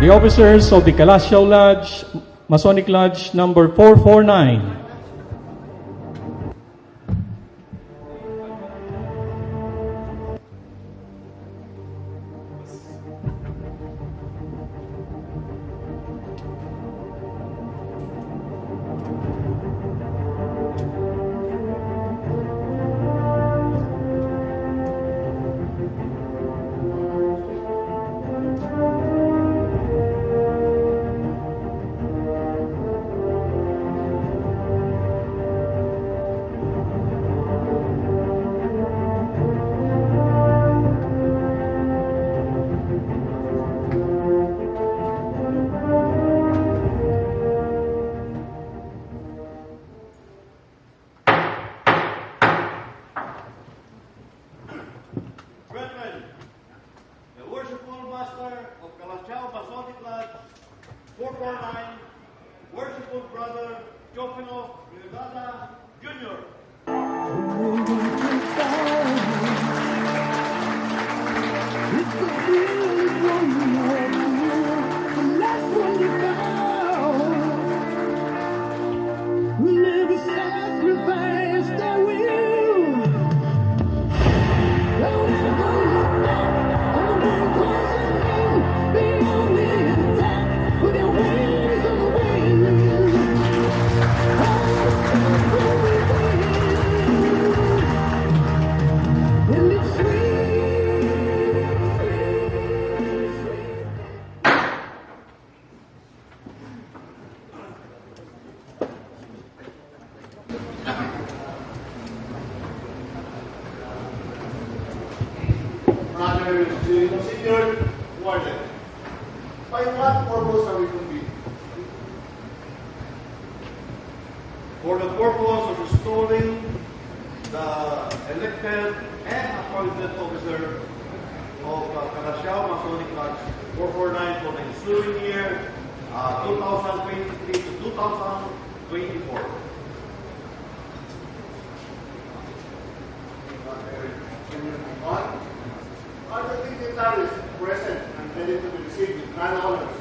the officers of the Calasiao Lodge, Masonic Lodge number 449. Brethren, the worshipful master of Calasiao Masonic Lodge 449, worshipful brother Jofino Riodada Jr. Brothers, the considered warden. By what purpose are we convened? For the purpose of restoring the elected and appointed officer of Calasiao Masonic Lodge 449 for the ensuing year 2023 to 2024. Are the dignitaries present and ready to be received with grand honors?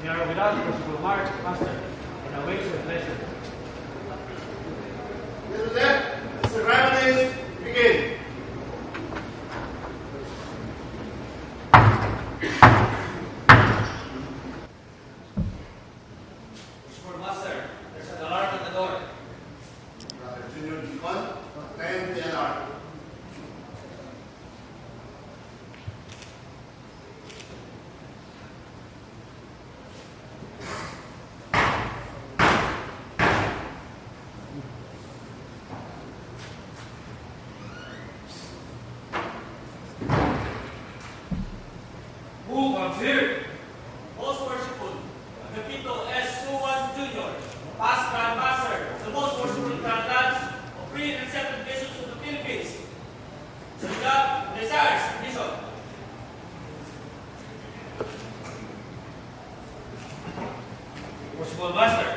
They are without possible march, master, and awaits your pleasure. With that, the ceremonies begin. Master, there's an alarm at the door. Brother Junior Deacon, attend the alarm. Who comes here? Most worshipful, Pepito S. Suwan Jr., past Grand Master, the most worshipful Grand Lodge of Free and Accepted Bishops of the Philippines. Sila Desires, Bishop. Worshipful Master,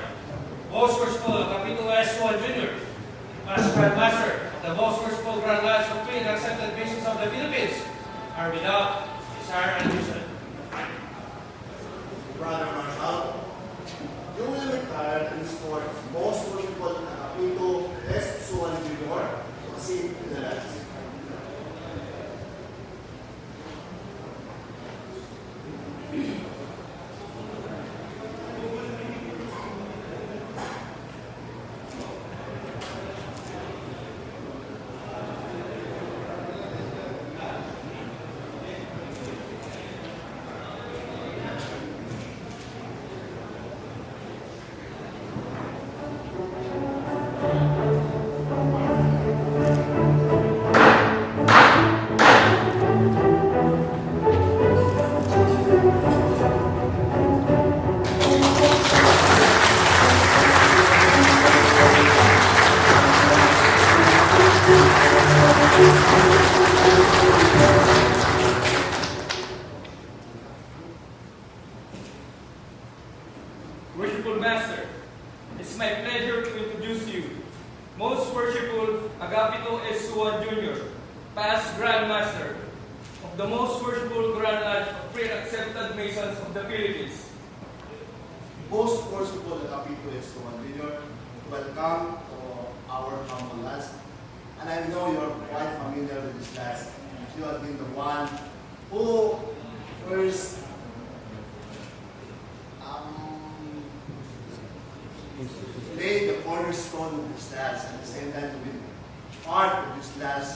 most worshipful Pepito S. Suwan Jr., past Grand Master, the most worshipful Grand Lodge of Free and Accepted Bishops of the Philippines, are without desire and vision. Brother Marshal, you will retire and restore most worshipful Capito S. Suwan Jr. to assist in the lands. Worshipful Master, it's my pleasure to introduce you, Most Worshipful Agapito S. Suwan Jr., past Grand Master, of the most worshipful Grand Lodge of Free and Accepted Masons of the Philippines. Most worshipful Kapito is to Junior, welcome to our humble lodge. And I know you're quite familiar with this lodge. You have been the one who first laid the cornerstone of this lodge, at the same time to be part of this lodge,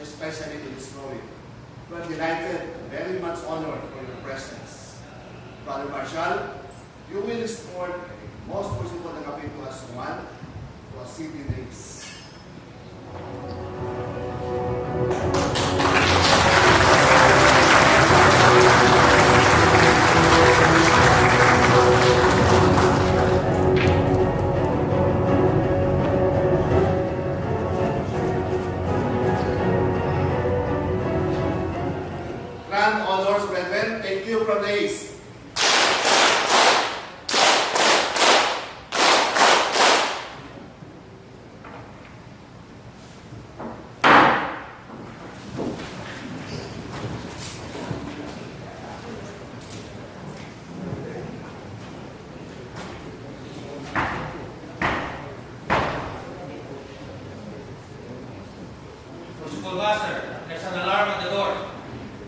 especially to this story. We're delighted, very much honored for your presence. Brother Marshall, you will escort most worshipful ng Kapito as one to a city race. Grand honors, brethren. Thank you from the east. Worshipful Master, there's an alarm at the door.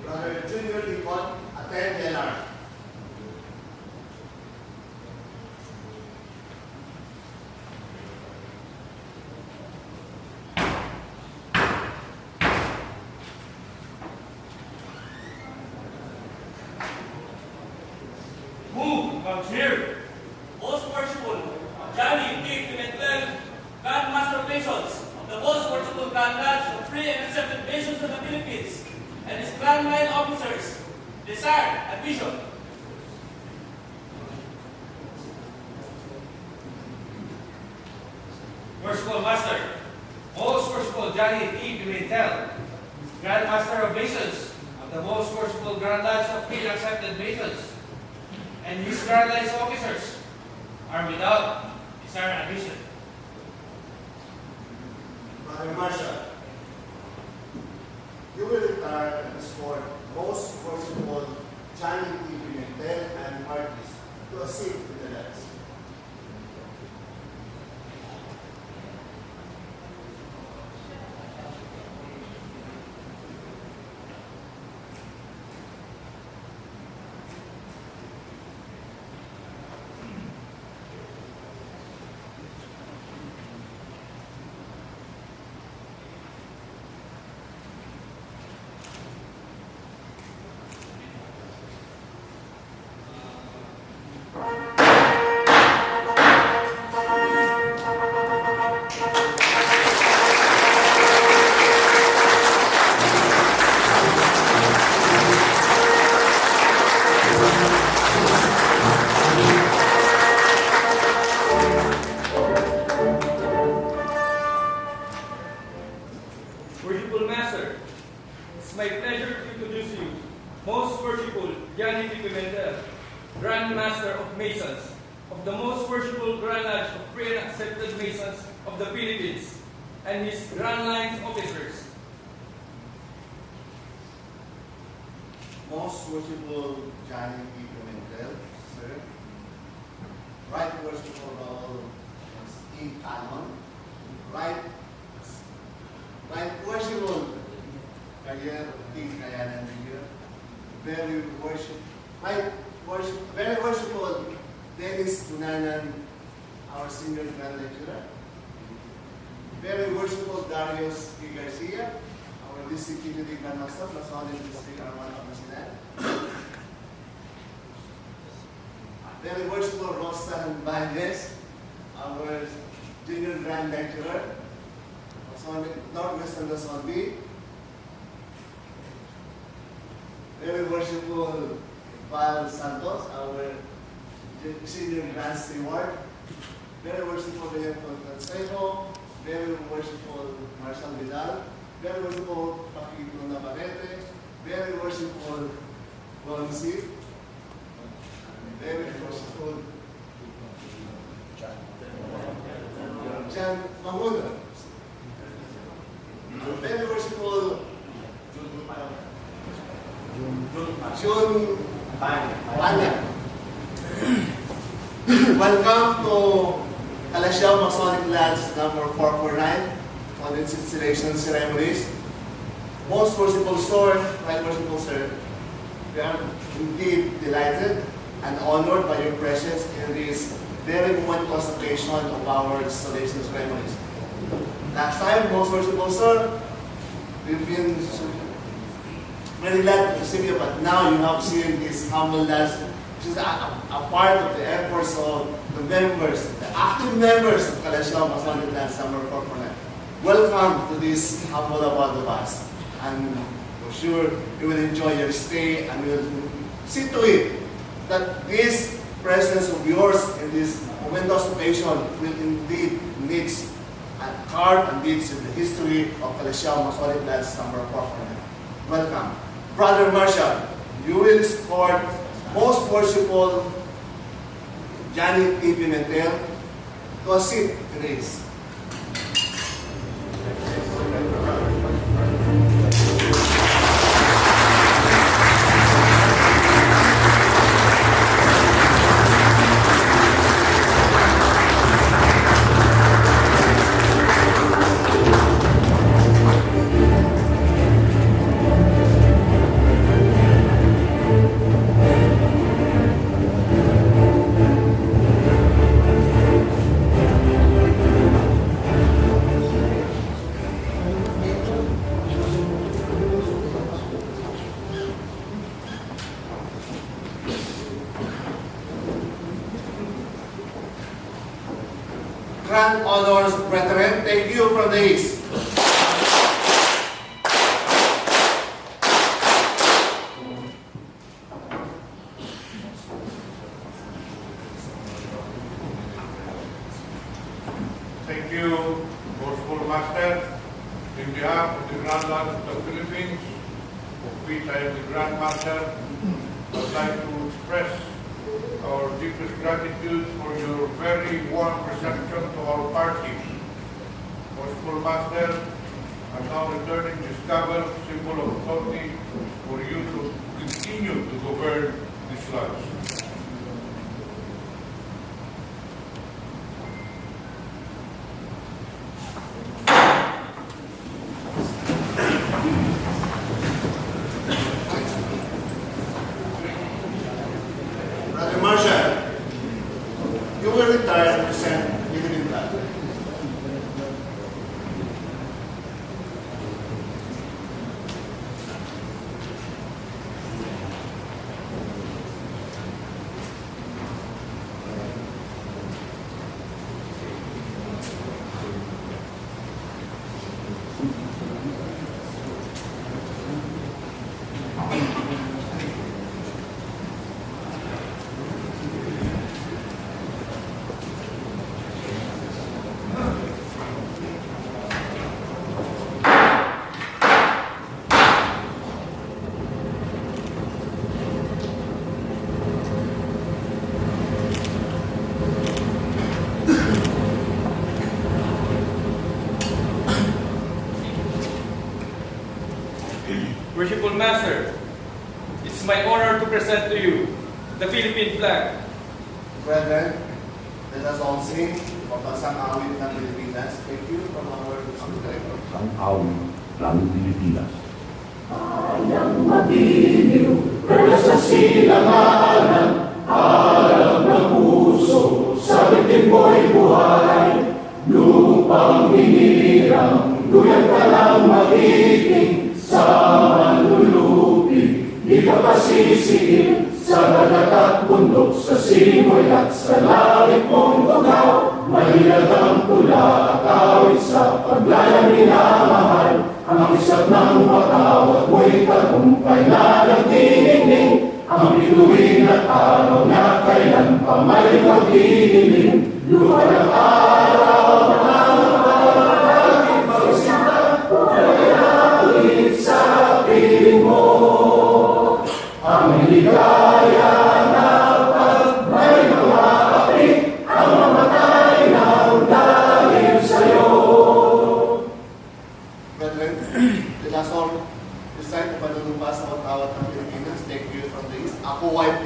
Brother Junior Lincoln, attend the alarm. Who comes here? Most worshipful Johnny D. Pimentel, Grand Master of Masons of the most worshipful Grand Lodge of Free and Accepted Masons of the Philippines, and his Grand Line officers, desire admission. Worshipful Master, most worshipful Johnny D. Pimentel, Grand Master of Masons of the most worshipful Grand Lodge of Free and Accepted Masons, and his Grand Lines officers are without desire admission. Brother Marshall, you will retire and escort most worshipful Johnny D. Pimentel and parties to a seat with the lodge. Worshipful Master, it's my pleasure to introduce you, most worshipful Johnny D. Pimentel, Grand Master of Masons of the most worshipful Grand Lodge of Free and Accepted Masons of the Philippines, and his Grand Lines officers. Most worshipful Johnny D. Pimentel, sir. Right worshipful Raul E. Canon. Right worshipful Cayer T. Kayanan here. Very worshipful Dennis Tunanan, our senior grand lecturer. Very worshipful Darius P. Garcia, our district community grand master, Masonic district Armand President. Very worshipful Roxanne Bandes, our junior grand lecturer, Masonic Northwestern Luzon B. Very worshipful Val Santos, our senior grand steward. Very worshipful Leon Consejo. Very worshipful Marshall Vidal. Very worshipful Paquito Navarrete. Very worshipful Ronzi. Very worshipful Jan Mahmoud. Very worshipful Panya. Welcome to Calasiao Masonic Lodge number 449 on its installation ceremonies. Most worshipful sir, right worshipful sir, we are indeed delighted and honored by your presence in this very momentous occasion of our installation ceremonies. Last time, most worshipful sir, we've been very glad to receive you, but now you have seen this humble lodge, which is a part of the efforts of the members, the active members of Calasiao Masonic Lodge number 449. Welcome to this humble abode of us. And for sure, you will enjoy your stay and you will see to it that this presence of yours in this momentous occasion will indeed needs and carve and deeds in the history of Calasiao Masonic Lodge number 449. Welcome. Brother Marshall, you will escort most worshipful Johnny T. Pimentel to a seat, please. Grand honors, brethren, thank you from the east. Thank you, Worshipful Master. In behalf of the Grand Lodge of the Philippines, of which I am the Grand Master, I would like to express our deepest gratitude for your very warm reception to our party. Worshipful Master, I'm now returning this gavel, symbol of authority, for you to continue to govern this lodge. Brother Marshall, you will retire to present Philippine flag. Worshipful Master, it's my honor to present to you the Philippine flag. Brethren, let us all sing Pambansang Awit ng Pilipinas. Thank you from our director. Ang awit ng Pilipinas. Ayang mabiniw, pero sa silanganan, alam ng puso, sa bitin mo'y buhay. Lupang hinirang, duyan ka lang magiting, sa manlulupi, di ka pasisiin, sa dagat at bundok, sa simoy at sa langit mong bugaw. Mahirap ang tula at awit sa paglayang minamahal. Ang isap ng matawag mo'y tagumpay na nagdiningning. Ang bituin at araw na kailan pa may magdidilim. Lupa ng araw ng pag-ibig magsinta, pag-ibig sa piling mo. Ang ligaya na pag may mga api, ang mamatay na dahil sa'yo. Brethren, let us all recite the panunumpa sa pagtawad ng Pilipinas. Thank you from the east. Ako ay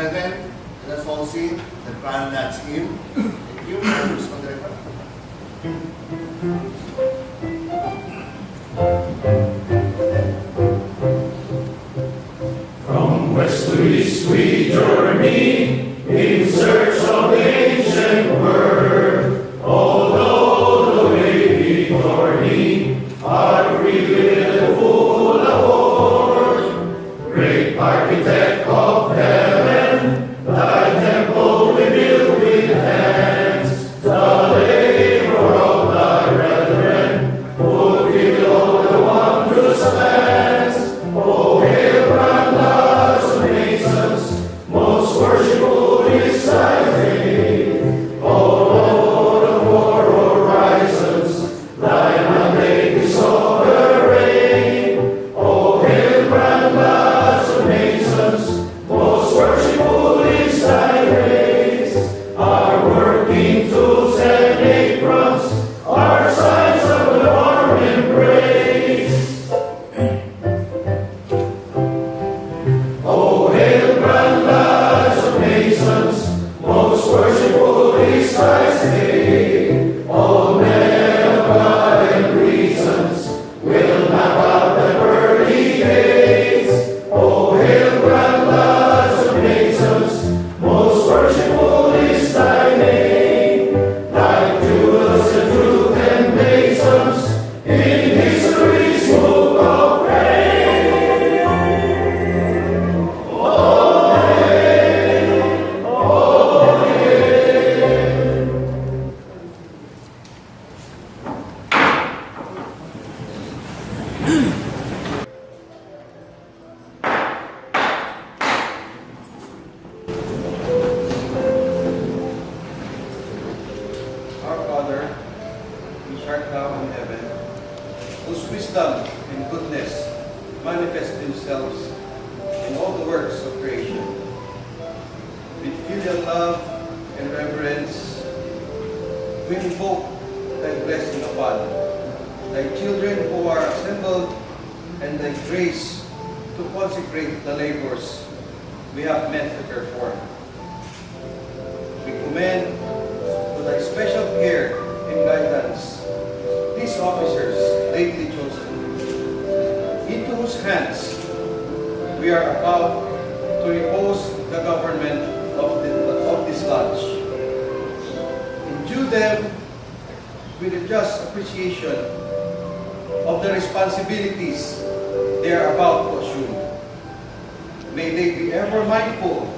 Brethren, let us all sing the Grand Lodge hymn. Thank you. Members of the record. From west to east we journey in search of the ancient word. Although the way be thorny, our free will full abhor. Great architect of heaven, thy temple we build with hands. The labor of thy brethren, fulfill all the wondrous plans. O hail, grand Lodge of Masons, most worshipful is thy faith. O Lord of four horizons, thy mandate is sovereign. O hail, grand Lodge of Masons, most worshipful is thy grace. Our working tools and aprons are signs of the warm embrace. O hail, grand Lodge of Masons, most worshipful is thy state. All men of God and reasons will map out thy pearly gates. O hail, grand Lodge of Masons, most worshipful is thy name. Thy jewels and truth and masons in history's book of fame. Our Father, which art thou in heaven, whose wisdom and goodness manifest themselves in all the works of creation. With filial love and reverence, we invoke thy blessing upon thy children who are assembled, and thy grace to consecrate the labors we have meant to perform. We commend to thy special care and guidance these officers lately chosen, into whose hands we are about to repose the government of this lodge. Endue them with a just appreciation of the responsibilities they are about to assume. May they be ever mindful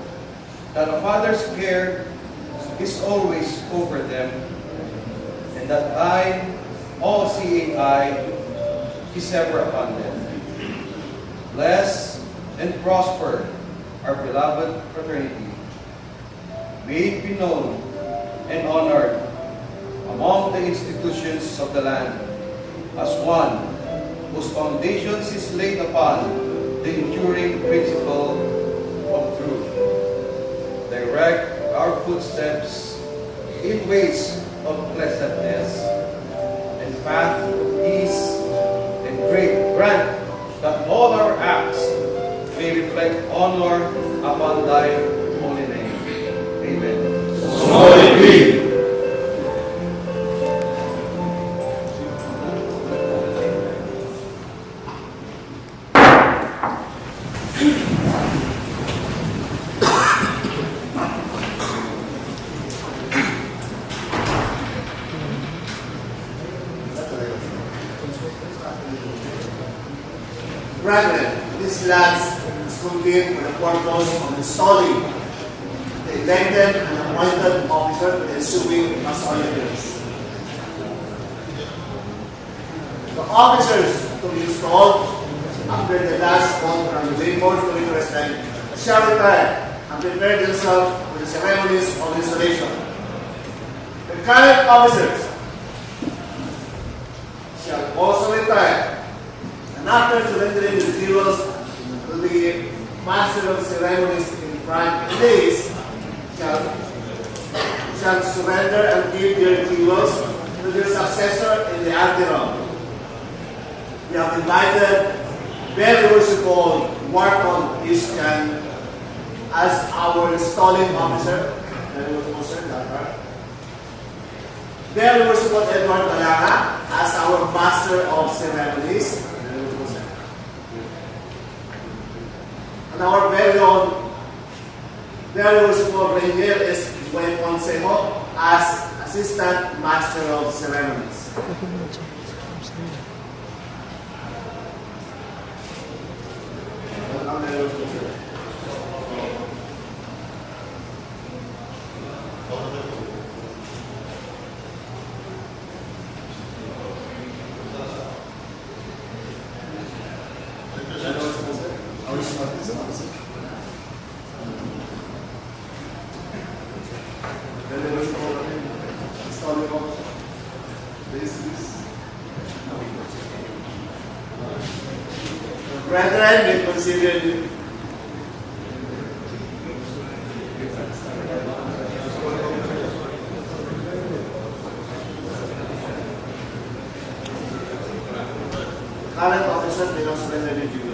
that a father's care is always over them, and that I, all-seeing eye, is ever upon them. Bless and prosper our beloved fraternity. May it be known and honored among the institutions of the land as one whose foundations is laid upon the enduring principle of truth. Direct our footsteps in ways of pleasantness and path of peace, and grant that all our acts may reflect honor upon thy holy name. Amen. So it be. Brethren, this lodge is convened for the purpose of installing the elected and appointed officer for the ensuing Masonic years. The officers to be installed after the last call from the labor to interest shall retire and prepare themselves for the ceremonies of installation. The current officers shall also retire, and after surrendering the jewels to the master of ceremonies in front place, shall surrender and give their jewels to their successor in the anteroom. We have invited very worshipful Marcon Christian as our installing officer. Very good, sir. Very Worshipful Edward Balanga as our Master of Ceremonies. Very good, sir. And our very own Very Worshipful Rainier is Dwayne Poncejo as Assistant Master of Ceremonies. Welcome, Very Worshipful, sir. Brethren, we consider current officers may not surrender their duties.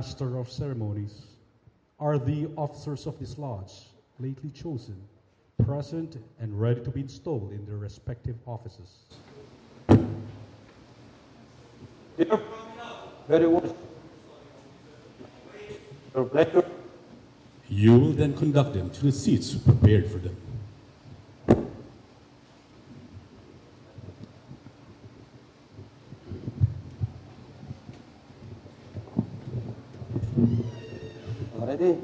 Master of Ceremonies are the officers of this lodge lately chosen, present and ready to be installed in their respective offices. Very well. Your pleasure. You will then conduct them to the seats prepared for them. Ready?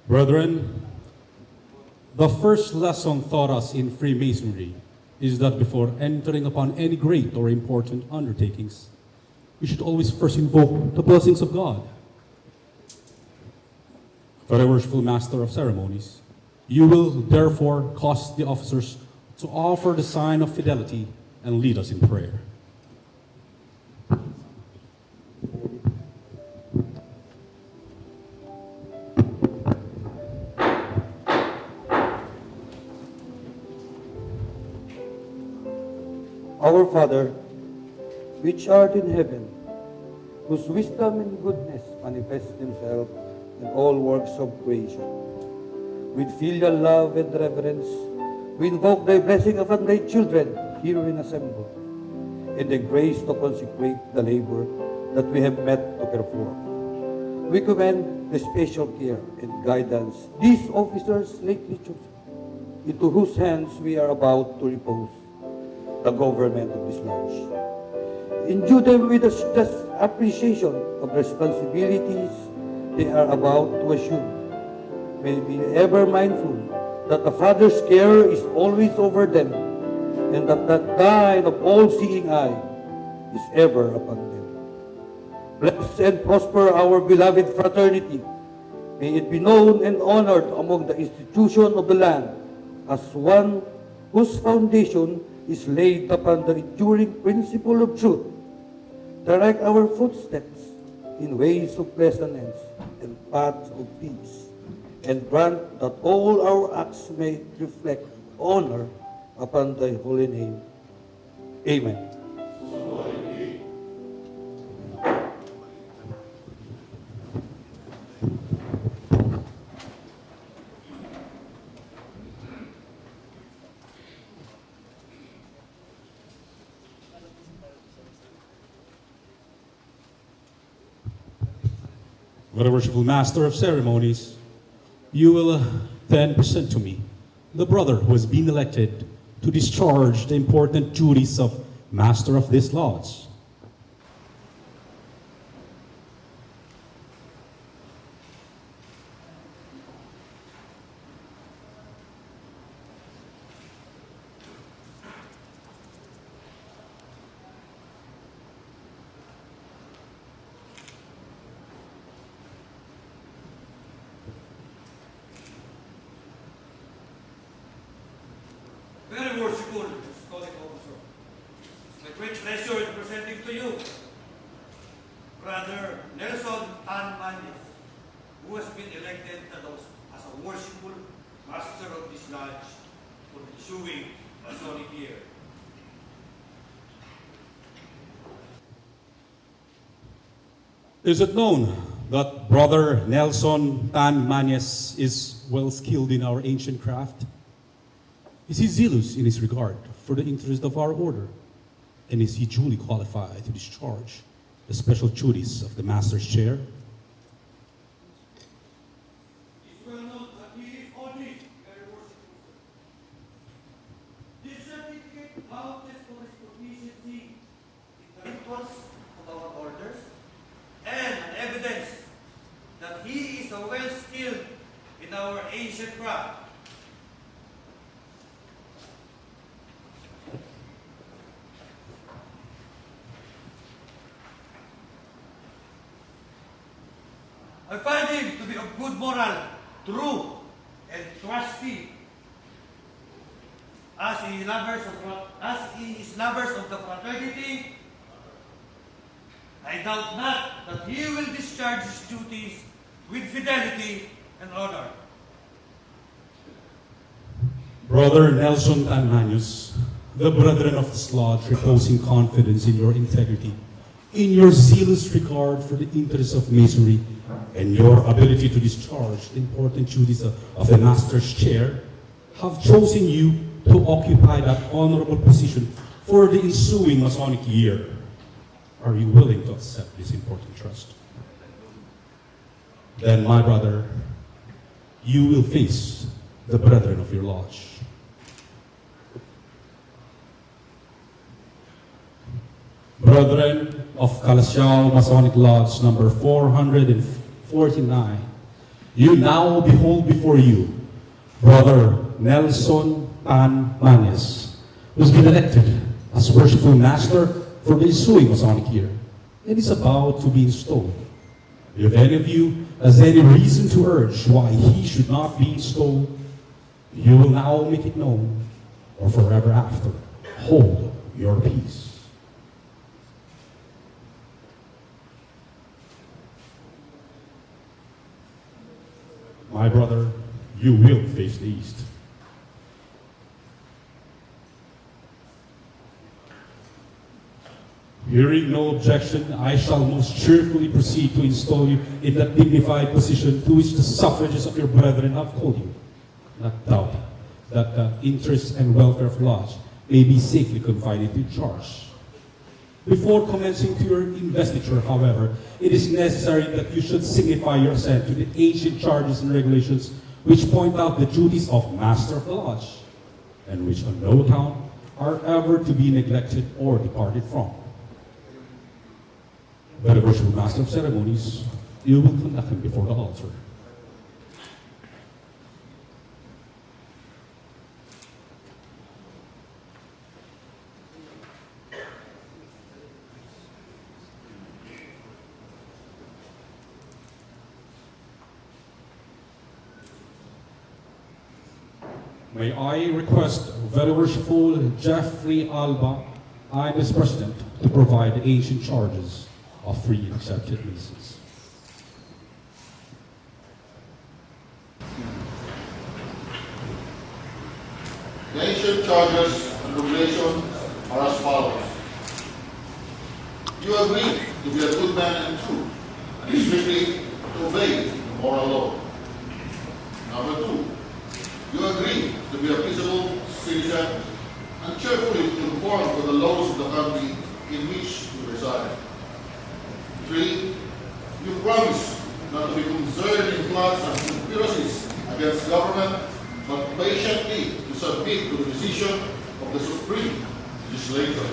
Brethren, the first lesson taught us in Freemasonry is that before entering upon any great or important undertakings, we should always first invoke the blessings of God. Very worshipful Master of Ceremonies, you will therefore cause the officers to offer the sign of fidelity and lead us in prayer. Our Father, which art in heaven, whose wisdom and goodness manifest themselves in all works of creation. With filial love and reverence, we invoke thy blessing upon thy children herein assembled, and the grace to consecrate the labor that we have met to perform. We commend the special care and guidance these officers lately chosen, into whose hands we are about to repose the government of this lodge. Endue them with a just appreciation of responsibilities they are about to assume. May be ever mindful that the Father's care is always over them, and that the kind of all-seeing eye is ever upon them. Bless and prosper our beloved fraternity. May it be known and honored among the institution of the land as one whose foundation is laid upon the enduring principle of truth. Direct our footsteps in ways of pleasantness and paths of peace, and grant that all our acts may reflect honor upon thy holy name. Amen. Very worshipful Master of Ceremonies, you will then present to me the brother who has been elected to discharge the important duties of Master of this Lodge. Very worshipful Masonic officer, it's my great pleasure in presenting to you Brother Nelson Tan Manes, who who has been elected as a worshipful master of this lodge for the ensuing Masonic year. Is it known that Brother Nelson Tan Mañez is well skilled in our ancient craft? Is he zealous in his regard for the interest of our order? And is he duly qualified to discharge the special duties of the Master's Chair? It's well known that he is honest, very worshipful, sir. This certificate vouches for his proficiency in the rituals of our orders and evidence that he is well skilled in our ancient craft. I find him to be of good moral, true, and trusty, as he is lovers of the fraternity. I doubt not that he will discharge his duties with fidelity and honor. Brother Nelson Tan Mañez, the brethren of this lodge repose in confidence in your integrity, in your zealous regard for the interests of Masonry, and your ability to discharge the important duties of the Master's Chair, have chosen you to occupy that honorable position for the ensuing Masonic year. Are you willing to accept this important trust? Then, my brother, you will face the brethren of your lodge. Brethren of Calasiao Masonic Lodge number 449, you now behold before you Brother Nelson Tan Mañez, who has been elected as worshipful master for the ensuing Masonic year and is about to be installed. If any of you has any reason to urge why he should not be installed, you will now make it known, or forever after, hold your peace. My brother, you will face the East. Hearing no objection, I shall most cheerfully proceed to install you in that dignified position to which the suffrages of your brethren have called you. Not doubt that the interests and welfare of the lodge may be safely confided to your charge. Before commencing to your investiture, however, it is necessary that you should signify your assent to the ancient charges and regulations which point out the duties of Master of the Lodge, and which on no account are ever to be neglected or departed from. By the worshipful Master of Ceremonies, you will conduct him before the altar. May I request Very Worshipful Jeffrey Alba, I'm his president, to provide the ancient charges of free and accepted Masons. The ancient charges and regulations are as follows. You agree to be a good man and true, and strictly to obey the moral law. Number 2, you agree to be a peaceable citizen and cheerfully to conform to the laws of the country in which you reside. 3, you promise not to be concerned in plots and conspiracies against government, but patiently to submit to the decision of the Supreme Legislature.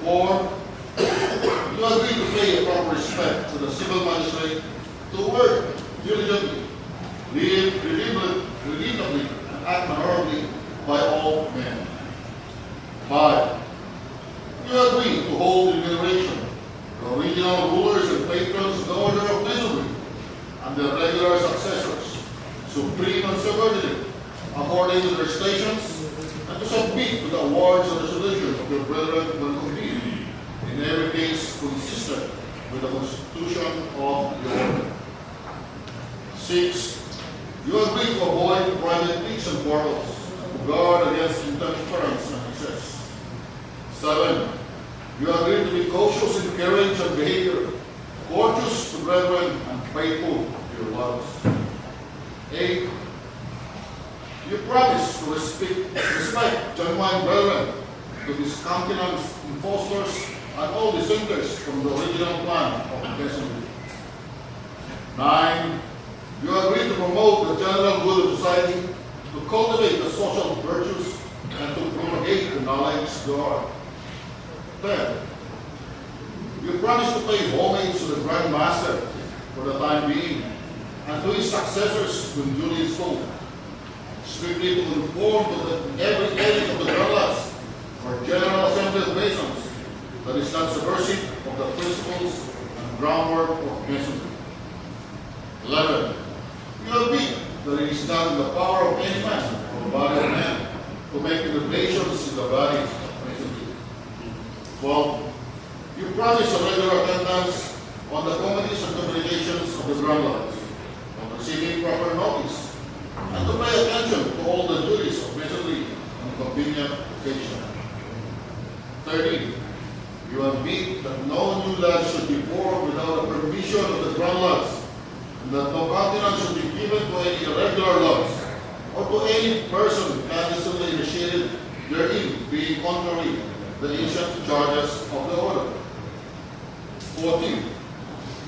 4, you agree to pay a proper respect to the civil magistrate, to work diligently, live reasonably, and act honorably by all men. 5, you agree to hold in veneration the original rulers and patrons of the Order of Masonry and their regular successors, supreme and subordinate, according to their stations, and to submit to the awards and resolutions of your brethren when convened, in every case consistent with the Constitution of the Order. 6. You agree to avoid private peaks and quarrels, and to guard against interference and excess. 7. You agree to be cautious in carriage and behavior, courteous to brethren, and faithful to your wives. 8. You promise to respect genuine brethren, to discountenance impostors and all dissenters from the original plan of Masonry. 9. You agree to promote the general good of society, to cultivate the social virtues, and to propagate the knowledge thereof. 10. You promise to pay homage to the Grand Master for the time being, and to his successors when duly installed, strictly to conform to every edit of the Grand Lodge or General Assembly of Masons that is not subversive of the principles and groundwork of Masonry. 11. You admit that it is not in the power of any man or body of man to make innovations in the body of Masonry. 12. You promise a regular attendance on the committees and communications of the Grand Lodge, on receiving proper notice, and to pay attention to all the duties of Masonry on convenient occasion. 13. You admit that no new lodge should be formed without the permission of the Grand Lodge, and that no countenance should be given to any irregular lodge, or to any person clandestinely initiated therein, being contrary to the ancient charges of the order. 14.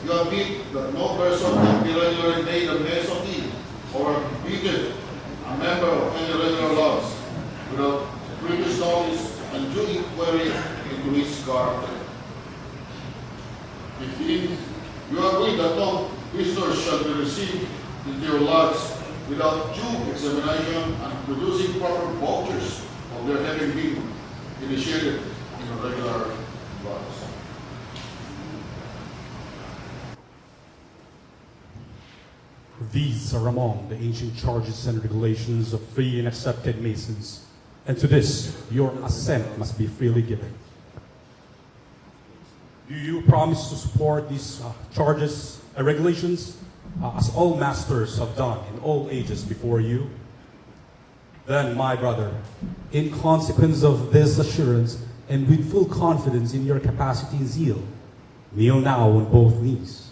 You admit that no person can be regularly made a Mason or repeated a member of any regular lodge without previous notice and due inquiry into his character. 15. You agree that no visitors shall be received into your lodge without due examination and producing proper vouchers of their having been initiated in a regular lodge. These are among the ancient charges and regulations of free and accepted Masons, and to this your assent must be freely given. Do you promise to support these charges and regulations as all masters have done in all ages before you? Then, my brother, in consequence of this assurance and with full confidence in your capacity and zeal, kneel now on both knees.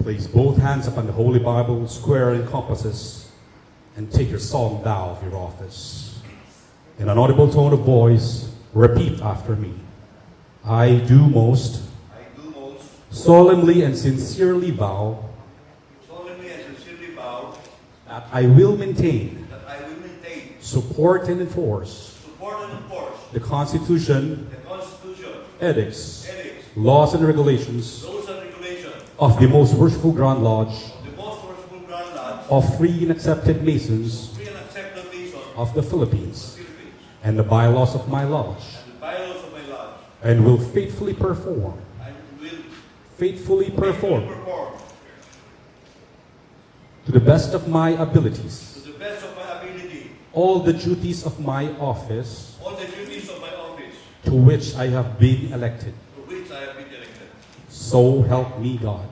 Place both hands upon the Holy Bible, square and compasses, and take your solemn vow of your office. In an audible tone of voice, repeat after me. I do most solemnly and sincerely vow that I will maintain, support and enforce the Constitution, edicts, laws and regulations of the Most Worshipful Grand Lodge of Free and Accepted Masons of the Philippines, and the bylaws of my lodge, and will faithfully perform to the best of my abilities all the duties of my office to which I have been elected. So help me God.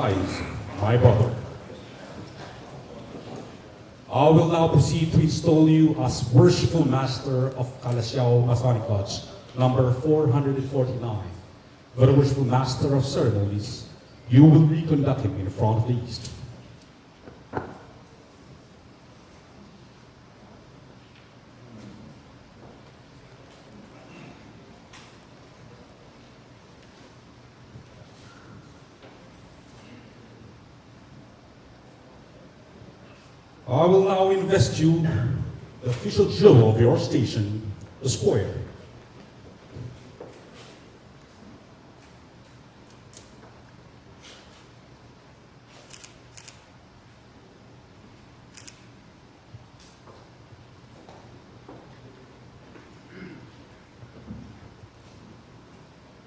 recognize my brother. I will now proceed to install you as Worshipful Master of Calasiao Masonic Lodge, number 449. For the Worshipful Master of Ceremonies, you will reconduct him in front of the East. I will now invest you the official jewel of your station, the square.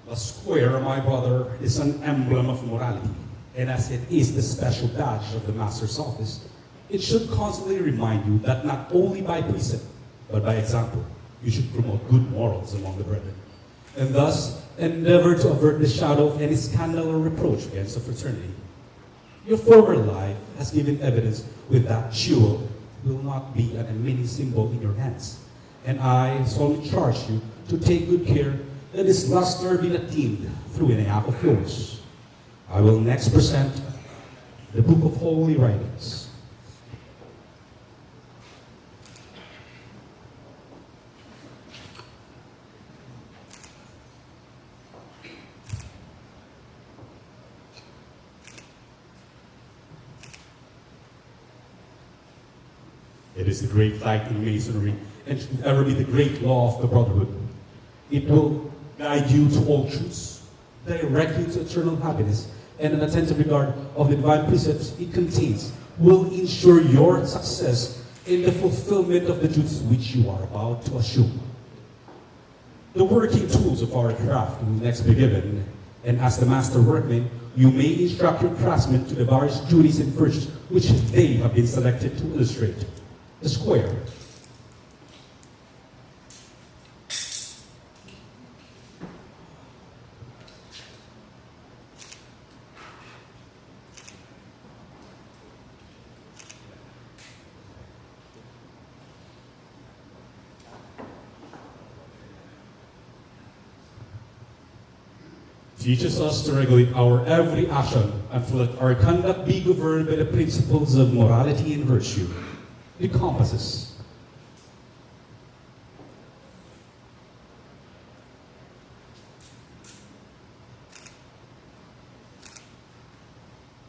The square, my brother, is an emblem of morality, and as it is the special badge of the Master's office, it should constantly remind you that not only by precept, but by example, you should promote good morals among the brethren, and thus endeavor to avert the shadow of any scandal or reproach against the fraternity. Your former life has given evidence with that jewel will not be an unmeaning symbol in your hands, and I solemnly charge you to take good care that its luster be not dimmed through any act of yours. I will next present the Book of Holy Writings. It is the great light in Masonry, and should ever be the great law of the Brotherhood. It will guide you to all truths, direct you to eternal happiness, and an attentive regard of the divine precepts it contains will ensure your success in the fulfillment of the duties which you are about to assume. The working tools of our craft will next be given, and as the master workman, you may instruct your craftsmen to the various duties and virtues which they have been selected to illustrate. The square. Teaches us to regulate our every action and to let our conduct be governed by the principles of morality and virtue. The compasses.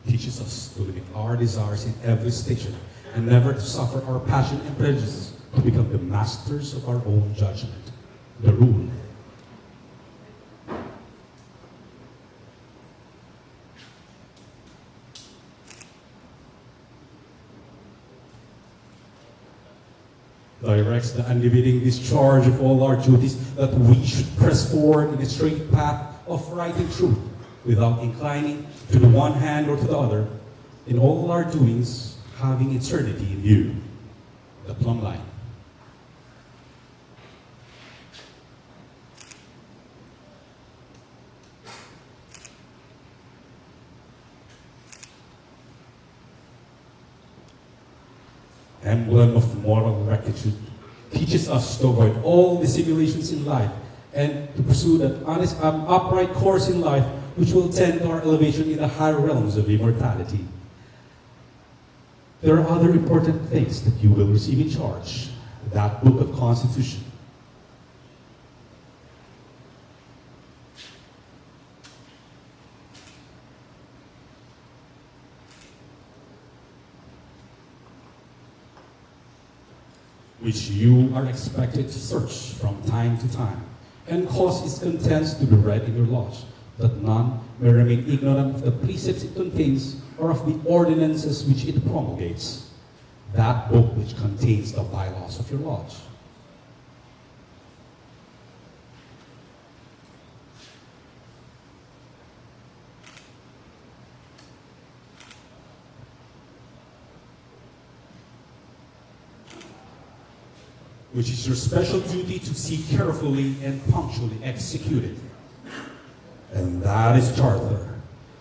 Teaches us to limit our desires in every station and never to suffer our passion and prejudices to become the masters of our own judgment. The rule. Directs the undividing discharge of all our duties, that we should press forward in a straight path of right and truth, without inclining to the one hand or to the other, in all our doings having eternity in view. The plumb line. Emblem of moral rectitude, teaches us to avoid all dissimulations in life and to pursue that honest and upright course in life which will tend to our elevation in the higher realms of immortality. There are other important things that you will receive in charge. That Book of Constitution. Which you are expected to search from time to time, and cause its contents to be read in your lodge, that none may remain ignorant of the precepts it contains or of the ordinances which it promulgates. That book which contains the bylaws of your lodge. Which is your special duty to see carefully and punctually executed. And that is Charter,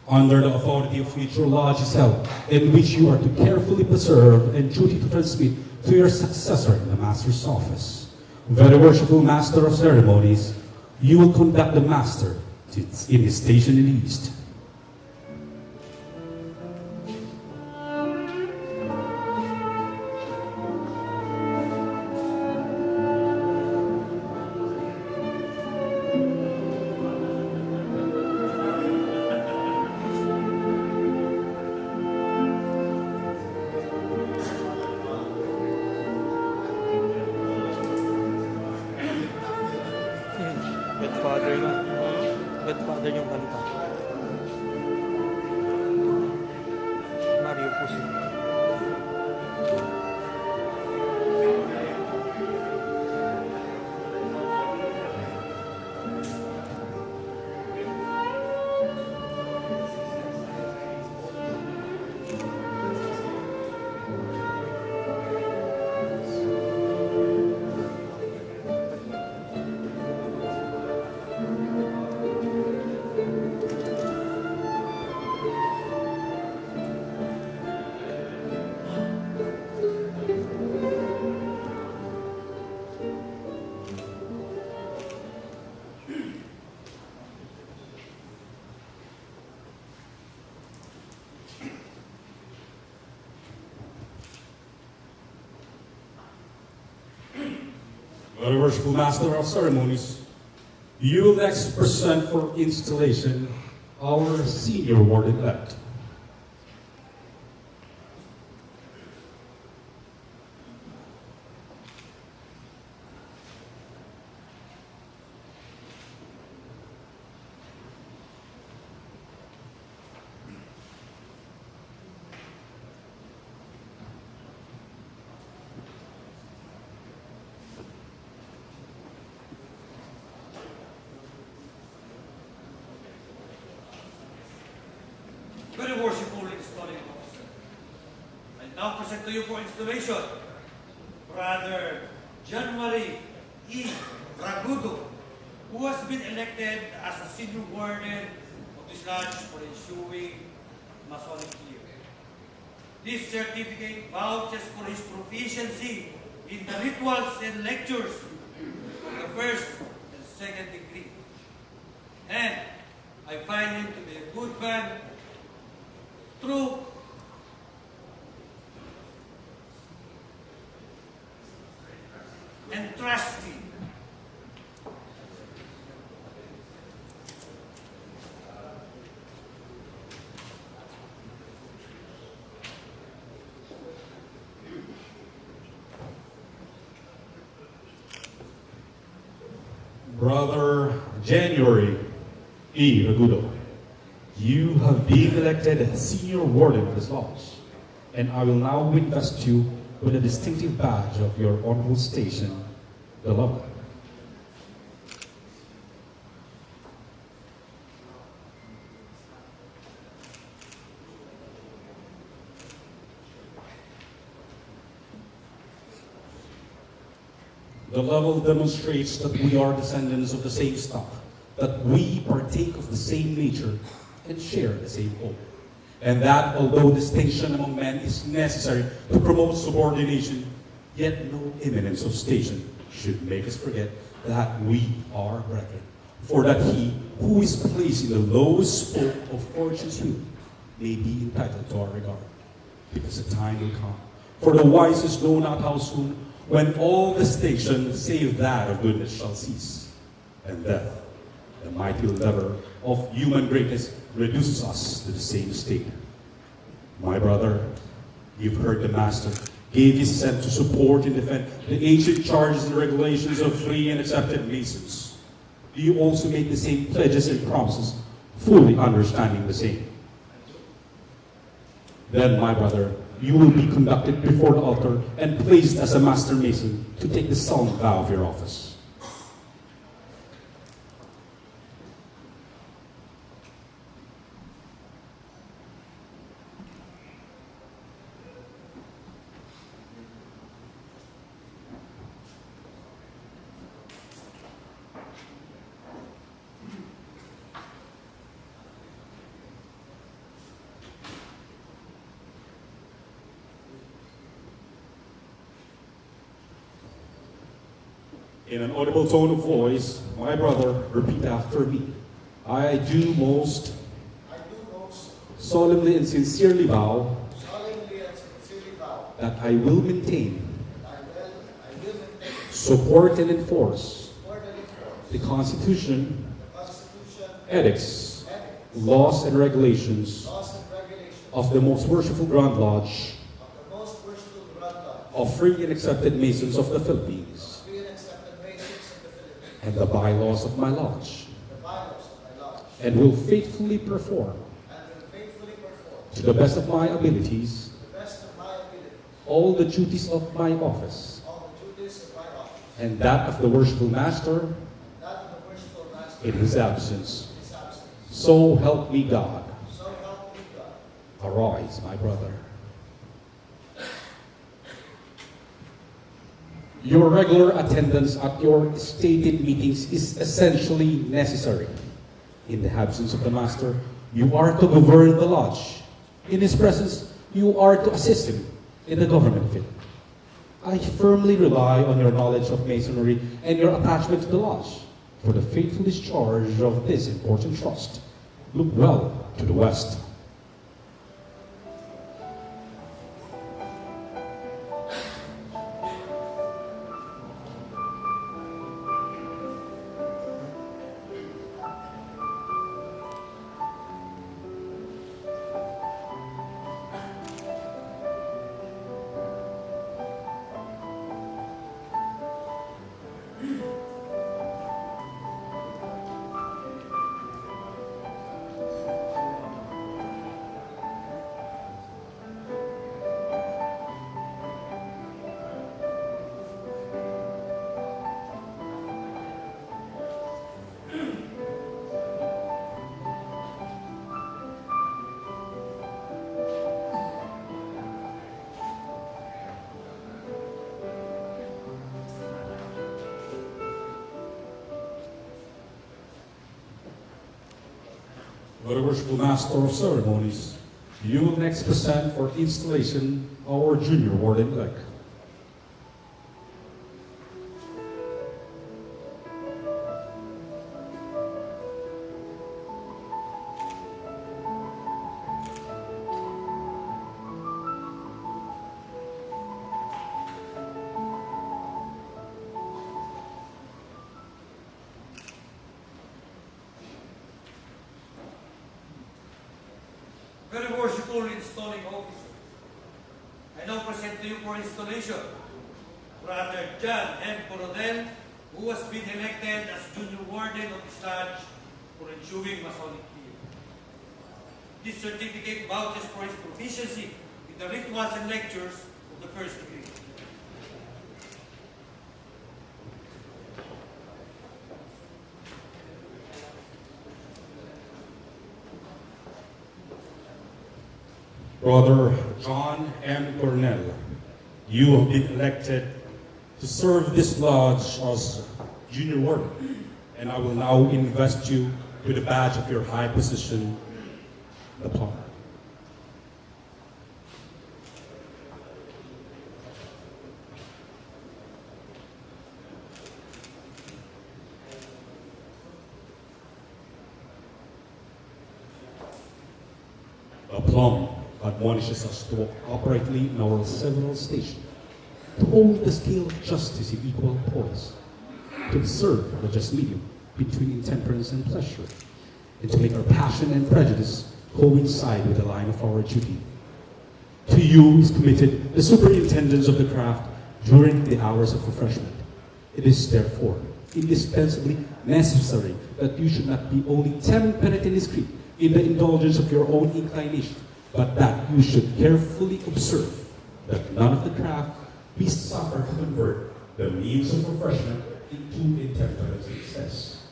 under the authority of which your lodge is held, in which you are to carefully preserve and duty to transmit to your successor in the master's office. Very worshipful Master of Ceremonies, you will conduct the master in his station in the east. Godfather na. Godfather yung kanta. Mario Puso. Very worshipful Master of Ceremonies, you will next present for installation our senior ward-elect. Very worshipful installing officer, I now present to you for installation Brother January E. Ragudo, who has been elected as a senior warden of this lodge for the ensuing Masonic year. This certificate vouches for his proficiency in the rituals and lectures of the first and second degree. And I find him to be a good man, true, and trusty. Brother January E. Ragudo, you have been elected senior warden of this lodge, and I will now invest you with a distinctive badge of your honorable station, the level. The level demonstrates that we are descendants of the same stock, that we partake of the same nature and share the same hope. And that although distinction among men is necessary to promote subordination, yet no eminence of station should make us forget that we are brethren. For that he who is placed in the lowest spoke of fortune's wheel may be entitled to our regard. Because the time will come, for the wisest know not how soon, when all distinction save that of goodness shall cease, and death, the mighty lever of human greatness, reduces us to the same state. My brother, you've heard the Master gave his assent to support and defend the ancient charges and regulations of free and accepted Masons. Do you also make the same pledges and promises, fully understanding the same? Then, my brother, you will be conducted before the altar and placed as a Master Mason to take the solemn vow of your office. In an audible tone of voice, my brother, repeat after me. I do most solemnly and sincerely vow that I will maintain, support and enforce the Constitution, edicts, laws and regulations of the Most Worshipful Grand Lodge of Free and Accepted Masons of the Philippines, and the bylaws of my lodge, and will faithfully perform, to the best of my abilities, all the duties of my office, and that of the Worshipful Master in his absence. So help me God. Arise, my brother. Your regular attendance at your stated meetings is essentially necessary. In the absence of the Master, you are to govern the lodge. In his presence, you are to assist him in the government field. I firmly rely on your knowledge of Masonry and your attachment to the lodge for the faithful discharge of this important trust. Look well to the west. Very Worshipful Master of Ceremonies, you will next present for installation our junior warden-elect. Very worshipful installing officer, I now present to you for installation Brother John M. Coronel, who has been elected as junior warden of this lodge for ensuing Masonic year. This certificate vouches for his proficiency in the rituals and lectures of the first degree. Brother John M. Cornell, you have been elected to serve this lodge as junior warden, and I will now invest you with the badge of your high position, the plumber. A plum admonishes us to walk uprightly in our several stations, to hold the scale of justice in equal poise, to observe the just medium between intemperance and pleasure, and to make our passion and prejudice coincide with the line of our duty. To you is committed the superintendence of the craft during the hours of refreshment. It is therefore indispensably necessary that you should not be only temperate and discreet in the indulgence of your own inclination, but that you should carefully observe that none of the craft be suffered to convert the means of refreshment into intemperance excess.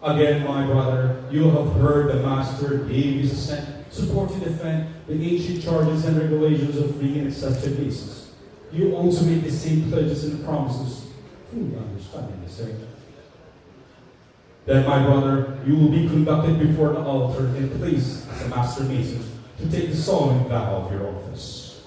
Again, my brother, you have heard the Master gave his assent, support to defend the ancient charges and regulations of free and accepted basis. You also made the same pledges and promises, fully understanding the same. Then, my brother, you will be conducted before the altar and placed as a Master Mason to take the solemn vow of your office.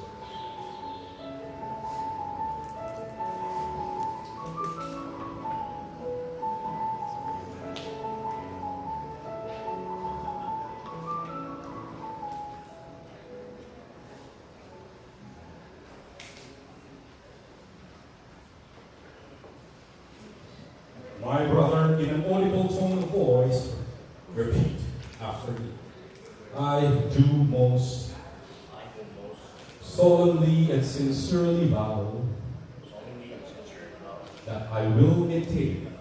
My brother, in an audible tone of voice, repeat after me. I do most solemnly and sincerely vow that I will maintain,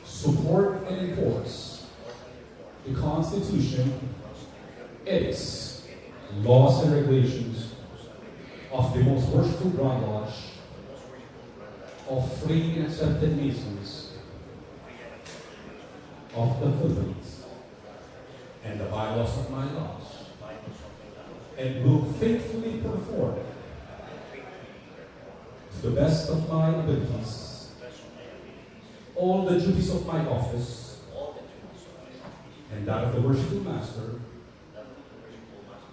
support, and enforce the Constitution, ethics, laws, and regulations of the Most Worshipful Grand Lodge of Free and Accepted Masons of the Philippines and the bylaws of my lodge, and will faithfully perform to the best of my abilities all the duties of my office and that of the Worshipful Master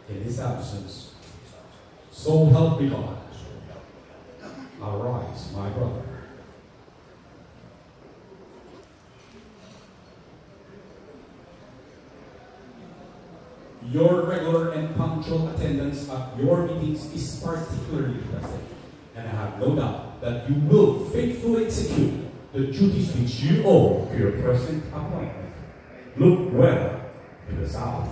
in his absence. So help me God. Arise, my brother. Your regular and punctual attendance at your meetings is particularly blessed, and I have no doubt that you will faithfully execute the duties which you owe to your present appointment. Look well to the south.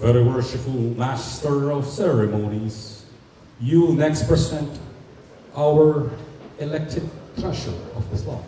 Very worshipful Master of Ceremonies, you will next present our elected treasurer of this lodge.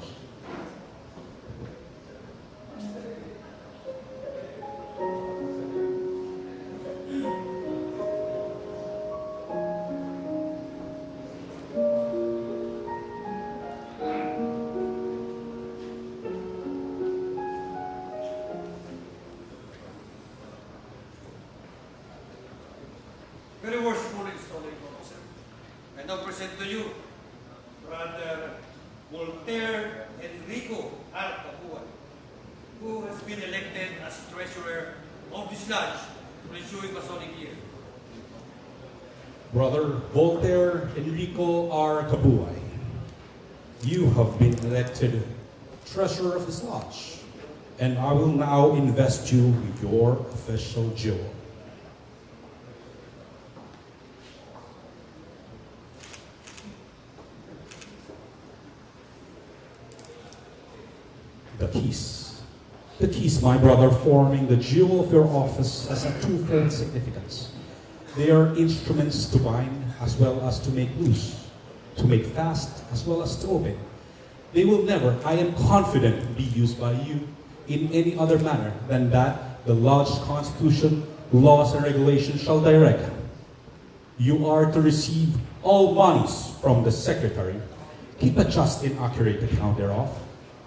Very worshipful Installation Officer, I now present to you Brother Voltaire Enrico R. Capuan, who has been elected as treasurer of this lodge for the ensuing Masonic year. Brother Voltaire Enrico R. Cabuay, you have been elected treasurer of this lodge, and I will now invest you with your official jewel. The keys, my brother, forming the jewel of your office has a twofold significance. They are instruments to bind as well as to make loose, to make fast as well as to open. They will never, I am confident, be used by you in any other manner than that the lodge constitution, laws, and regulations shall direct. You are to receive all monies from the secretary, keep a just and accurate account thereof,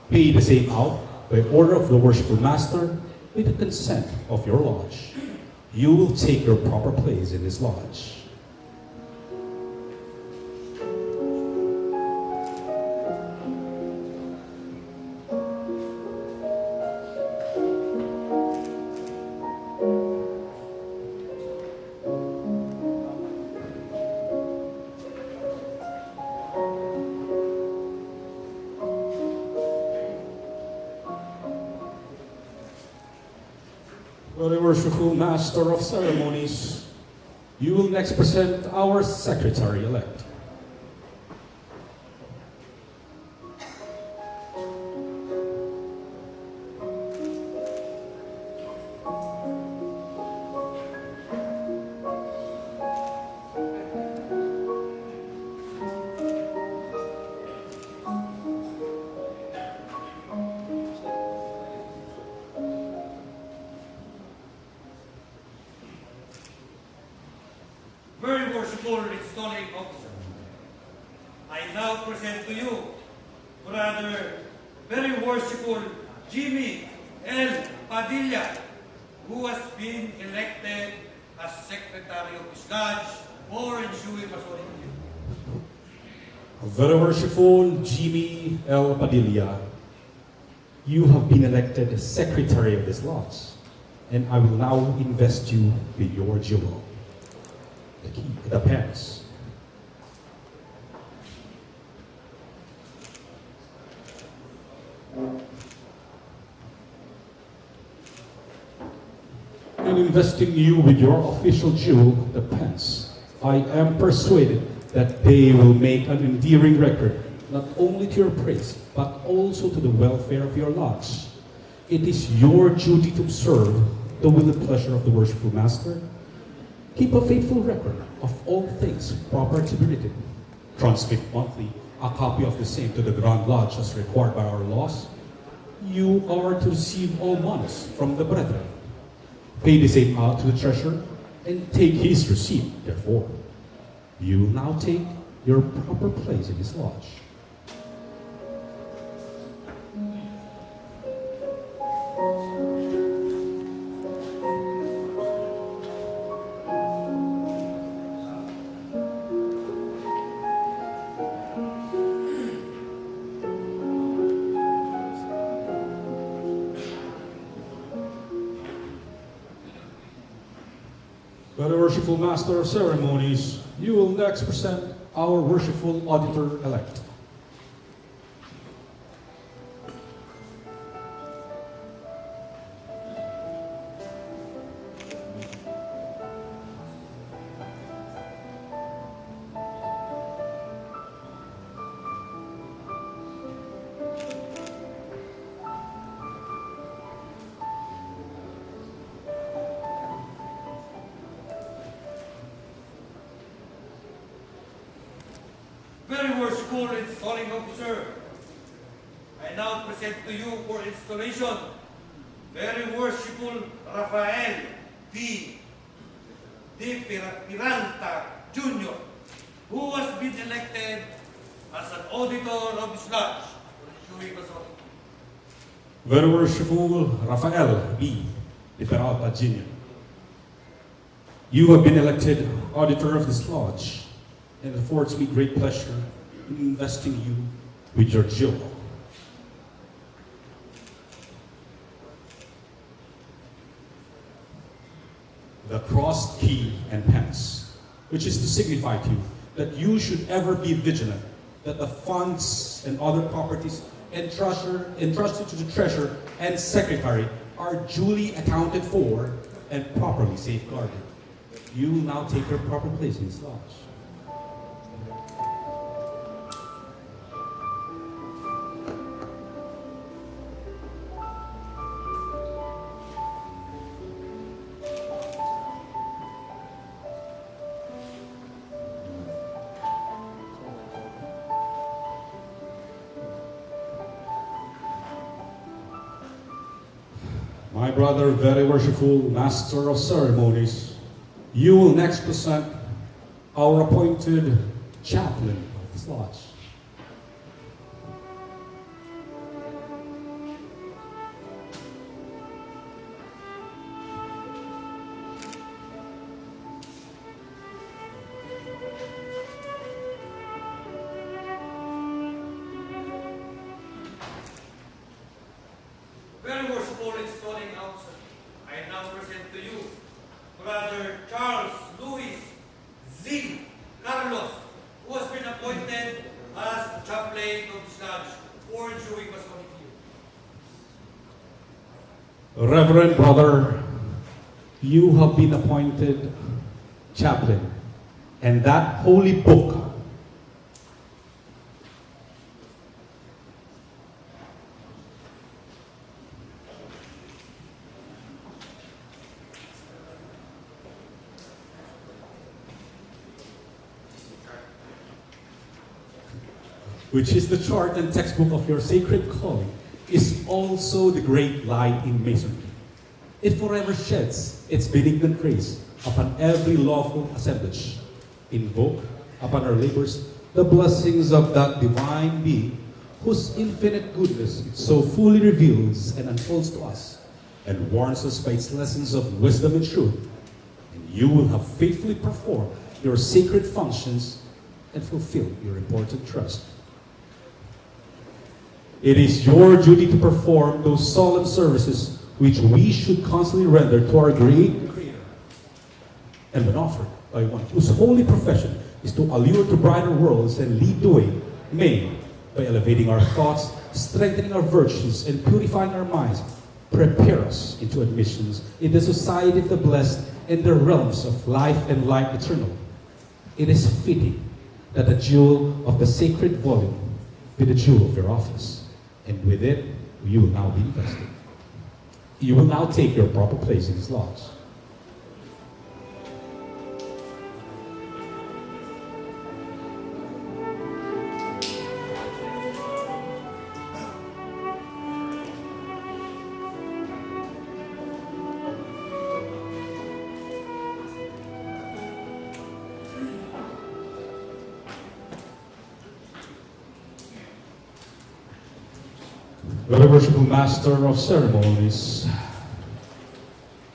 pay the same out by order of the worshipful master with the consent of your lodge. You will take your proper place in this lodge. Very worshipful Master of Ceremonies, you will next present our Secretary-elect. Very worshipful installing officer, I now present to you Brother Very Worshipful Jimmy L. Padilla, who has been elected as Secretary of this Lodge for ensuing Masonic Union. Very worshipful Jimmy L. Padilla, you have been elected Secretary of this Lodge, and I will now invest you with your jewel, the key, the pens. In investing you with your official jewel, the pens, I am persuaded that they will make an endearing record, not only to your praise, but also to the welfare of your lodge. It is your duty to observe the will and pleasure of the worshipful master. Keep a faithful record of all things proper to be written. Transmit monthly a copy of the same to the Grand Lodge as required by our laws. You are to receive all monies from the brethren. Pay the same out to the treasurer and take his receipt, therefore. You will now take your proper place in this lodge. Very worshipful Master of Ceremonies, you will next present our worshipful Auditor-elect. Very worshipful installing officer, I now present to you for installation very worshipful Rafael D. Piranta Jr., who has been elected as an auditor of this lodge for ensuing Masonic. Very worshipful Rafael B. Peralta Jr., you have been elected auditor of this lodge, and it affords me great pleasure in investing you with your jewel. The crossed key and pence, which is to signify to you that you should ever be vigilant, that the funds and other properties entrusted to the treasurer and secretary are duly accounted for and properly safeguarded. You will now take your proper place in this lodge. My brother, very worshipful Master of Ceremonies, you will next present our appointed chaplain of this lodge. Very worshipful installing officer, I now present to you Brother Charles Louis Z. Carlos, who has been appointed as chaplain of this lodge for ensuing Masonic Union. Reverend brother, you have been appointed chaplain, and that holy book which is the chart and textbook of your sacred calling, is also the great light in Masonry. It forever sheds its benignant rays upon every lawful assemblage. Invoke upon our labors the blessings of that divine being whose infinite goodness it so fully reveals and unfolds to us, and warns us by its lessons of wisdom and truth. And you will have faithfully performed your sacred functions and fulfill your important trust. It is your duty to perform those solemn services which we should constantly render to our great Creator, and when offered by one whose holy profession is to allure to brighter worlds and lead the way, may, by elevating our thoughts, strengthening our virtues, and purifying our minds, prepare us into admissions in the society of the blessed and the realms of life and light eternal. It is fitting that the jewel of the sacred volume be the jewel of your office, and with it you will now be invested. You will now take your proper place in this lodge. Very worshipful Master of Ceremonies,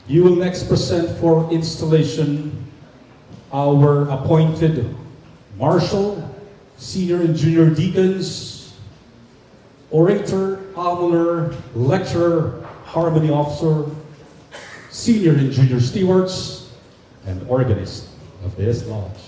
you will next present for installation our appointed Marshal, Senior and Junior Deacons, Orator, Almoner, Lecturer, Harmony Officer, Senior and Junior Stewards, and Organist of this lodge.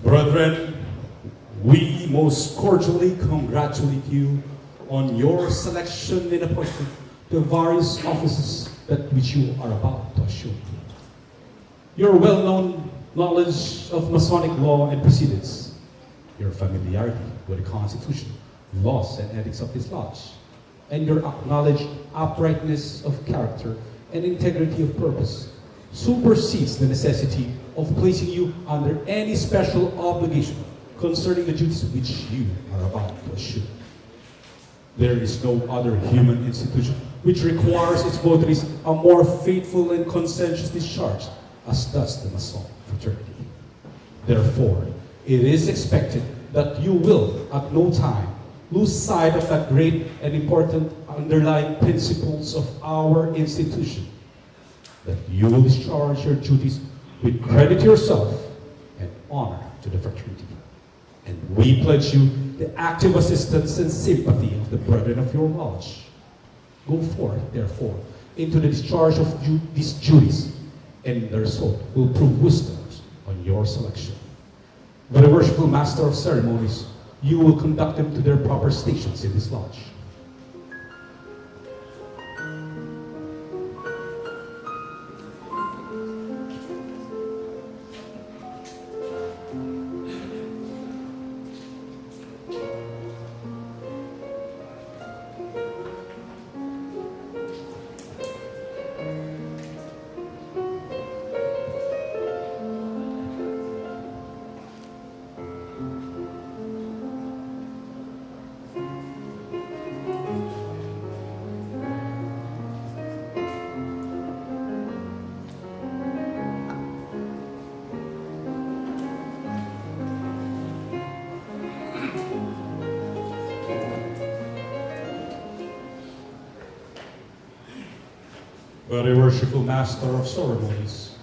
Brethren, we most cordially congratulate you on your selection and appointment to various offices that which you are about to assume. Your well-known knowledge of Masonic law and precedents, your familiarity with the Constitution, laws and ethics of this lodge, and your acknowledged uprightness of character and integrity of purpose supersedes the necessity of placing you under any special obligation concerning the duties which you are about to assume. There is no other human institution which requires its votaries a more faithful and conscientious discharge as does the Masonic fraternity. Therefore, it is expected that you will at no time lose sight of that great and important underlying principles of our institution, that you will discharge your duties with credit to yourself and honor to the fraternity. And we pledge you the active assistance and sympathy of the brethren of your lodge. Go forth, therefore, into the discharge of these duties, and the result will prove wisdom on your selection. Very worshipful Master of Ceremonies, you will conduct them to their proper stations in this lodge. Very worshipful Master of Ceremonies,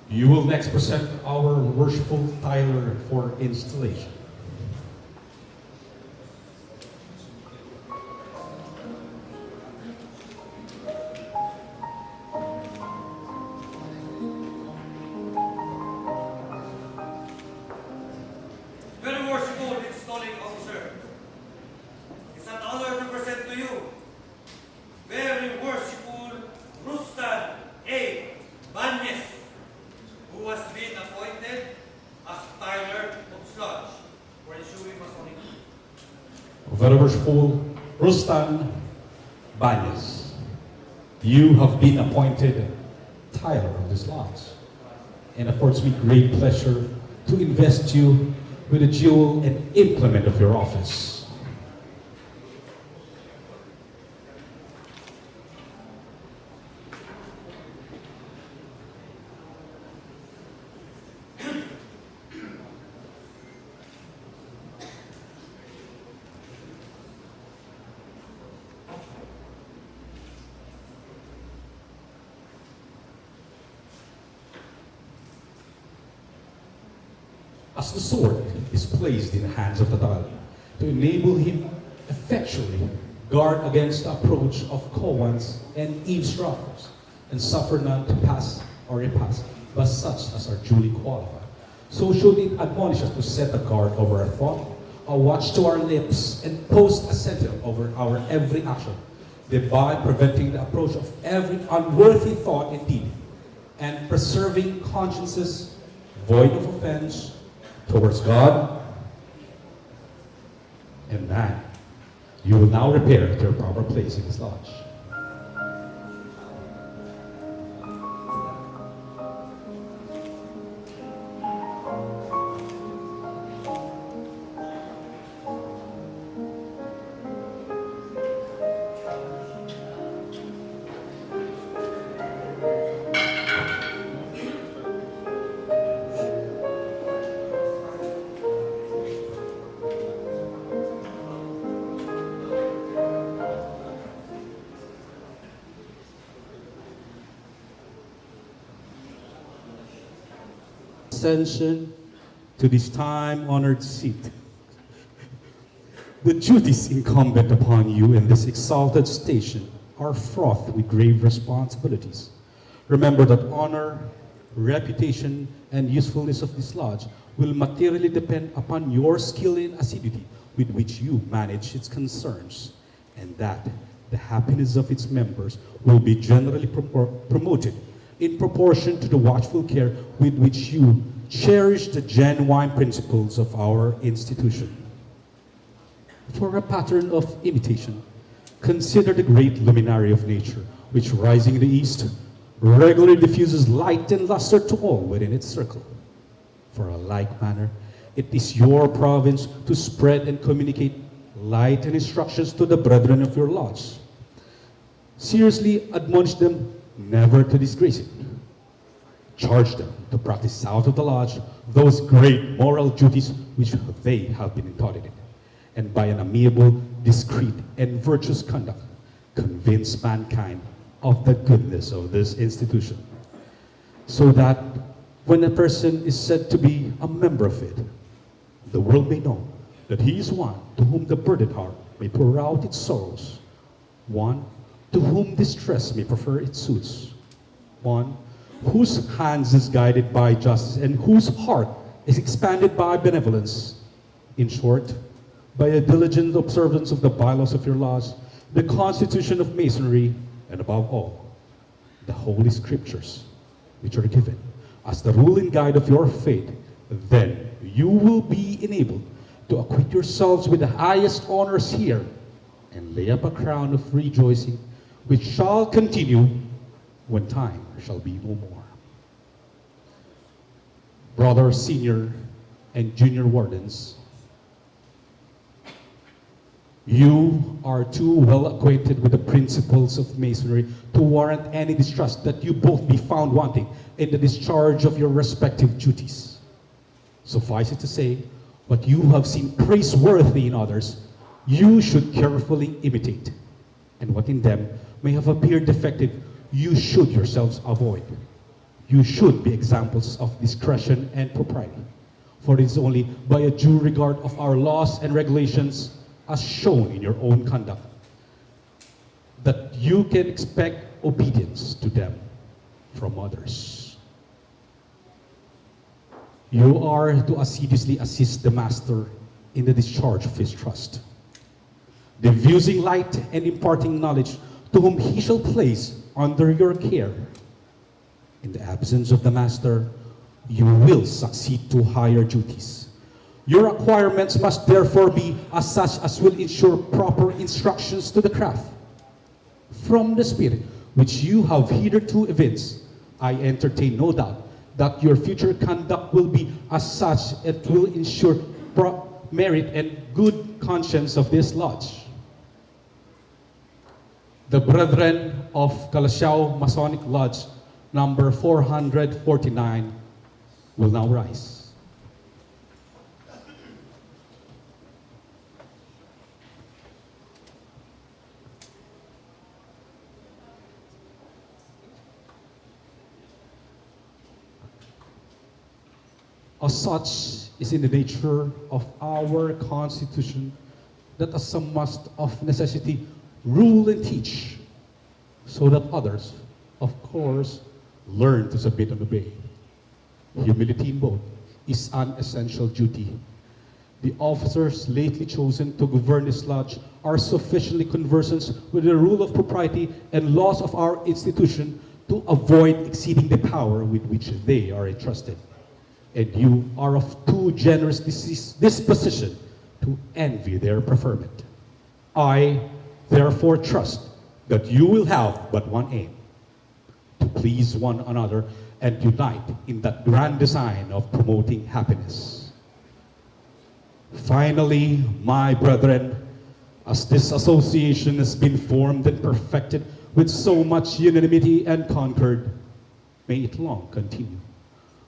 you will next present our worshipful Tyler for installation. Very worshipful installing officer, it's an honor to present to you very worshipful Rustan A. Banyes, who has been appointed as Tyler of Lodge for issuing Masonic. Very worshipful Rustan Banyes, you have been appointed Tyler of this lodge, and it affords me great pleasure to invest you with the jewel and implement of your office. As the sword is placed in the hands of the Tyler to enable him effectually guard against the approach of Coans and eavesdroppers, and suffer none to pass or repass, but such as are duly qualified. So should it admonish us to set a guard over our thought, a watch to our lips, and post a sentinel over our every action, thereby preventing the approach of every unworthy thought and deed, and preserving consciences void of offense towards God and man. You will now repair to your proper place in this lodge. Ascension to this time-honored seat. The duties incumbent upon you in this exalted station are fraught with grave responsibilities. Remember that honor, reputation, and usefulness of this lodge will materially depend upon your skill and assiduity with which you manage its concerns, and that the happiness of its members will be generally promoted in proportion to the watchful care with which you cherish the genuine principles of our institution. For a pattern of imitation, consider the great luminary of nature, which rising in the east, regularly diffuses light and luster to all within its circle. For a like manner, it is your province to spread and communicate light and instructions to the brethren of your lodge. Seriously admonish them never to disgrace it. Charge them to practice out of the lodge those great moral duties which they have been taught in, and by an amiable, discreet, and virtuous conduct, convince mankind of the goodness of this institution, so that when a person is said to be a member of it, the world may know that he is one to whom the burdened heart may pour out its sorrows, one to whom distress may prefer its suits, one whose hands is guided by justice and whose heart is expanded by benevolence. In short, by a diligent observance of the bylaws of your laws, the constitution of Masonry, and above all, the Holy Scriptures, which are given as the rule and guide of your faith, then you will be enabled to acquit yourselves with the highest honors here and lay up a crown of rejoicing which shall continue when time shall be no more. Brother, senior, and junior wardens, you are too well acquainted with the principles of Masonry to warrant any distrust that you both be found wanting in the discharge of your respective duties. Suffice it to say, what you have seen praiseworthy in others, you should carefully imitate, and what in them may have appeared defective, you should yourselves avoid. You should be examples of discretion and propriety. For it is only by a due regard of our laws and regulations, as shown in your own conduct, that you can expect obedience to them from others. You are to assiduously assist the master in the discharge of his trust, diffusing light and imparting knowledge to whom he shall place under your care. In the absence of the master, you will succeed to higher duties. Your acquirements must therefore be as such as will ensure proper instructions to the craft. From the spirit which you have hitherto evinced, I entertain no doubt that your future conduct will be as such it will ensure merit and good conscience of this lodge. The Brethren of Calasiao Masonic Lodge, number 449, will now rise. As such is in the nature of our Constitution that as some must of necessity rule and teach, so that others, of course, learn to submit and obey. Humility in both is an essential duty. The officers lately chosen to govern this lodge are sufficiently conversant with the rule of propriety and laws of our institution to avoid exceeding the power with which they are entrusted. And you are of too generous disposition to envy their preferment. I therefore trust that you will have but one aim, to please one another and unite in that grand design of promoting happiness. Finally, my brethren, as this association has been formed and perfected with so much unanimity and concord, may it long continue.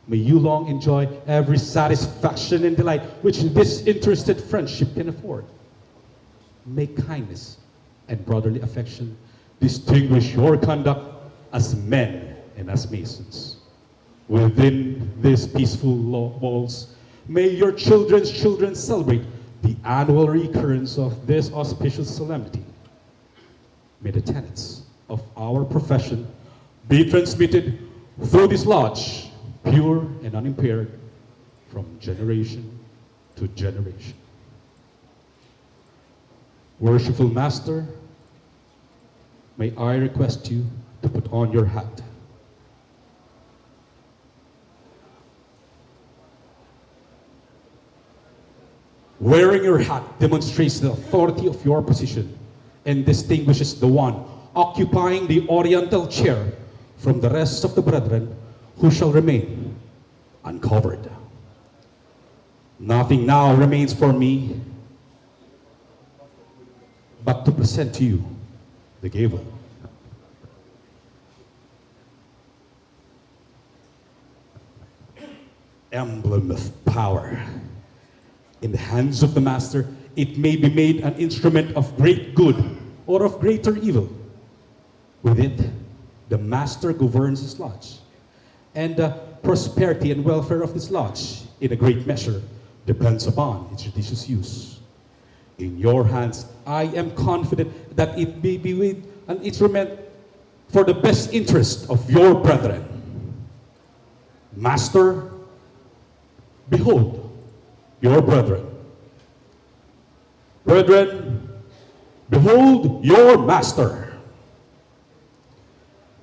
May you long enjoy every satisfaction and delight which this interested friendship can afford. May kindness and brotherly affection distinguish your conduct as men and as Masons. Within these peaceful walls, may your children's children celebrate the annual recurrence of this auspicious solemnity. May the tenets of our profession be transmitted through this lodge, pure and unimpaired, from generation to generation. Worshipful Master, may I request you to put on your hat. Wearing your hat demonstrates the authority of your position and distinguishes the one occupying the oriental chair from the rest of the brethren who shall remain uncovered. Nothing now remains for me but to present to you the gavel. Emblem of power. In the hands of the master, it may be made an instrument of great good or of greater evil. With it, the master governs his lodge, and the prosperity and welfare of this lodge, in a great measure, depends upon its judicious use. In your hands, I am confident that it may be with an instrument for the best interest of your brethren. Master, behold your brethren. Brethren, behold your master.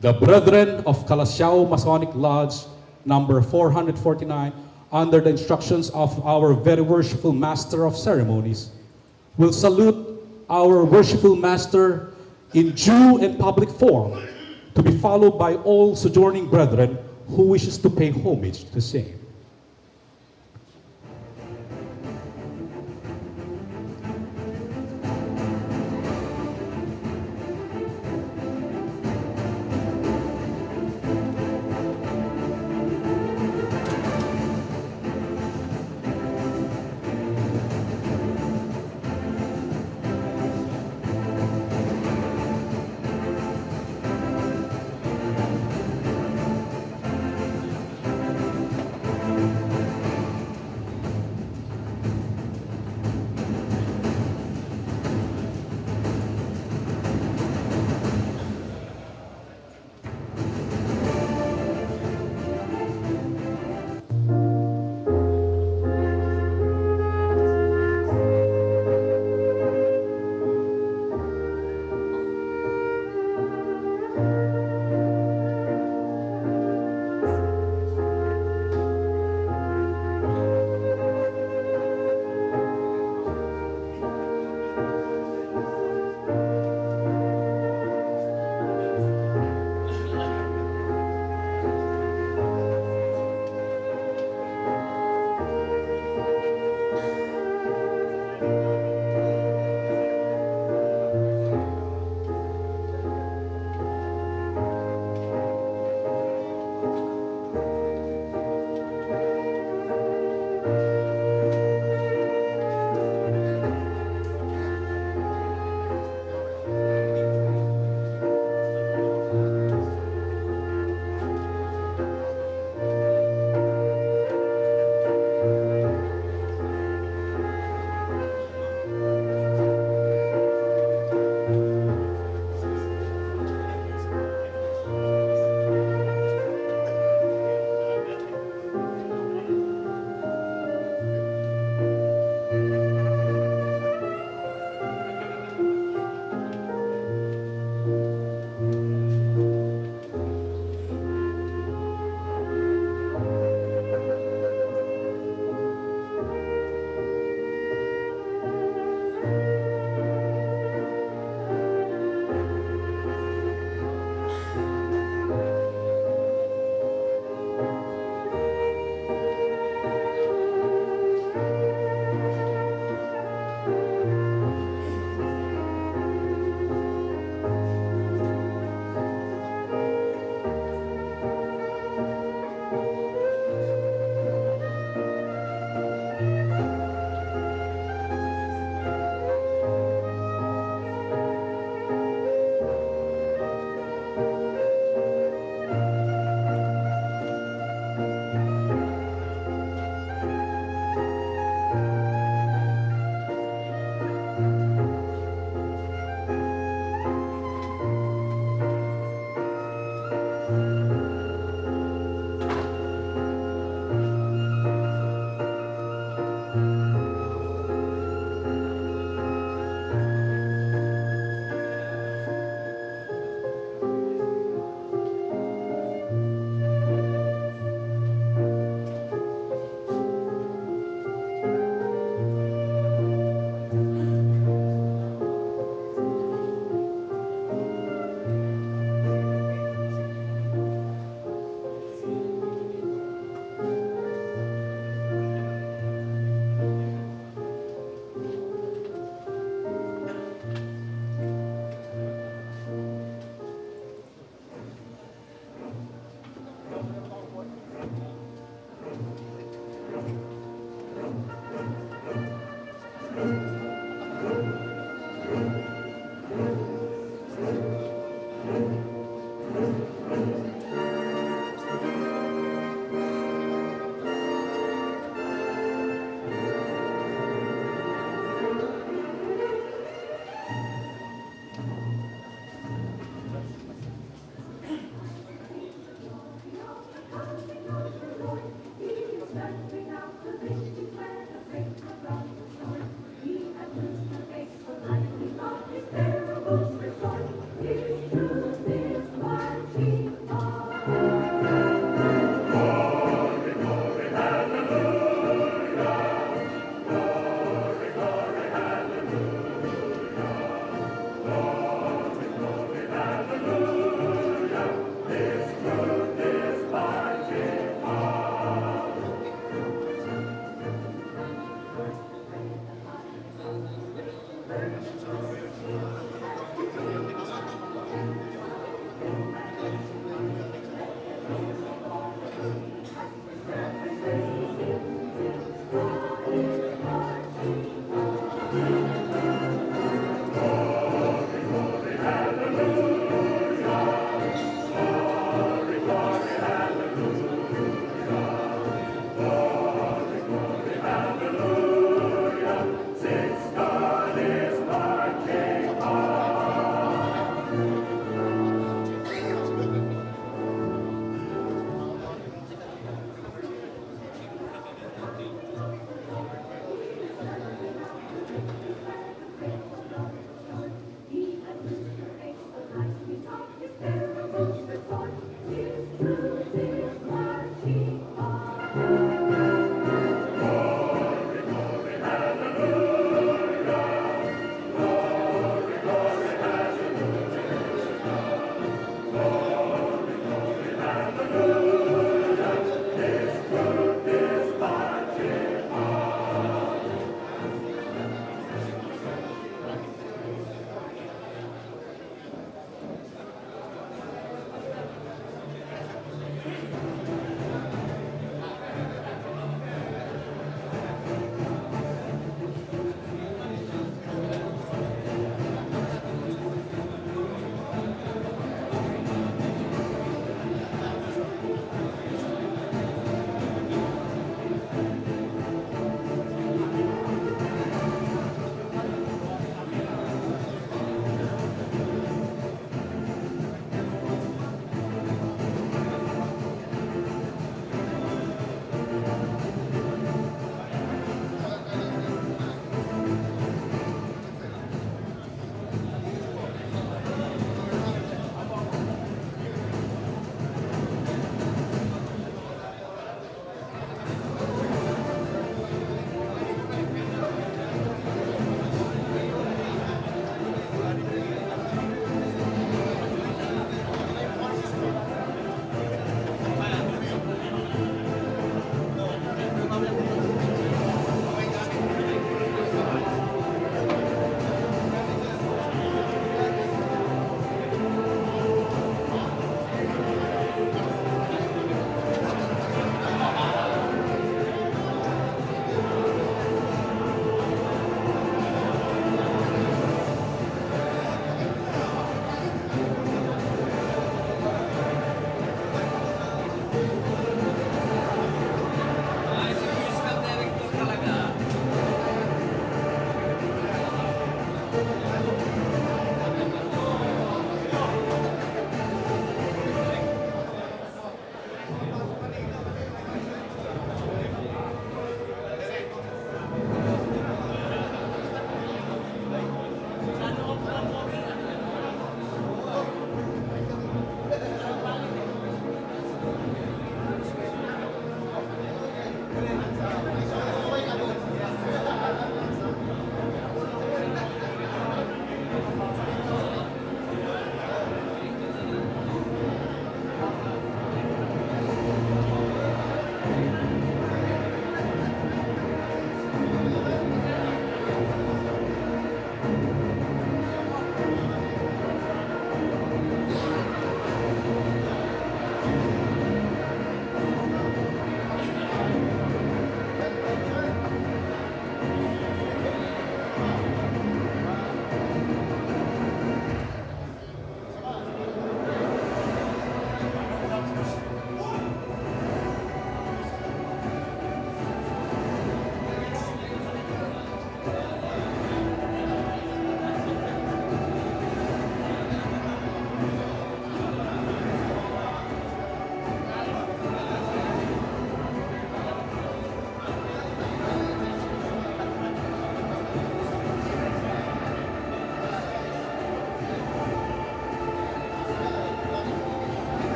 The Brethren of Calasiao Masonic Lodge, number 449, under the instructions of our very worshipful Master of Ceremonies, will salute our worshipful Master in due and public form, to be followed by all sojourning brethren who wishes to pay homage to the same. His terrible sword, his truth is marching.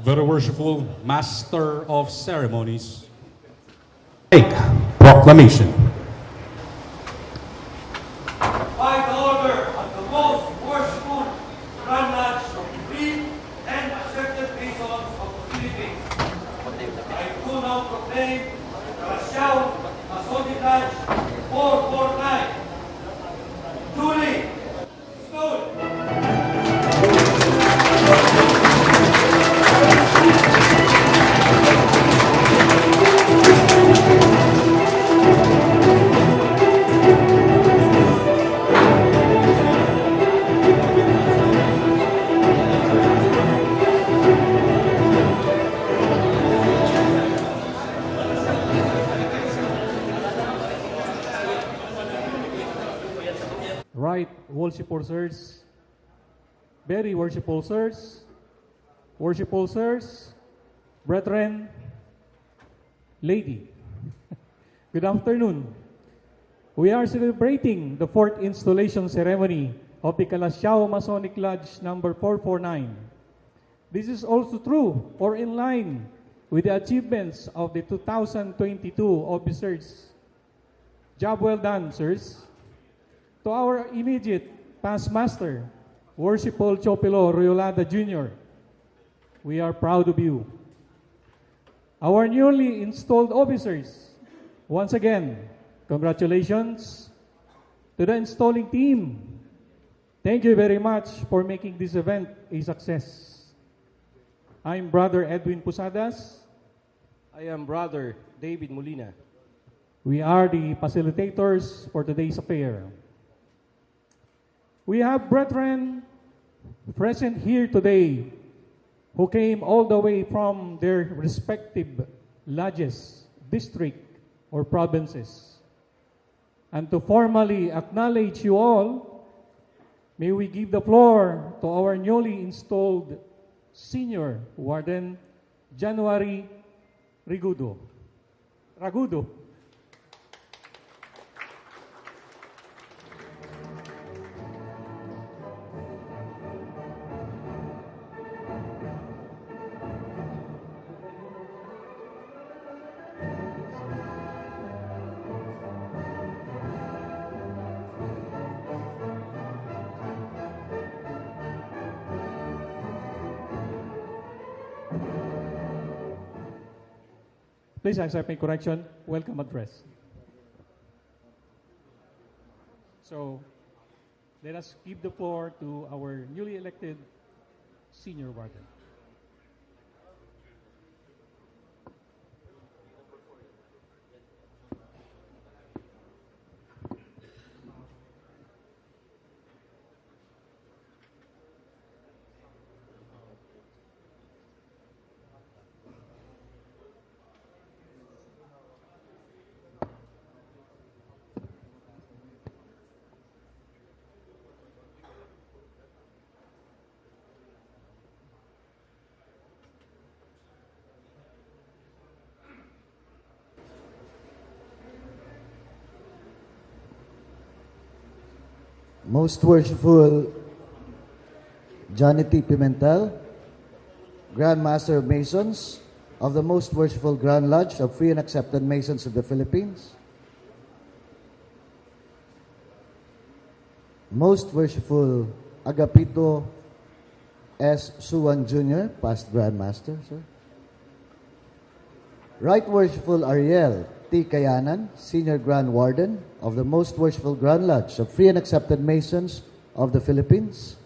Very worshipful Master of Ceremonies, take proclamation. By the order of the most worshipful Grand Lodge of the Free and Accepted Masons of the Philippines, I do now proclaim Calasiao Masonic Lodge 449. Duly installed. Right, worshipful sirs, very worshipful sirs, brethren, lady. Good afternoon. We are celebrating the fourth installation ceremony of the Calasiao Masonic Lodge number 449. This is also true or in line with the achievements of the 2022 officers. Job well done, sirs. To our immediate past master, Worshipful Chopilo Riolada Jr., we are proud of you. Our newly installed officers, once again, congratulations to the installing team. Thank you very much for making this event a success. I'm Brother Edwin Pusadas. I am Brother David Molina. We are the facilitators for today's affair. We have brethren present here today who came all the way from their respective lodges, district, or provinces. And to formally acknowledge you all, may we give the floor to our newly installed Senior Warden, January Ragudo. Please accept my correction. Welcome address. So, let us give the floor to our newly elected senior warden. Most Worshipful Johnny T. Pimentel, Grand Master of Masons of the Most Worshipful Grand Lodge of Free and Accepted Masons of the Philippines, Most Worshipful Agapito S. Suwan Jr., past Grand Master, sir. Right Worshipful Ariel T. Kayanan, Senior Grand Warden of the Most Worshipful Grand Lodge of Free and Accepted Masons of the Philippines.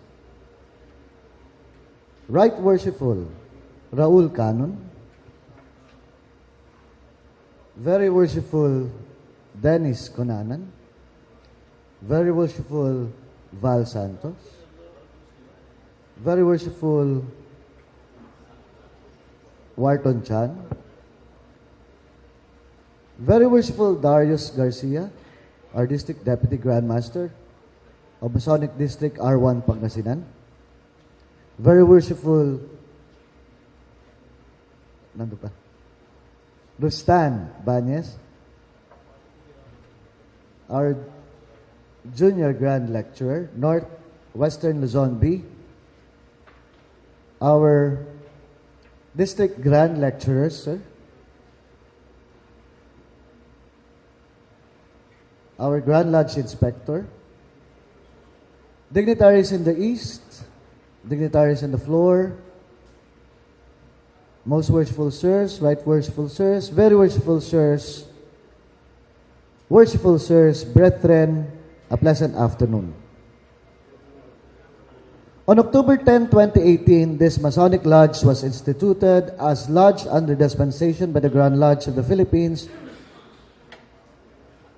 Right Worshipful Raul Canon. Very Worshipful Dennis Conanan. Very Worshipful Val Santos. Very Worshipful Wharton Chan. Very Worshipful Darius Garcia, our District Deputy Grand Master of Masonic District R1 Pangasinan. Very Worshipful Rustan Banyes, our Junior Grand Lecturer, North Western Luzon B. Our District Grand Lecturers, sir. Our Grand Lodge Inspector, dignitaries in the East, dignitaries on the floor, Most Worshipful Sirs, Right Worshipful Sirs, Very Worshipful Sirs, Worshipful Sirs, Brethren, a pleasant afternoon. On October 10, 2018, this Masonic Lodge was instituted as Lodge under dispensation by the Grand Lodge of the Philippines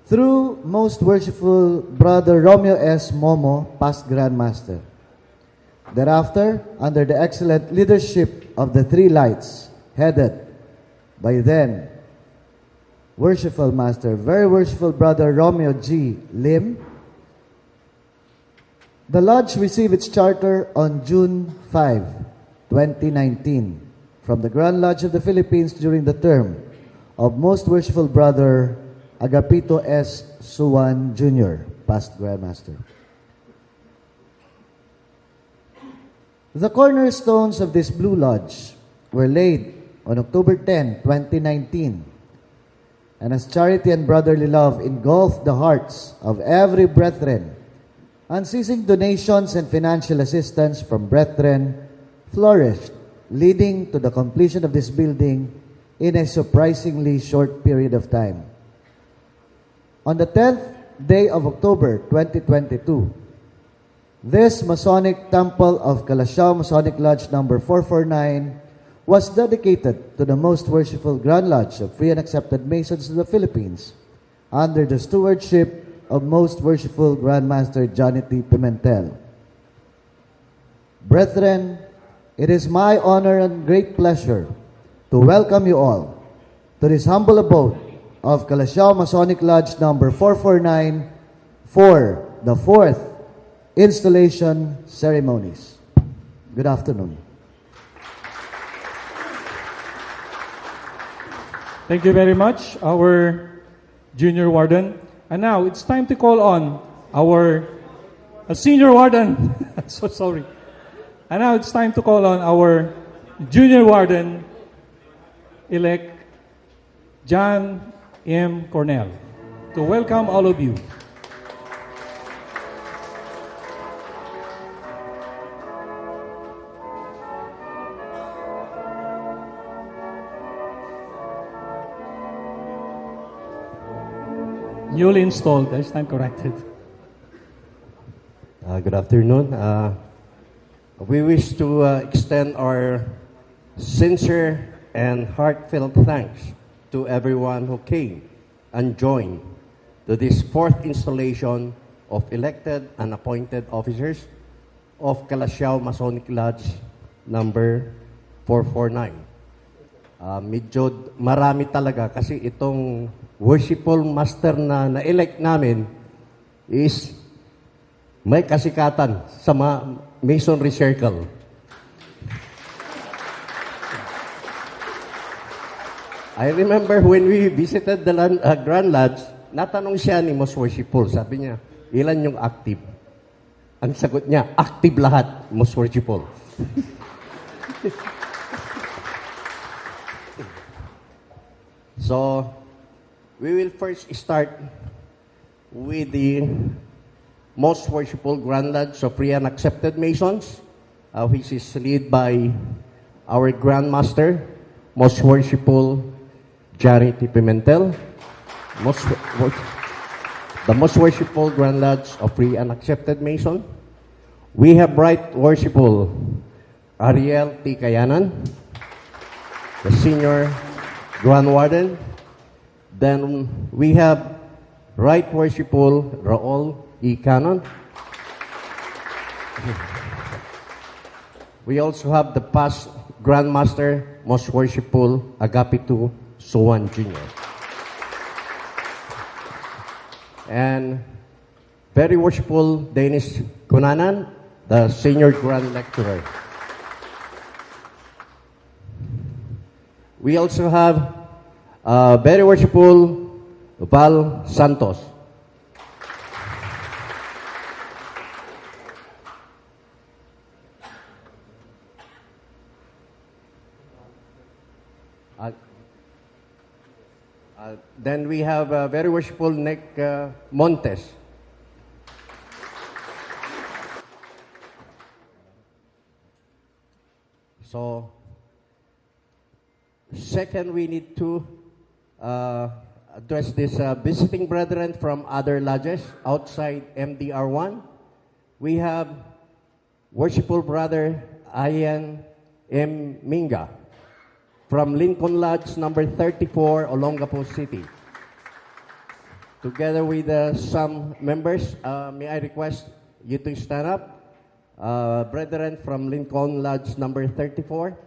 through Most Worshipful Brother Romeo S. Momo, past Grand Master. Thereafter, under the excellent leadership of the Three Lights, headed by then Worshipful Master, Very Worshipful Brother Romeo G. Lim, the Lodge received its charter on June 5, 2019, from the Grand Lodge of the Philippines during the term of Most Worshipful Brother Agapito S. Suwan Jr., past Grand Master. The cornerstones of this Blue Lodge were laid on October 10, 2019, and as charity and brotherly love engulfed the hearts of every brethren, unceasing donations and financial assistance from brethren flourished, leading to the completion of this building in a surprisingly short period of time. On the 10th day of October 2022, this Masonic Temple of Calasiao Masonic Lodge number 449 was dedicated to the Most Worshipful Grand Lodge of Free and Accepted Masons of the Philippines under the stewardship of Most Worshipful Grand Master Johnny T. Pimentel. Brethren, it is my honor and great pleasure to welcome you all to this humble abode of Calasiao Masonic Lodge number 449 for the fourth installation ceremonies. Good afternoon. Thank you very much, our Junior Warden. And now it's time to call on our Senior Warden. So sorry. And now it's time to call on our Junior Warden elect John M. Cornell to welcome all of you. Newly installed. I stand corrected. Good afternoon. We wish to extend our sincere and heartfelt thanks to everyone who came and joined to this fourth installation of elected and appointed officers of Calasiao Masonic Lodge number 449. Medyo marami talaga kasi itong worshipful master na na-elect namin is may kasikatan sa Masonry Circle. I remember when we visited the Grand Lodge, natanong siya ni Most Worshipful. Sabi niya, ilan yung active? Ang sagot niya, active lahat, Most Worshipful. So, we will first start with the Most Worshipful Grand Lodge of Free and Accepted Masons, which is led by our Grand Master, Most Worshipful Johnny T. Pimentel, the Most Worshipful Grand Lodge of Free and Accepted Mason. We have Right Worshipful Ariel T. Kayanan, the Senior Grand Warden. Then we have Right Worshipful Raul E. Cannon. We also have the past Grand Master, Most Worshipful Agapitu Suwan Jr. And very worshipful Dennis Kunanan, the Senior Grand Lecturer. We also have very worshipful Val Santos. Then we have very worshipful Nick Montes. So, second, we need to address this visiting brethren from other lodges outside MDR1. We have worshipful brother Ian M. Minga from Lincoln Lodge number 34, Olongapo City. Together with some members, may I request you to stand up? Brethren from Lincoln Lodge number 34.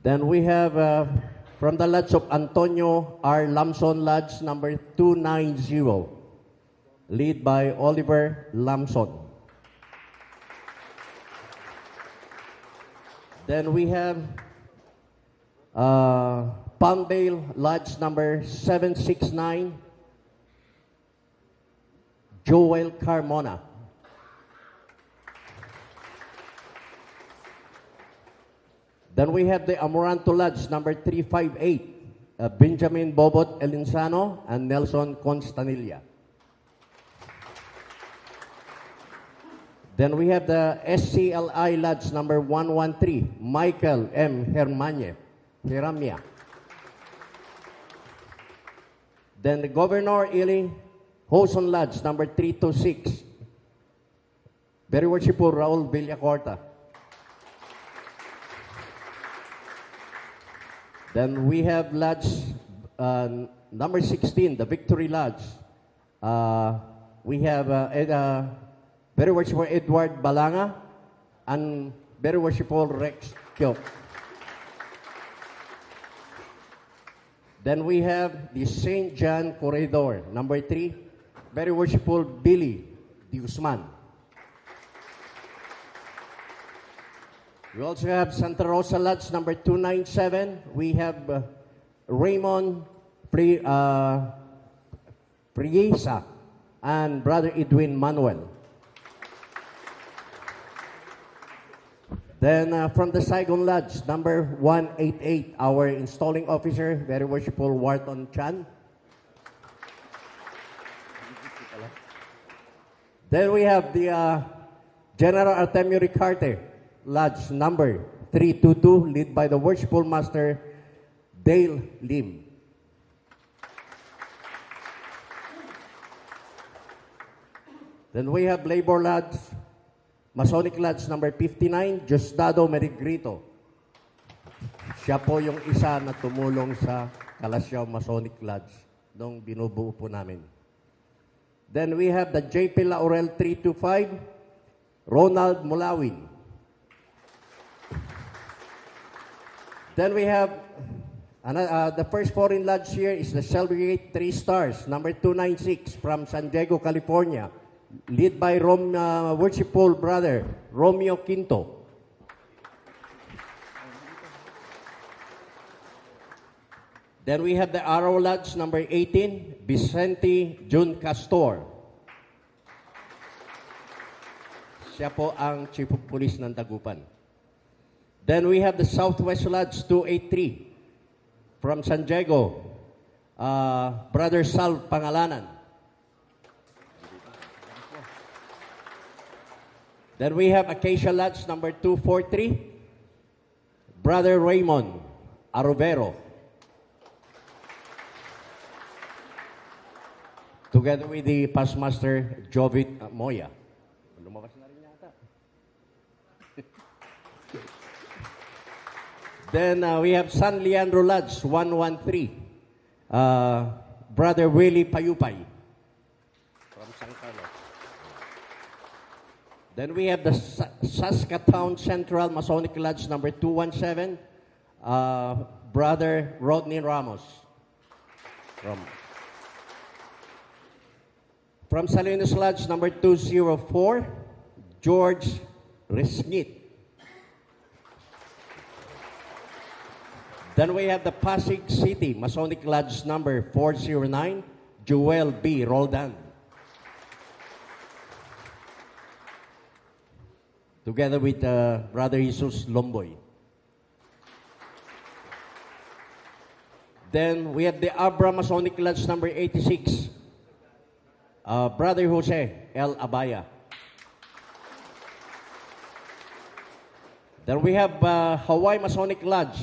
Then we have from the Lodge of Antonio R. Lamson Lodge number 290, led by Oliver Lamson. Then we have Palmdale Lodge number 769, Joel Carmona. Then we have the Amoranto Lodge number 358, Benjamin Bobot Elinsano and Nelson Constanilla. Then we have the SCLI Lodge number 113, Michael M. Heramia. Then the Governor Ili Hoson Lodge number 326, very worshipful Raul Villacorta. Then we have Lodge number 16, the Victory Lodge. We have very worshipful Edward Balanga and very worshipful Rex Kyok. Then we have the St. John Corridor, number 3, very worshipful Billy De Guzman. We also have Santa Rosa Lodge, number 297. We have Raymond Priesa and Brother Edwin Manuel. Then from the Saigon Lodge, number 188, our installing officer, very worshipful Wharton Chan. Then we have the General Artemio Ricarte Lodge, number 322, led by the Worshipful Master Dale Lim. Then we have Labor Lodge, Masonic Lodge number 59, Diosdado Merigrito. Siya po yung isa na tumulong sa Calasiao Masonic Lodge nung binubuo po namin. Then we have the JP Laurel 325, Ronald Mulawin. Then we have the first foreign lodge here is the Celebrate 3 Stars, number 296 from San Diego, California, led by Worshipful Brother Romeo Quinto. Then we have the Arrow Lodge number 18, Vicente Jun Castor. Siya po ang Chief of Police ng Dagupan. Then we have the Southwest Lodge 283 from San Diego, Brother Sal Pangalanan. Then we have Acacia Lodge number 243, Brother Raymond Arovero. Together with the past master, Jovit Moya. Lumabas na rin yata. Then we have San Leandro Lodge, 113. Brother Willie Payupay from San Carlos. Then we have the Saskatoon Central Masonic Lodge, number 217. Brother Rodney Ramos from Salinas Lodge, number 204, George Resnit. Then we have the Pasig City Masonic Lodge, number 409, Joel B. Roldan. Together with Brother Jesus Lomboy. Then we have the Abra Masonic Lodge, number 86, Brother Jose L. Abaya. Then we have Hawaii Masonic Lodge.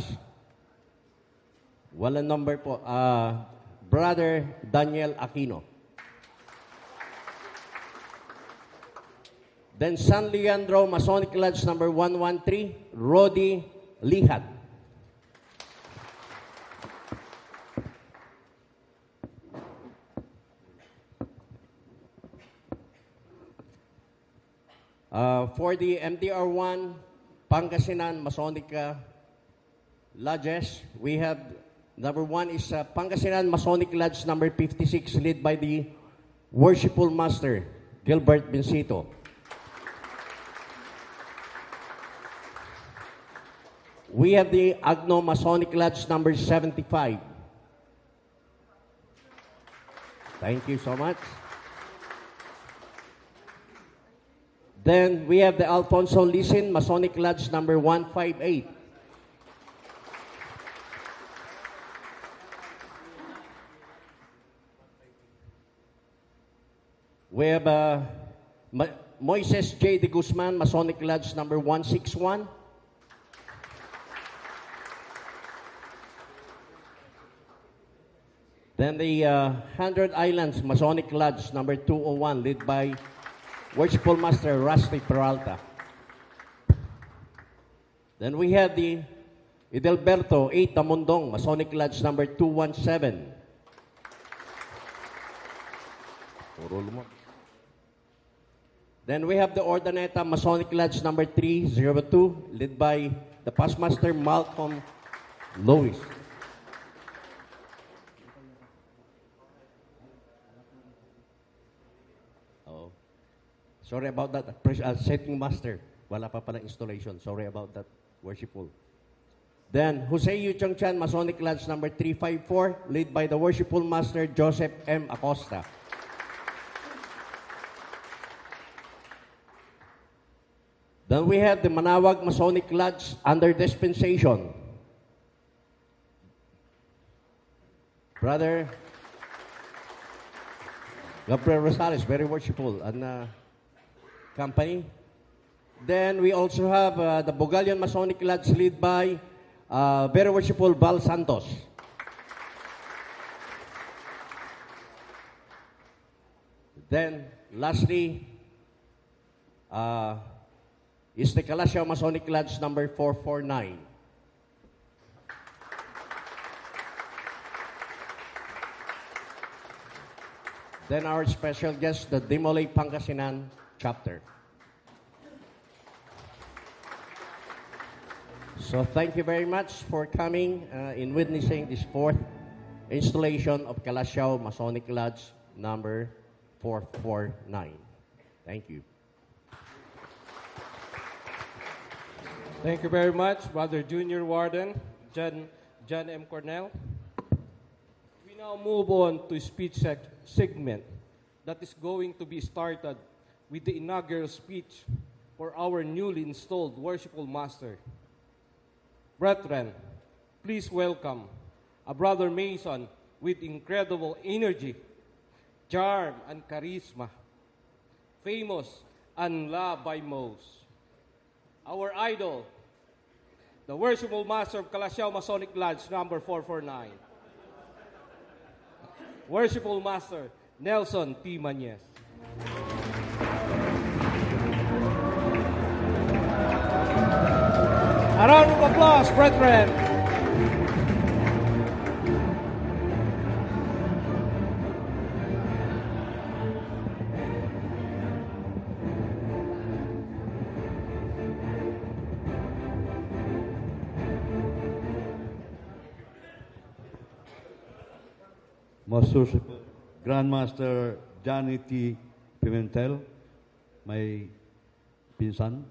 Walang number po. Brother Daniel Aquino. Then San Leandro Masonic Lodge number 113, Rodi Lihat. For the MTR1 Pangasinan Masonic Lodges, we have number 1 is Pangasinan Masonic Lodge number 56, led by the Worshipful Master Gilbert Bincito. We have the Agno Masonic Lodge number 75. Thank you so much. Then we have the Alfonso Lisin Masonic Lodge number 158. We have Moises J. de Guzman Masonic Lodge number 161. Then the 100 Islands Masonic Lodge number 201, led by Worshipful Master Rusty Peralta. Then we have the Edelberto A. Tamundong Masonic Lodge number 217. Then we have the Ordaneta Masonic Lodge number 302, led by the past master Malcolm Lewis. Sorry about that. Setting master. Wala pa pala installation. Sorry about that. Worshipful. Then, Jose Yu Chang Chan, Masonic Lodge number 354, led by the Worshipful Master Joseph M. Acosta. Then we have the Manawag Masonic Lodge under dispensation. Brother Gabriel Rosales, very worshipful, and company. Then we also have the Bogalian Masonic Lodge led by Very Worshipful Val Santos. Then, lastly, is the Calasiao Masonic Lodge number 449. Then our special guest, the Dimolay Pangasinan chapter. So thank you very much for coming in witnessing this fourth installation of Calasiao Masonic Lodge number 449. Thank you. Thank you very much, Brother Junior Warden, John M. Cornell. We now move on to speech segment that is going to be started with the inaugural speech for our newly installed worshipful master. Brethren, please welcome a Brother Mason with incredible energy, charm, and charisma, famous and loved by most. Our idol, the worshipful master of Calasiao Masonic Lodge number 449. Worshipful Master Nelson T. Mañez. A round of applause, brethren. Most Grandmaster Johnny T. Pimentel, my pinsan.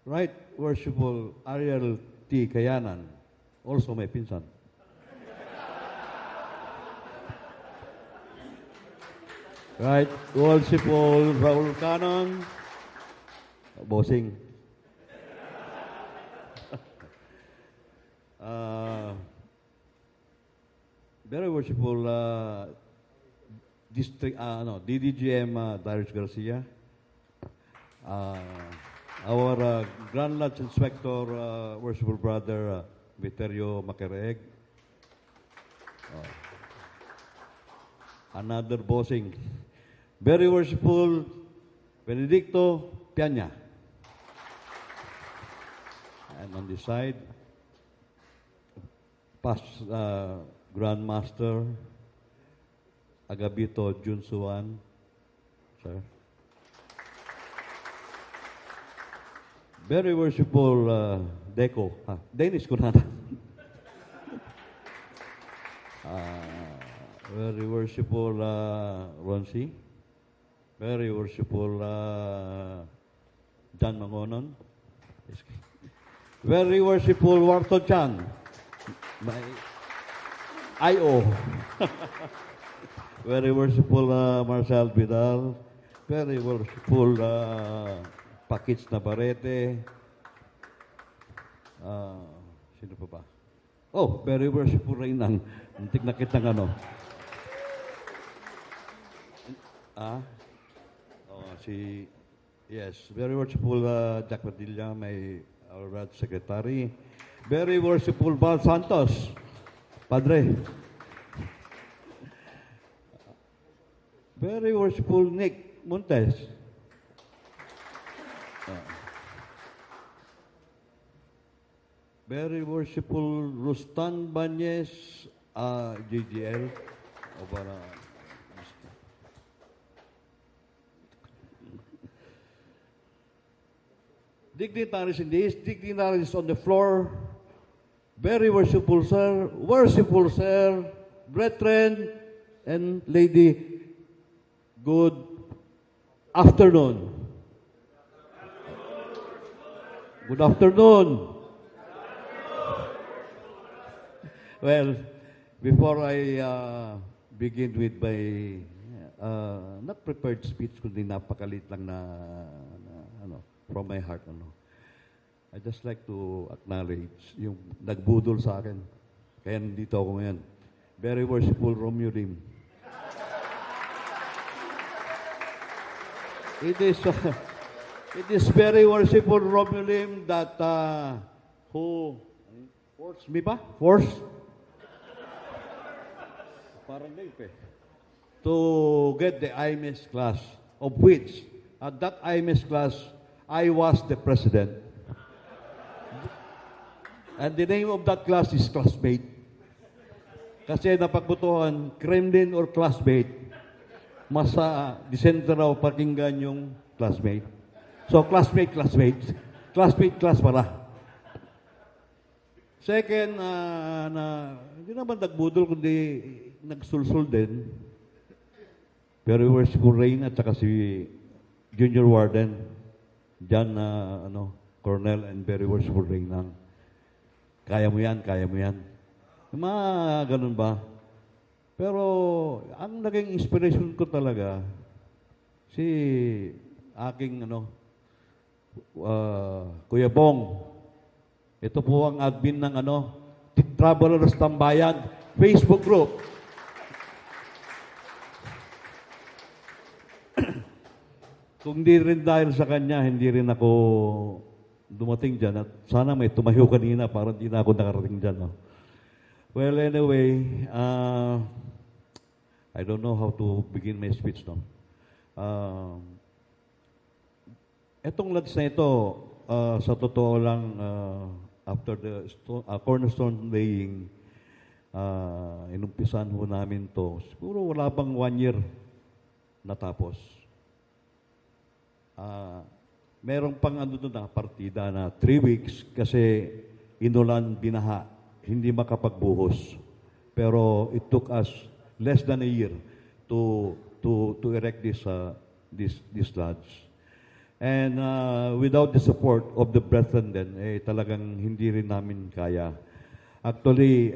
Right Worshipful Ariel T. Kayanan, also my pinsan. Right Worshipful Raul Canon, bossing. Very worshipful district, DDGM Darius Garcia, our Grand Lodge Inspector, worshipful brother Viterio Macareg, another bossing, very worshipful Benedicto Piana, and on this side, past Grand Master Agabito Junsuan, sir. Very worshipful Deco, Dennis Kunana. Very worshipful Ronsi. Very worshipful John Mangonon. Very worshipful Warton Chan. My I.O. Very worshipful Marcel Vidal. Very worshipful Pakits Navarrete. Sino pa ba? Oh, very worshipful Reynang. Muntik na kitang ano. Yes, very worshipful Jack Padilla, our Rad Secretary. Very worshipful Val Santos, Padre. Very worshipful Nick Montes. Very worshipful Rustan Banyes, GGL. Dignitaries in this, dignitaries on the floor, very worshipful sir, brethren, and lady, good afternoon. Good afternoon. Well, before I begin with my not prepared speech, kundi napakalit lang na from my heart, I just like to acknowledge yung nagbudol sa akin. Kaya nandito ako ngayon. Very worshipful Romeo Lim. It is very worshipful Romulim that who forced me ba? Forced? Parang to get the IMS class, of which at that IMS class I was the president. And the name of that class is classmate. Kasi napagbutuhan, Kremlin or classmate, mas decenter raw pakinggan yung classmate. So, classmate. Classmate, class pala. Second, hindi naman nagbudol, kundi nagsulsul din. Very worshipful Rain at saka si Junior Warden, John Cornell, and very worshipful Rain ang kaya mo yan. Yung mga ganun ba? Pero, ang naging inspiration ko talaga, si aking, Kuya Bong. Ito po ang admin ng, Travelers Tambayan Facebook group. Kung di rin dahil sa kanya, hindi rin ako dumating dyan. At sana may tumayo kanina para hindi na ako nakarating dyan. No? Well, anyway, I don't know how to begin my speech. No? Etong lads na ito, sa totoo lang, after the cornerstone laying, inumpisan ho namin to. Siguro wala bang 1 year natapos. Merong pang partida na 3 weeks kasi inulan, binaha, hindi makapagbuhos. Pero it took us less than a year to erect this lodge. And without the support of the brethren then, talagang hindi rin namin kaya. Actually,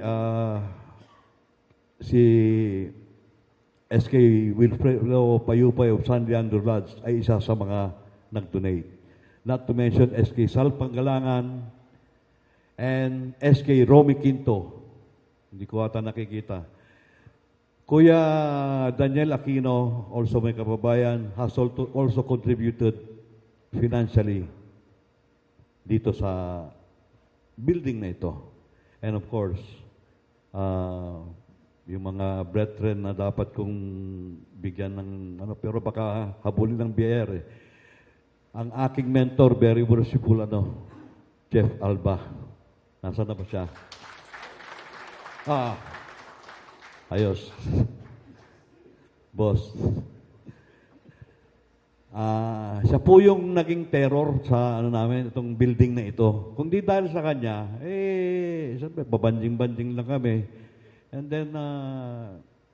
si SK Wilfredo Payupay of San Leandro Lodge ay isa sa mga nag-donate. Not to mention SK Sal Panggalangan and SK Romy Quinto. Hindi ko ata nakikita. Kuya Daniel Aquino, also my kababayan, has also contributed financially dito sa building na ito. And of course, yung mga brethren na dapat kong bigyan ng pero baka habulin ng BIR. Ang aking mentor, very worshipful, Jeff Alba. Nasaan na ba siya? Ayos. Boss. Siya po yung naging terror sa namin, itong building na ito. Kung di dahil sa kanya, sabi, babanjing-banjing lang kami. And then,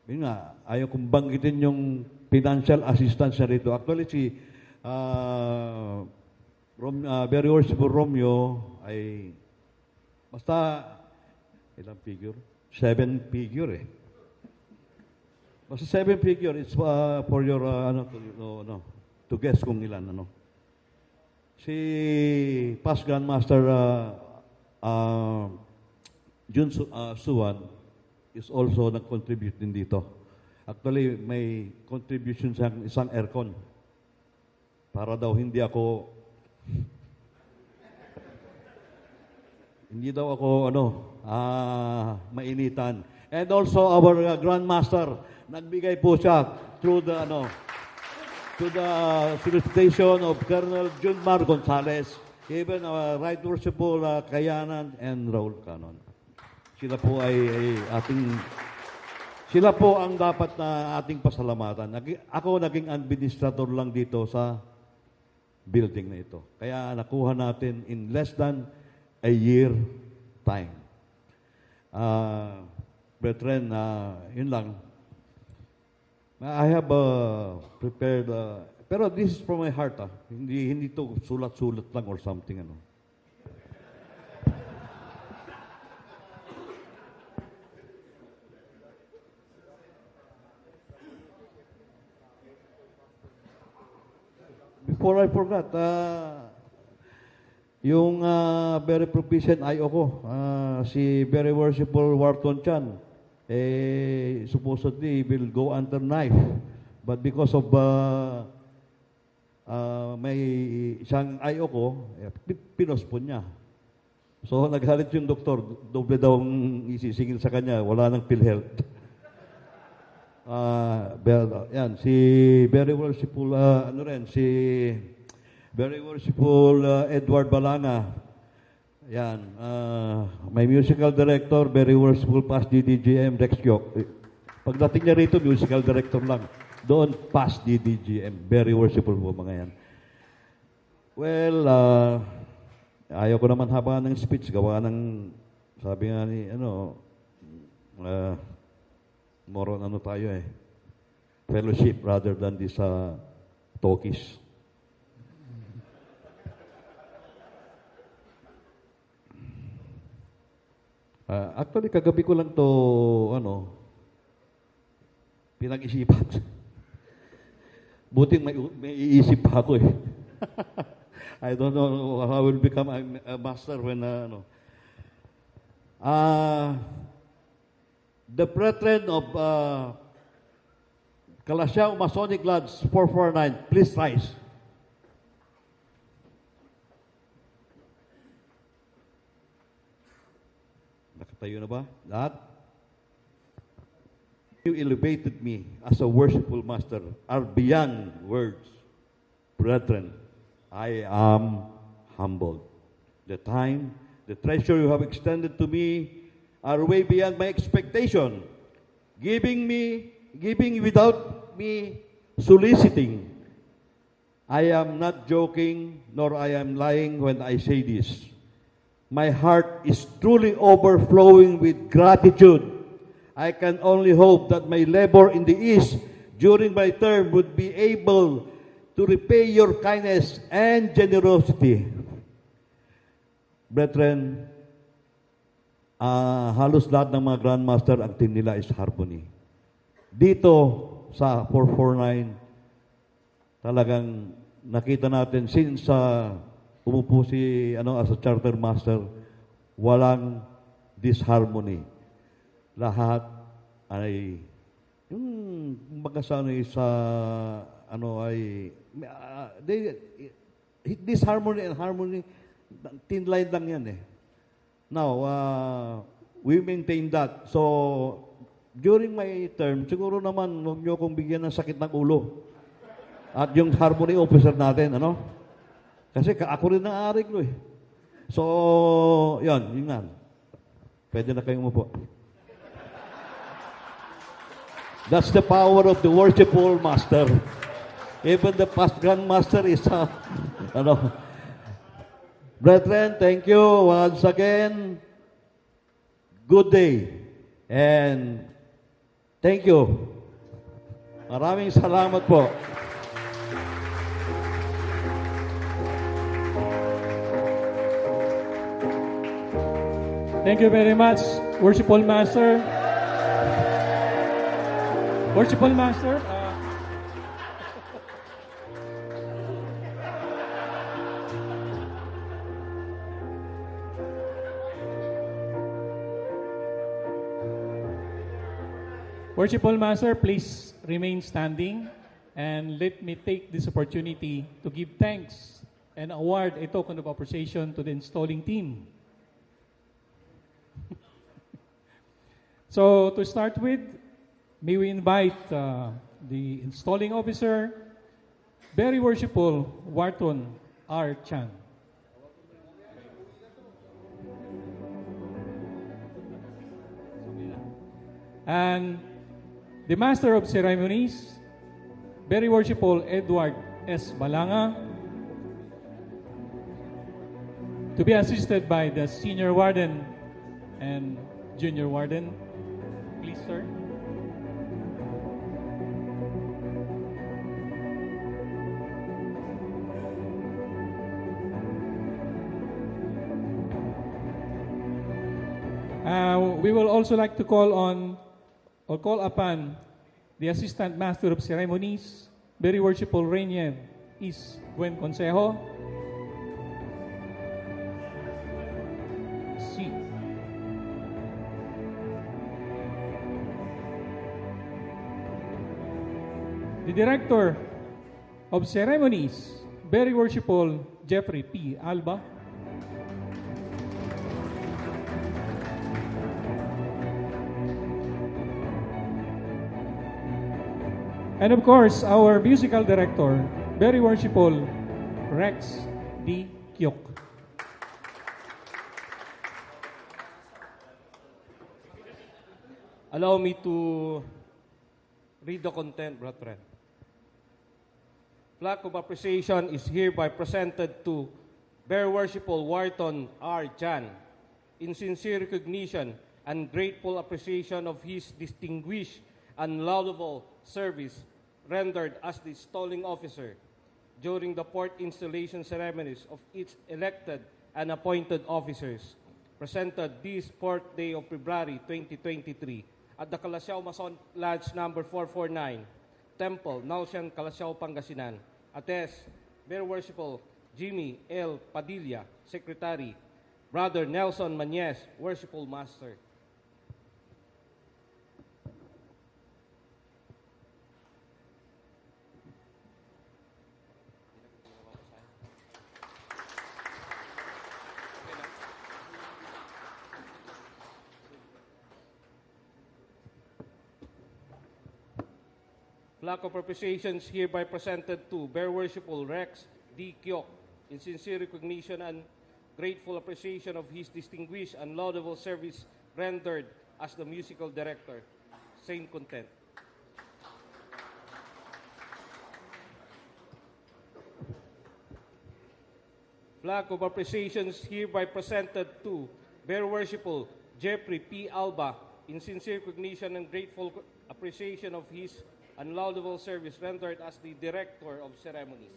yun nga, ayaw kong banggitin yung financial assistance niya rito. Actually, si very worshipful Romeo ay basta, ilang figure? 7 figure eh. Basta 7 figure, it's for your, to guess kung ilan, Si past Grandmaster Jun Suwan is also nag-contribute din dito. Actually, may contribution sa isang aircon. Para daw hindi ako mainitan. And also our Grandmaster, nagbigay po siya through the to the solicitation of Colonel Junmar Gonzales, even Right Worshipful Kayanan and Raul Canon. Sila po ang dapat na ating pasalamatan. Ako naging administrator lang dito sa building na ito. Kaya nakuha natin in less than a year time. Brethren, yun lang. I have prepared, pero this is from my heart. Hindi to sulat-sulat lang or something. Before I forgot, yung very proficient IO ko, si very worshipful Wharton Chan, supposedly will go under knife. But because of may isang IO ko, pinospon niya. So, naghalit yung doktor, doble daw ang isisingil sa kanya, wala nang PhilHealth. Yan, si very worshipful, very worshipful Edward Balanga. Yan, may musical director, very worshipful past DDGM, Rex Yok. Pagdating niya rito, musical director lang. Doon, past DDGM, very worshipful po mga yan. Well, ayaw ko naman habang ng speech, gawa ng, sabi nga ni, more on tayo fellowship rather than this talkies. Actually, kagabi ko lang to, pinag-isipan. Buting may iisip pa ako I don't know how I will become a master when, the brethren of Calasiao Masonic Lodge 449, please rise. Nakatayo na ba? Lahat? You elevated me as a worshipful master are beyond words. Brethren, I am humbled. The time, the treasure you have extended to me are way beyond my expectation, giving without me soliciting. I am not joking, nor I am lying when I say this. My heart is truly overflowing with gratitude. I can only hope that my labor in the East during my term would be able to repay your kindness and generosity. Brethren, halos lahat ng mga Grandmaster, ang team nila is harmony. Dito sa 449, talagang nakita natin since umupo si as a charter master, walang disharmony. Lahat ay yung magkasano sa disharmony and harmony, thin line lang yan Now, we maintain that. So, during my term, siguro naman, huwag niyo akong bigyan ng sakit ng ulo. At yung harmony officer natin, Kasi ako rin ang ari ko So, yun nga. Pwede na kayong umupo. That's the power of the worshipful master. Even the past grandmaster is, Brethren, thank you once again. Good day. And thank you. Maraming salamat po. Thank you very much, Worshipful Master. Worshipful Master. Worshipful Master, please remain standing and let me take this opportunity to give thanks and award a token of appreciation to the installing team. So, to start with, may we invite the installing officer, very worshipful Wharton R. Chan. And the Master of Ceremonies, very worshipful Edward S. Balanga, to be assisted by the Senior Warden and Junior Warden. Please, sir. We will also like to call upon the Assistant Master of Ceremonies, very worshipful Rainier Is Buen Consejo. The Director of Ceremonies, Very Worshipful Jeffrey P. Alba. And of course, our musical director, Very Worshipful Rex D. Kyok. Allow me to read the content, brethren. Plaque of appreciation is hereby presented to Very Worshipful Wharton R. Jan in sincere recognition and grateful appreciation of his distinguished and laudable service rendered as the installing officer during the port installation ceremonies of each elected and appointed officers presented this 4th day of February 2023 at the Calasiao Masonic Lodge number 449, Temple, Nausian, Calasiao, Pangasinan. Attest, Very Worshipful Jimmy L. Padilla, Secretary, Brother Nelson Mañez, Worshipful Master. Plaque of appreciation is hereby presented to Very Worshipful Rex D. Kyok in sincere recognition and grateful appreciation of his distinguished and laudable service rendered as the musical director. Same content. Plaque of appreciation is hereby presented to Very Worshipful Jeffrey P. Alba in sincere recognition and grateful appreciation of his unlaudable service rendered as the Director of Ceremonies.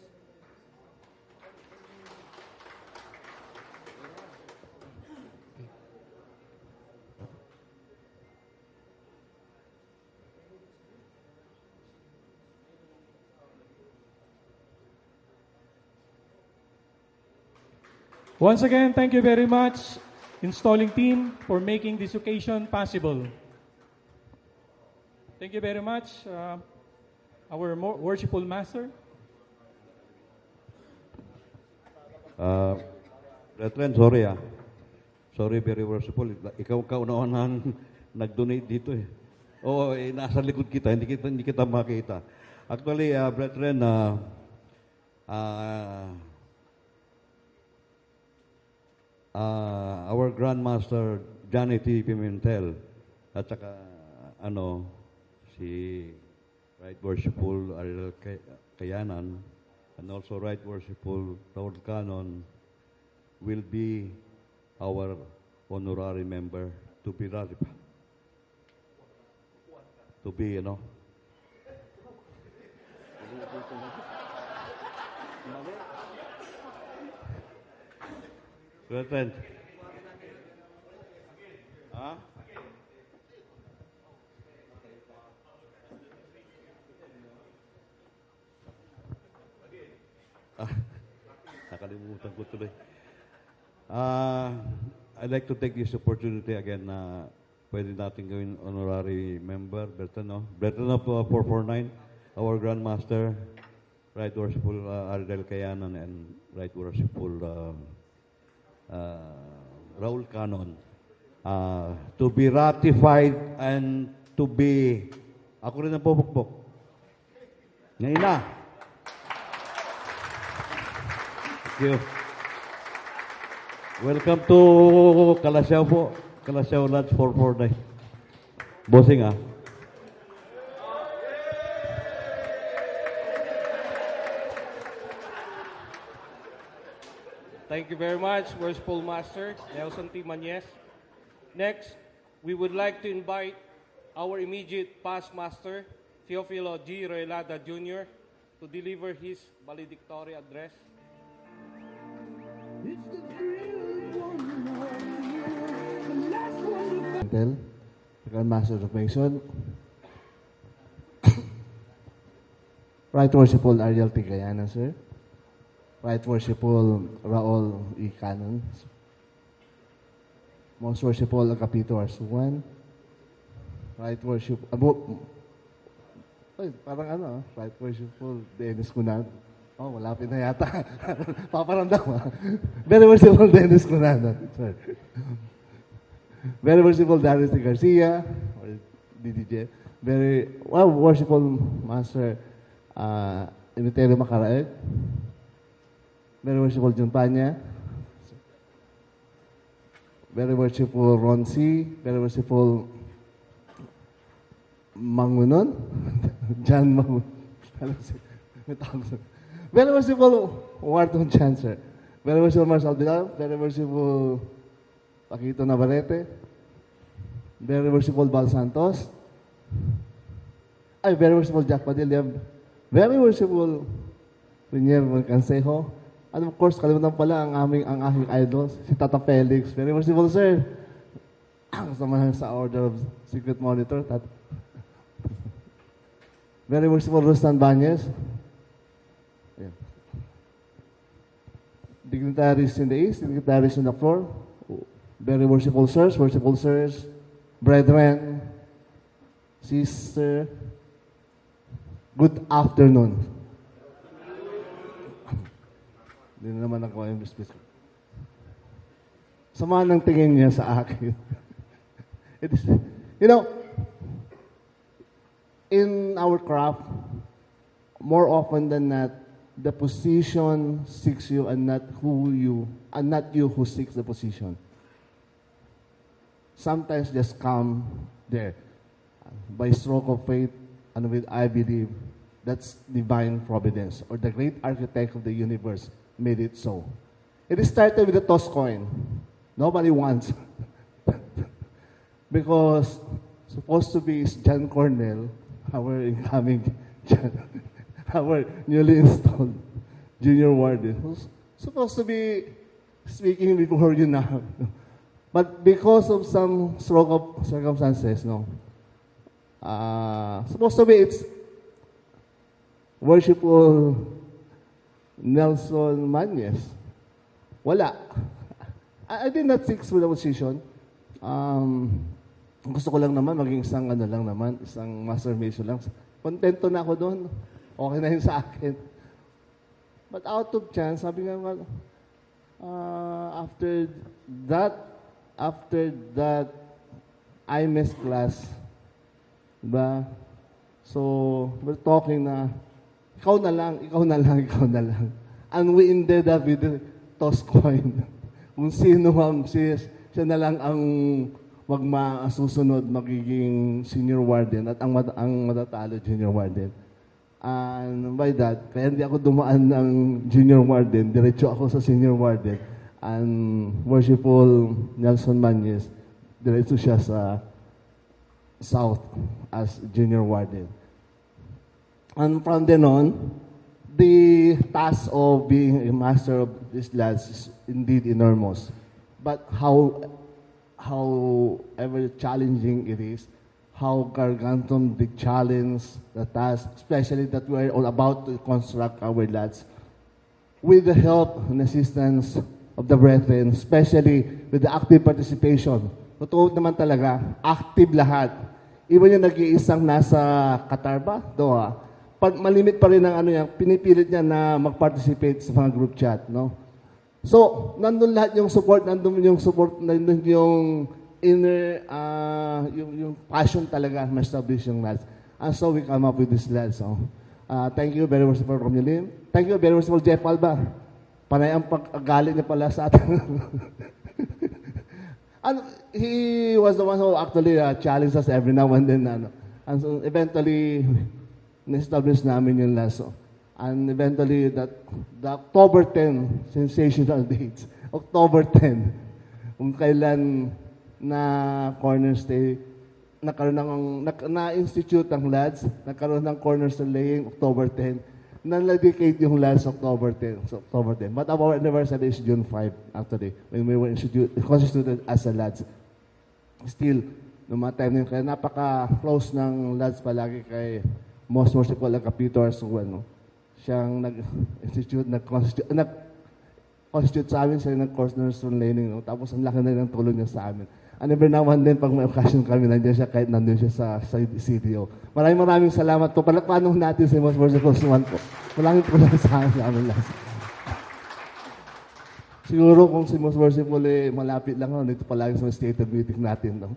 Once again, thank you very much, installing team, for making this occasion possible. Thank you very much, our worshipful master. Brethren, sorry Sorry, Very Worshipful. Ikaw kauna-unahan nag-donate dito eh. Oo, nasa likod kita, hindi kita makita. Actually, brethren, our Grandmaster Johnny T. Pimentel at saka si Right Worshipful Ariel Kayanan and also Right Worshipful Raul Canon will be our honorary member to be ratified. To be, Brethren. Nakalimutan ko tuloy. I'd like to take this opportunity again na pwede natin gawin honorary member. Brethren of 449, our Grandmaster, Right Worshipful Ardel Kayanan, and Right Worshipful Raul Canon. To be ratified and to be... Ako rin ang pupukpok. Ngayon na. Thank you. Welcome to Calasiao po. Calasiao Lodge 449. Bossing Thank you very much, Worshipful Master Nelson T. Mañez. Next, we would like to invite our immediate past master, Teofilo G. Roelada Jr., to deliver his valedictory address. Grandmaster of Mason, Right Worshipful Ariel T. Kayanan, sir. Right Worshipful Raul E. Canon, Most Worshipful Agapito Arsuan, Right Worshipful Right Worshipful Dennis Cunad, Oh, malapit na yata. Paparamdam ha. Very merciful Dennis Cunana. Sorry. Very merciful Darius de Garcia, or DDJ. Very worshipful Master Emiterio Macaraeg. Very worshipful John Panya. Very worshipful Ron C. Very worshipful Mangunon. John Mangunon. Very worshipful Wharton Chancer. Very worshipful Marshal Bilal. Very worshipful Paquito Navarrete. Very worshipful Val Santos. Ay, very worshipful Jack Padilla. Very worshipful Rinier Cansejo. And of course, kalimutan pala ang aking idol, si Tata Felix. Very merciful, sir. Kasama sa Order of Secret Monitor. Very merciful Rustan Banyes. Yeah. Dignitaries in the east, dignitaries on the floor. Very worshipful sirs, brethren, sister. Good afternoon. Hindi na naman ako yung bisbis. Sama ng tingin niya sa akin. It is, you know, in our craft, more often than not, the position seeks you and not you who seeks the position. Sometimes just come there by stroke of faith, and with I believe that's divine providence, or the great architect of the universe made it so. It started with a toss coin. Nobody wants. Because supposed to be is John Cornell, our incoming, our newly installed junior warden, who's supposed to be speaking before you now. But because of some stroke of circumstances, supposed to be it's worshipful Nelson Mañez. Wala. I did not seek for the position. Gusto ko lang naman maging isang isang Master Mason lang. Kontento na ako doon. Okay na yun sa akin. But out of chance, sabi nga, after that IMS class, diba? So, we're talking na, ikaw na lang. And we ended up with the toss coin. Kung sino siya na lang ang susunod magiging senior warden at ang matatalo junior warden. And by that, kaya hindi ako dumaan ng junior warden, diretso ako sa senior warden. And worshipful Nelson Mañez, diretso siya sa South as junior warden. And from then on, the task of being a master of these lads is indeed enormous. But however challenging it is, how gargantuan the challenge, the task, especially that we are all about to construct our lads, with the help and assistance of the brethren, especially with the active participation. Totoo naman talaga, active lahat. Even yung nag-iisang nasa Qatar ba? Doha. Malimit pa rin ang pinipilit niya na mag-participate sa mga group chat, no? So, nandun lahat yung support, nandun yung inner, yung passion talaga ma-establish yung lads. And so, we come up with this lads. So, thank you very much for Romulim. Thank you very much for Jeff Alba. Panay ang pag-galit niya pala sa atin. And he was the one who actually challenged us every now and then. And so, eventually, na-establish namin yung laso. And eventually, the October 10 sensational dates, October 10, kung kailan na cornerstone, na-institute ang lads, nagkaroon ng cornerstone laying, October 10, na-dedicate yung lads October 10. So, October 10. But our anniversary is June 5, actually, when we were constituted as a lads. Still, noong mga time na yun, kaya napaka-close ng lads palagi kay Most Worshipful Agapito Arsuan, siyang nag-institute, nag-constitute sa amin, siya nag-cornerstone laying, tapos ang laki na ng tulong niya sa amin. And every now and then, pag may occasion kami, nandiyan siya kahit nandun siya sa CDO. Maraming salamat po. Palakpanan natin si Most Merciful One po. Maraming po lang sa amin lang. Siguro kung si Most Merciful malapit lang, dito palagi sa stated meeting natin. No?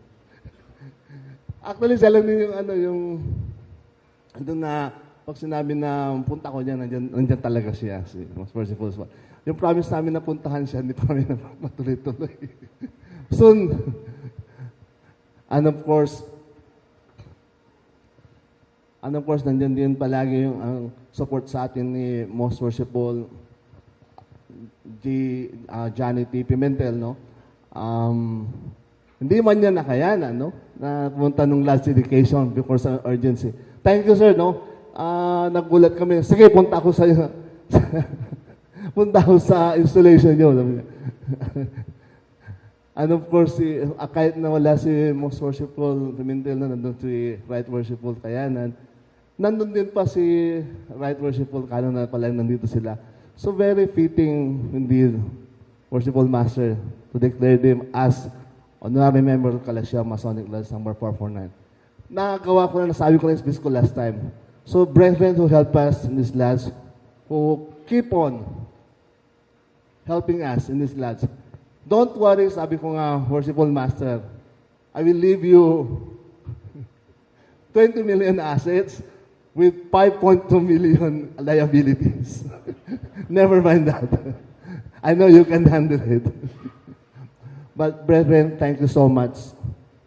Actually, siya lang din yung na pag sinabi na punta ko niya, nandyan talaga siya, si Most Merciful One. Yung promise namin na puntahan siya, hindi pa kami na matuloy-tuloy. Soon. And of course, nandiyan din palagi yung support sa atin ni Most Worshipful Johnny T. Pimentel, no? Hindi man niya nakayanan, no? Na pumunta nung last dedication because of urgency. Thank you, sir, no? Nagulat kami. Sige, punta ako sa punta ako sa installation niyo. And of course, kahit na wala si Most Worshipful Pimentel na nandun si Right Worshipful Kayanan, nandun din pa si Right Worshipful Canon na pala nandito sila. So very fitting indeed, Worshipful Master, to declare them as honorary member of Calasiao Masonic Lodge number 449. Nakagawa ko na, nasabi ko na yung ko last time. So brethren who help us in this lodge, who keep on helping us in this lodge, don't worry, sabi ko nga, Worshipful Master, I will leave you 20 million assets with 5.2 million liabilities. Never mind that. I know you can handle it. But brethren, thank you so much.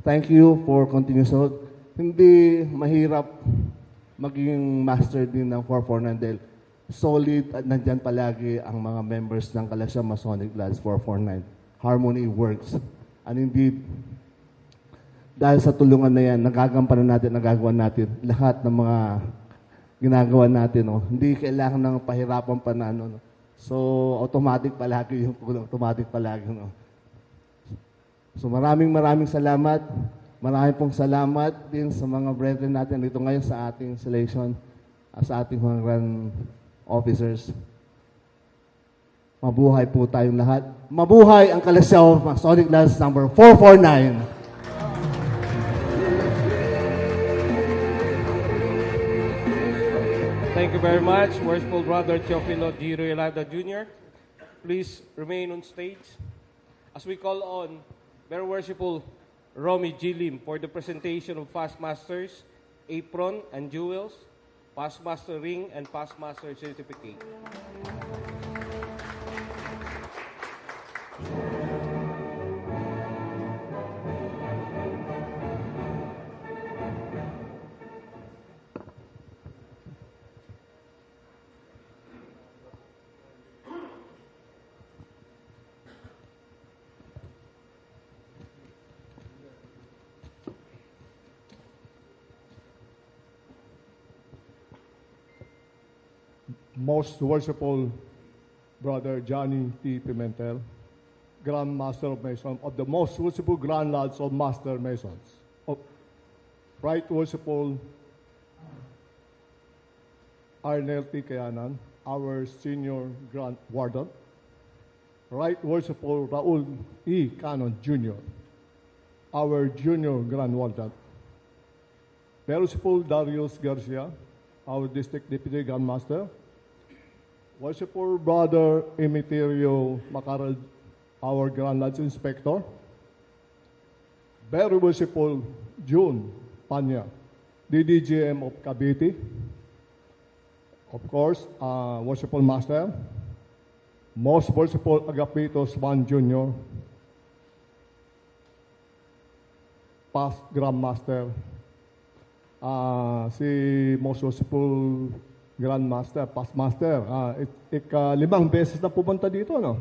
Thank you for continuing so. Hindi mahirap maging master din ng 449 dahil solid at nandyan palagi ang mga members ng Calasiao Masonic Lodge 449. Harmony works. And indeed, dahil sa tulungan na yan, nagagampanan natin, nagagawa natin lahat ng mga ginagawa natin. No? Hindi kailangan ng pahirapan pa na. No? So, automatic palagi yung automatic palagi. No? So, maraming salamat. Maraming pong salamat din sa mga brethren natin dito ngayon sa ating selection, sa ating mga grand officers. Mabuhay po tayong lahat. Mabuhay ang Calasiao Masonic Lodge number 449. Thank you very much, Worshipful Brother Teofilo G. Ruelada Jr. Please remain on stage as we call on Very Worshipful Romy G. Lim for the presentation of Past Masters, apron and jewels, Past Master ring, and Past Master certificate. Most Worshipful Brother Johnny T. Pimentel, Grand Master of Masons of the Most Worshipful Grand Lodge of Master Masons, of Right Worshipful Arnel T. Kayanan, our Senior Grand Warden, Right Worshipful Raul E. Canon Jr., our Junior Grand Warden, Worshipful Darius Garcia, our District Deputy Grand Master, Worshipful Brother Emeterio Macaral, our Grand Lodge Inspector, Very Worshipful June Panya, DDGM of Cavite, of course, Worshipful Master, Most Worshipful Agapitos Juan Jr., Past Grand Master, si Most Worshipful Grand Master, Past Master, ika-5 beses na pumunta dito, no?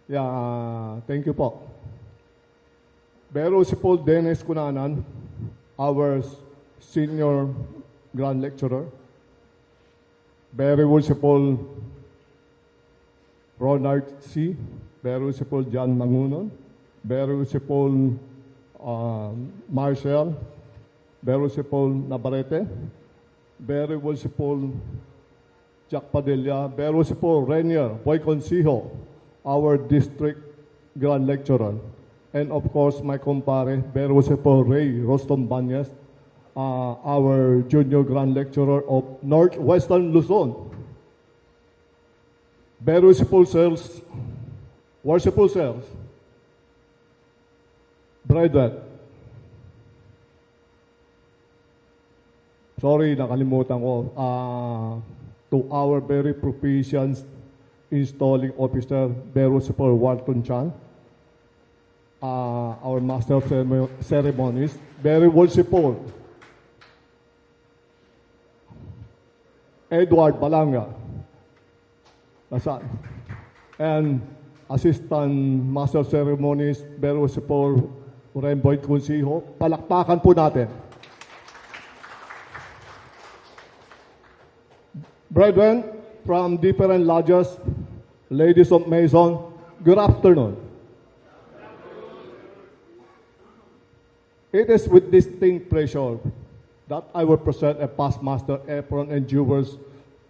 Yeah, thank you po. Very Worshipful Dennis Cunanan, our Senior Grand Lecturer, Very Worshipful Ronald C., Very Worshipful John Mangunon, Very Worshipful Marshall, Very Worshipful Navarrete, Very Worshipful Jack Padilla, Very Worshipful Rainier Boy Consijo, our District Grand Lecturer, and of course my compare, Venerable Ray Rostom Banyas, our Junior Grand Lecturer of Northwestern Luzon. Venerable Sirs, Worshipful Sirs, Brethren, sorry, nakalimutan ko. To our very proficient installing officer, Venerable Walton Chan, our Master of Ceremonies, very worshipful Edward Balanga, nasaan? And Assistant Master of Ceremonies, very worshipful Remboy Kunsiho. Palakpakan po natin. Brethren from different lodges, ladies of Mason, good afternoon. It is with distinct pleasure that I will present a past master apron and jewels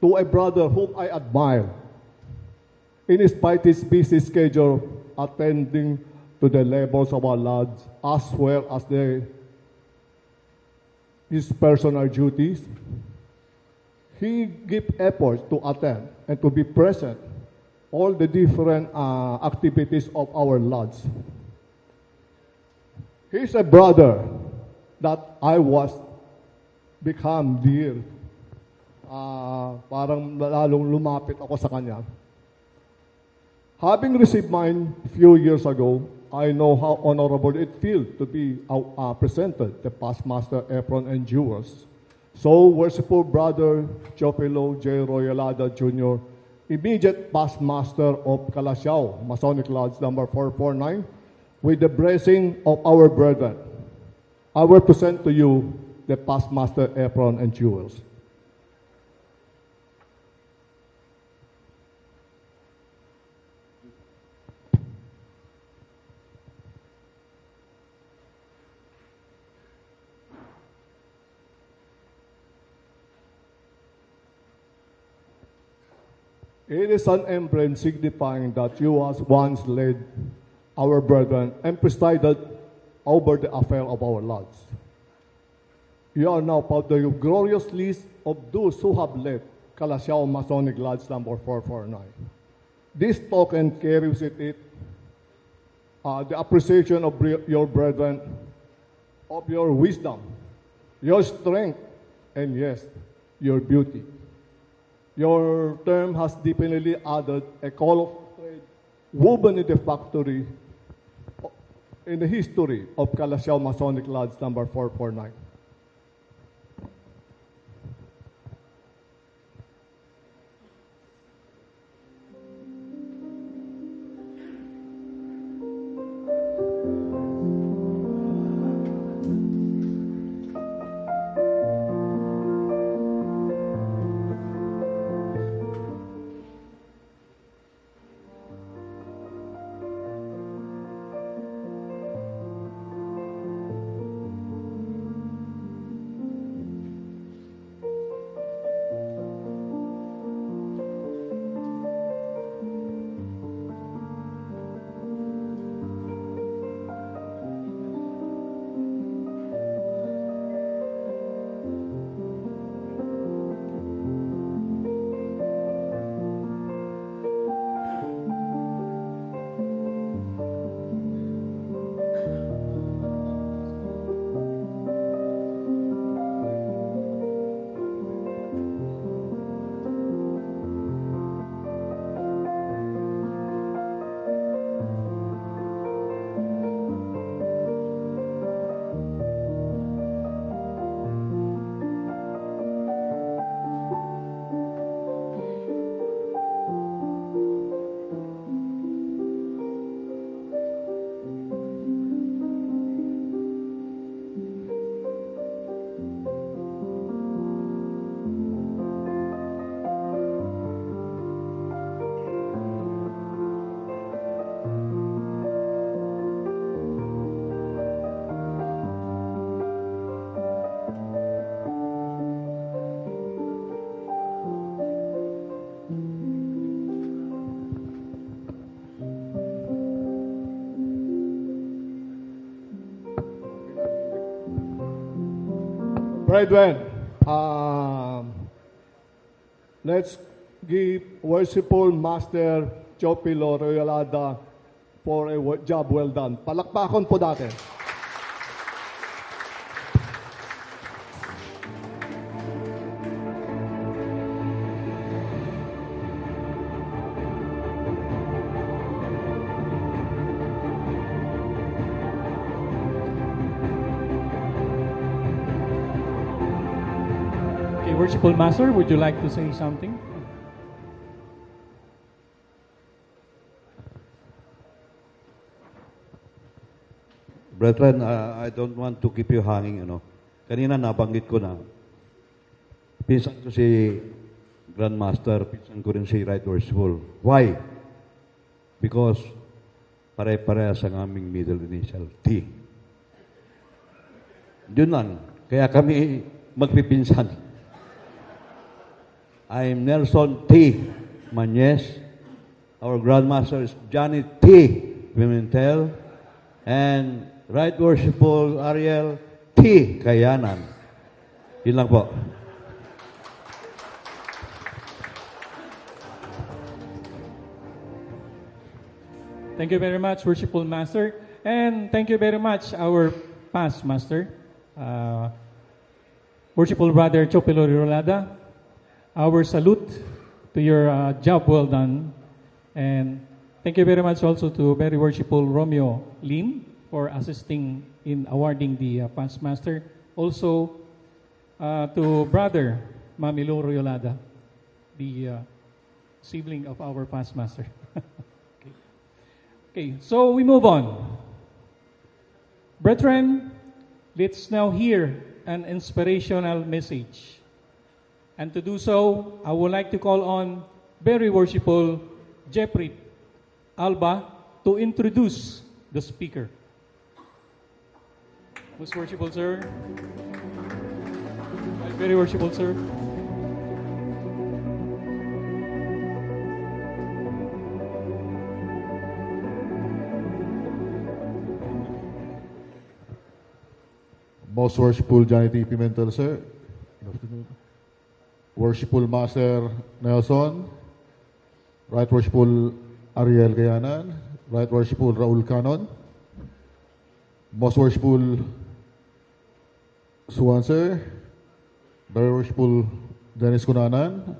to a brother whom I admire. In spite his busy schedule, attending to the labors of our lodge as well as his personal duties, he gives effort to attend and to be present all the different activities of our lodge. He's a brother that I was become dear. Parang lalong lumapit ako sa kanya. Having received mine a few years ago, I know how honorable it feels to be presented the past master apron and jewels. So, worshipful brother Chopelo J. Royalada Jr., immediate past master of Calasiao, Masonic Lodge number 449, with the blessing of our brethren, I will present to you the past master apron and jewels. It is an emblem signifying that you has once led our brethren and presided over the affair of our lodge. You are now part of the glorious list of those who have led Calasiao Masonic Lodge number 449. This token carries with it the appreciation of your brethren, of your wisdom, your strength, and yes, your beauty. Your term has definitely added a call of trade woven in the factory in the history of Calasiao Masonic Lodge number 449. Brethren, let's give Worshipful Master Chopilo Royalada for a job well done. Palakpakan po natin. Okay, Worshipful Master, would you like to say something? Brethren, I don't want to keep you hanging, Kanina nabanggit ko na, pinsan ko si Grandmaster, pinsan ko rin si Right Worshipful. Why? Because pare-parehas ang aming middle initial, T. Yun lang. Kaya kami magpipinsan. I'm Nelson T. Mañez. Our Grandmaster is Johnny T. Pimentel. And Right Worshipful Ariel T. Kayanan. Yun lang po. Thank you very much, Worshipful Master. And thank you very much, our past Master, Worshipful Brother Chopilo Rolada. Our salute to your job well done. And thank you very much also to very Worshipful Romeo Lim for assisting in awarding the past Master. Also to Brother Mamilo Royalada, the sibling of our past Master. Okay, so we move on. Brethren, let's now hear an inspirational message. And to do so, I would like to call on very worshipful Jeffrey Alba to introduce the speaker. Most worshipful sir. Very worshipful sir. Most Worshipful Johnny T. Pimentel, sir. Good afternoon. Worshipful Master Nelson. Right Worshipful Ariel Kayanan. Right Worshipful Raul Canon. Most Worshipful Suwan, sir. Very Worshipful Dennis Cunanan.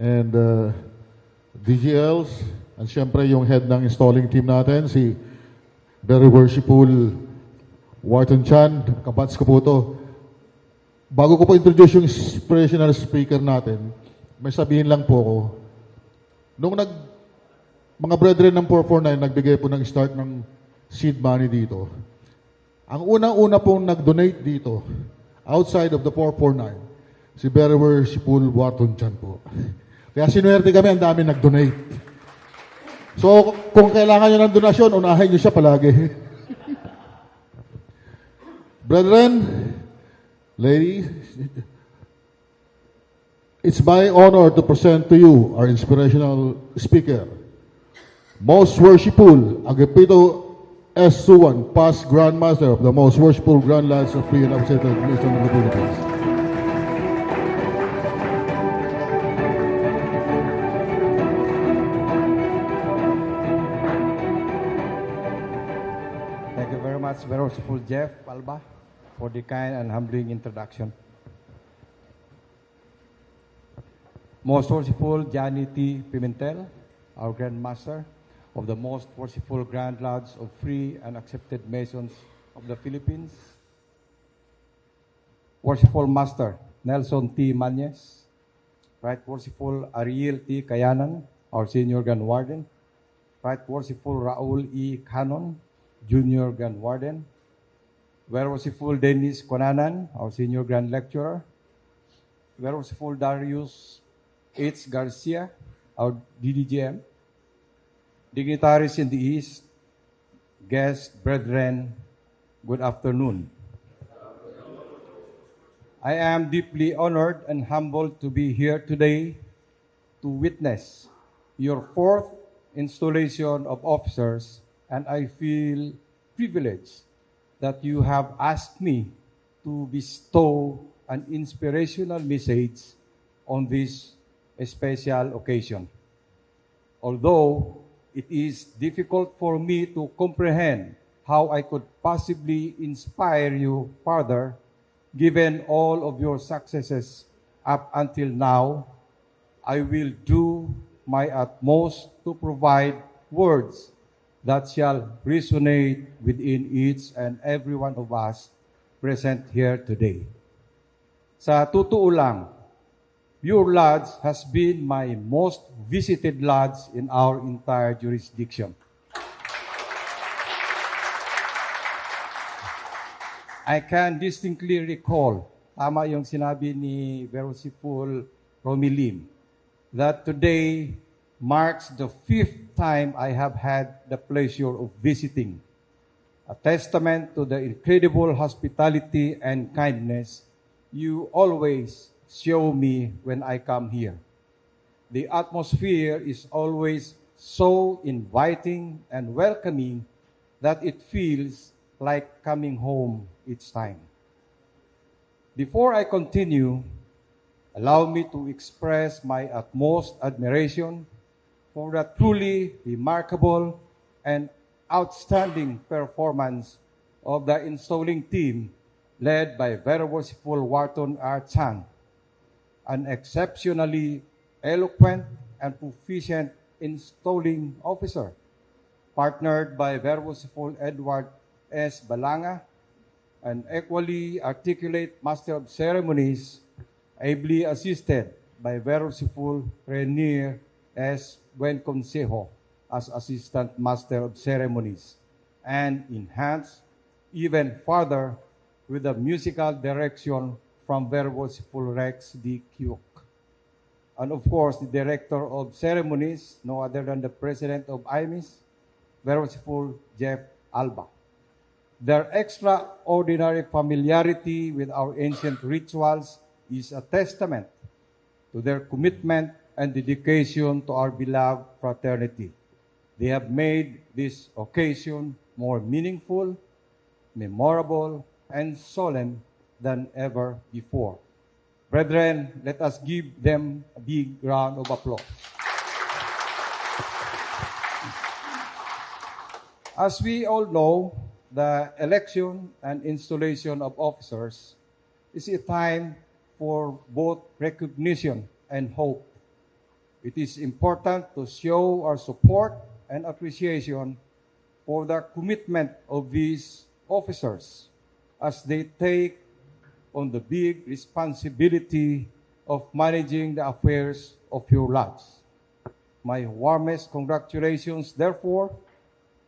And DGLs. And syempre yung head ng installing team natin, si Very Worshipful Wharton Chan, kabats ko po ito. Bago ko po introduce yung inspirational speaker natin, may sabihin lang po ako. Nung mga brethren ng 449 nagbigay po ng start ng seed money dito, ang unang-una pong nag-donate dito, outside of the 449, si Very Worshipful Wharton Chan po. Kaya sinuwerte kami, ang dami nag-donate. So, kung kailangan nyo ng donasyon, unahin nyo siya palagi. Brethren, ladies, it's my honor to present to you our inspirational speaker, Most Worshipful Agapito S. Suwan, past Grand Master of the Most Worshipful Grand Lads of Free and Accepted Mission of the Philippines. Thank you very much, Very Worshipful Jeff Alba, for the kind and humbling introduction. Most Worshipful Johnny T. Pimentel, our Grand Master of the Most Worshipful Grand Lodge of Free and Accepted Masons of the Philippines. Worshipful Master Nelson T. Mañez, Right Worshipful Ariel T. Kayanan, our Senior Grand Warden. Right Worshipful Raul E. Canon, Junior Grand Warden. Very Worshipful Dennis Cunanan, our Senior Grand Lecturer. Very Worshipful Darius H. Garcia, our DDGM. Dignitaries in the East, guests, brethren, good afternoon. I am deeply honored and humbled to be here today to witness your fourth installation of officers, and I feel privileged that you have asked me to bestow an inspirational message on this special occasion. Although it is difficult for me to comprehend how I could possibly inspire you further, given all of your successes up until now, I will do my utmost to provide words that shall resonate within each and every one of us present here today. Sa totoo lang, your lodge has been my most visited lodge in our entire jurisdiction. I can distinctly recall, tama yung sinabi ni Venerable Romilim, that today marks the 5th time I have had the pleasure of visiting, a testament to the incredible hospitality and kindness you always show me when I come here. The atmosphere is always so inviting and welcoming that it feels like coming home each time. Before I continue, allow me to express my utmost admiration for the truly remarkable and outstanding performance of the installing team led by Venerable Wharton R. Chang, an exceptionally eloquent and proficient installing officer, partnered by Venerable Edward S. Balanga, an equally articulate Master of Ceremonies, ably assisted by Venerable Renier S. Buenconsejo as Assistant Master of Ceremonies, and enhanced even further with the musical direction from Venerable Rex D. Kyuk. And of course, the Director of Ceremonies, no other than the President of IMIS, Venerable Jeff Alba. Their extraordinary familiarity with our ancient rituals is a testament to their commitment and dedication to our beloved fraternity. They have made this occasion more meaningful, memorable, and solemn than ever before. Brethren, let us give them a big round of applause. As we all know, the election and installation of officers is a time for both recognition and hope. It is important to show our support and appreciation for the commitment of these officers as they take on the big responsibility of managing the affairs of your lodge. My warmest congratulations, therefore,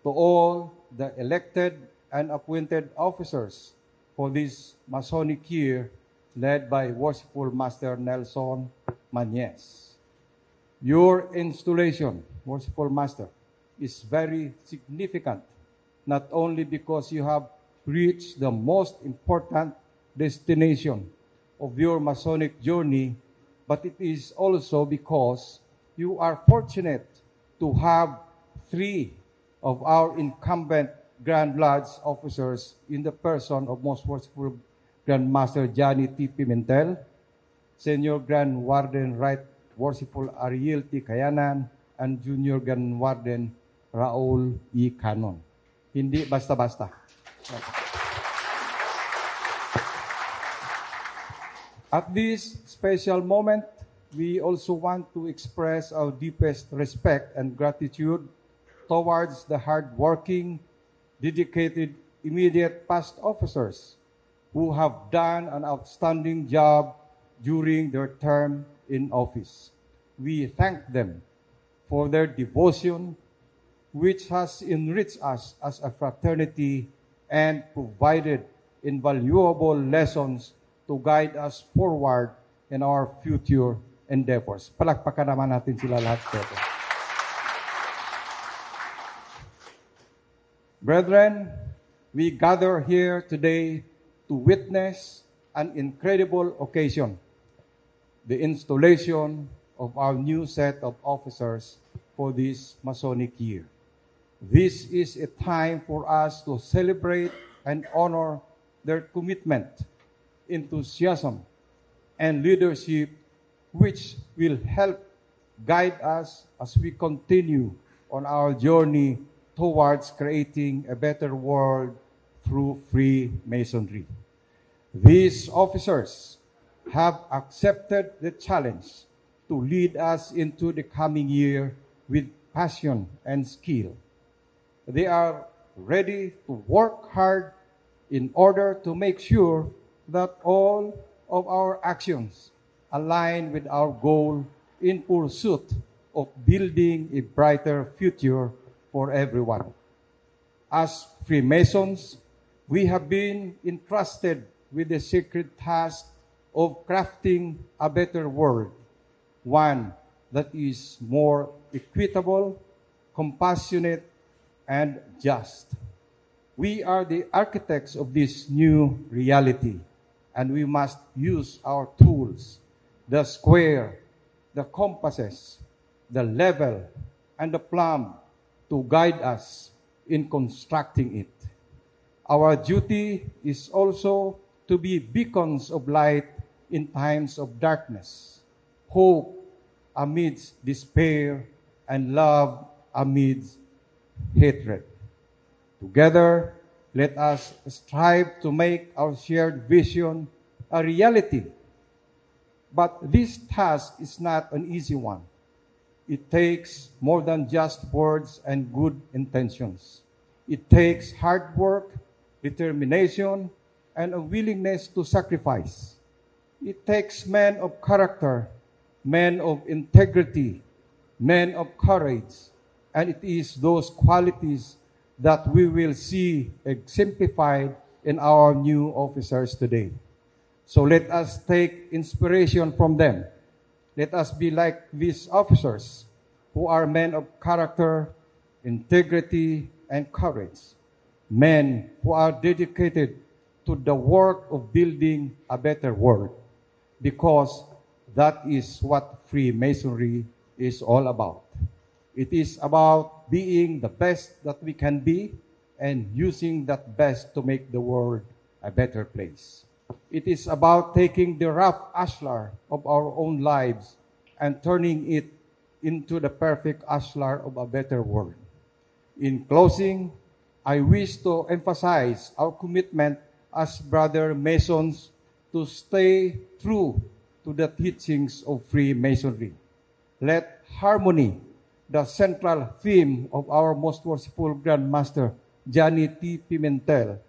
to all the elected and appointed officers for this Masonic year led by Worshipful Master Nelson Mañez. Your installation, Worshipful Master, is very significant, not only because you have reached the most important destination of your Masonic journey, but it is also because you are fortunate to have 3 of our incumbent Grand Lodge officers in the person of Most Worshipful Grand Master Johnny T. Pimentel, Senior Grand Warden Right Worshipful Ariel T. Kayanan, and Junior Grand Warden Raul E. Canon. Hindi basta-basta. At this special moment, we also want to express our deepest respect and gratitude towards the hardworking, dedicated, immediate past officers who have done an outstanding job during their term in office. We thank them for their devotion, which has enriched us as a fraternity and provided invaluable lessons to guide us forward in our future endeavors. Palakpakan naman natin sila lahat. Brethren, we gather here today to witness an incredible occasion, the installation of our new set of officers for this Masonic year. This is a time for us to celebrate and honor their commitment, enthusiasm, and leadership which will help guide us as we continue on our journey towards creating a better world through Freemasonry. These officers have accepted the challenge to lead us into the coming year with passion and skill. They are ready to work hard in order to make sure that all of our actions align with our goal in pursuit of building a brighter future for everyone. As Freemasons, we have been entrusted with the sacred task of crafting a better world, one that is more equitable, compassionate, and just. We are the architects of this new reality, and we must use our tools, the square, the compasses, the level, and the plumb to guide us in constructing it. Our duty is also to be beacons of light in times of darkness, hope amidst despair, and love amidst hatred. Together, let us strive to make our shared vision a reality. But this task is not an easy one. It takes more than just words and good intentions. It takes hard work, determination, and a willingness to sacrifice. It takes men of character, men of integrity, men of courage, and it is those qualities that we will see exemplified in our new officers today. So let us take inspiration from them. Let us be like these officers who are men of character, integrity, and courage. Men who are dedicated to the work of building a better world, because that is what Freemasonry is all about. It is about being the best that we can be and using that best to make the world a better place. It is about taking the rough ashlar of our own lives and turning it into the perfect ashlar of a better world. In closing, I wish to emphasize our commitment as brother Masons to stay true to the teachings of Freemasonry. Let harmony, the central theme of our most worshipful Grand Master, Johnny T. Pimentel,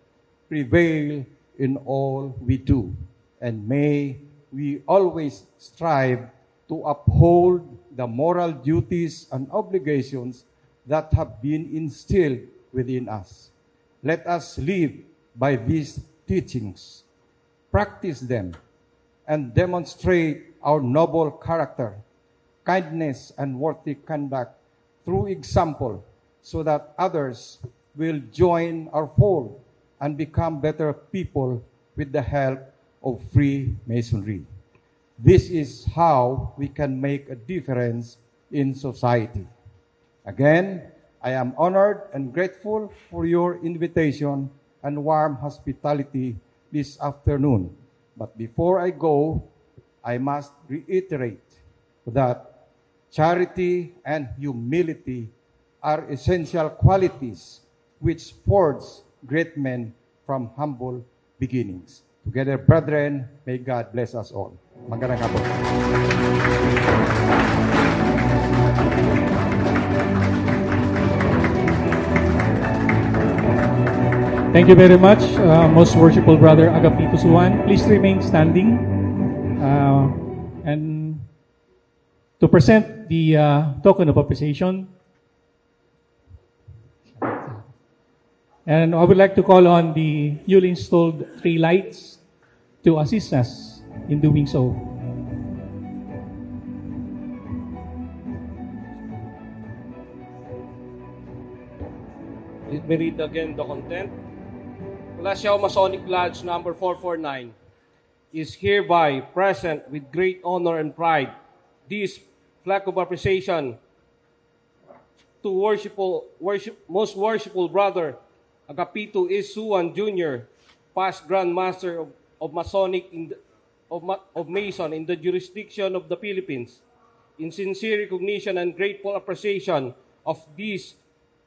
prevail in all we do. And may we always strive to uphold the moral duties and obligations that have been instilled within us. Let us live by these teachings, practice them, and demonstrate our noble character, kindness, and worthy conduct through example, so that others will join our fold and become better people with the help of Freemasonry. This is how we can make a difference in society. Again, I am honored and grateful for your invitation and warm hospitality this afternoon. But before I go, I must reiterate that charity and humility are essential qualities which forge great men from humble beginnings. Together, brethren, may God bless us all. Magandang hapon. Thank you very much, most worshipful brother Agapito Suwan. Please remain standing. And to present the token of appreciation, and I would like to call on the newly installed 3 lights to assist us in doing so. Let me read again the content. Calasiao Masonic Lodge number 449 is hereby present with great honor and pride this flag of appreciation to most worshipful brother Agapito S. Suwan Jr., past Grand Master of Masonic of Mason in the jurisdiction of the Philippines, in sincere recognition and grateful appreciation of this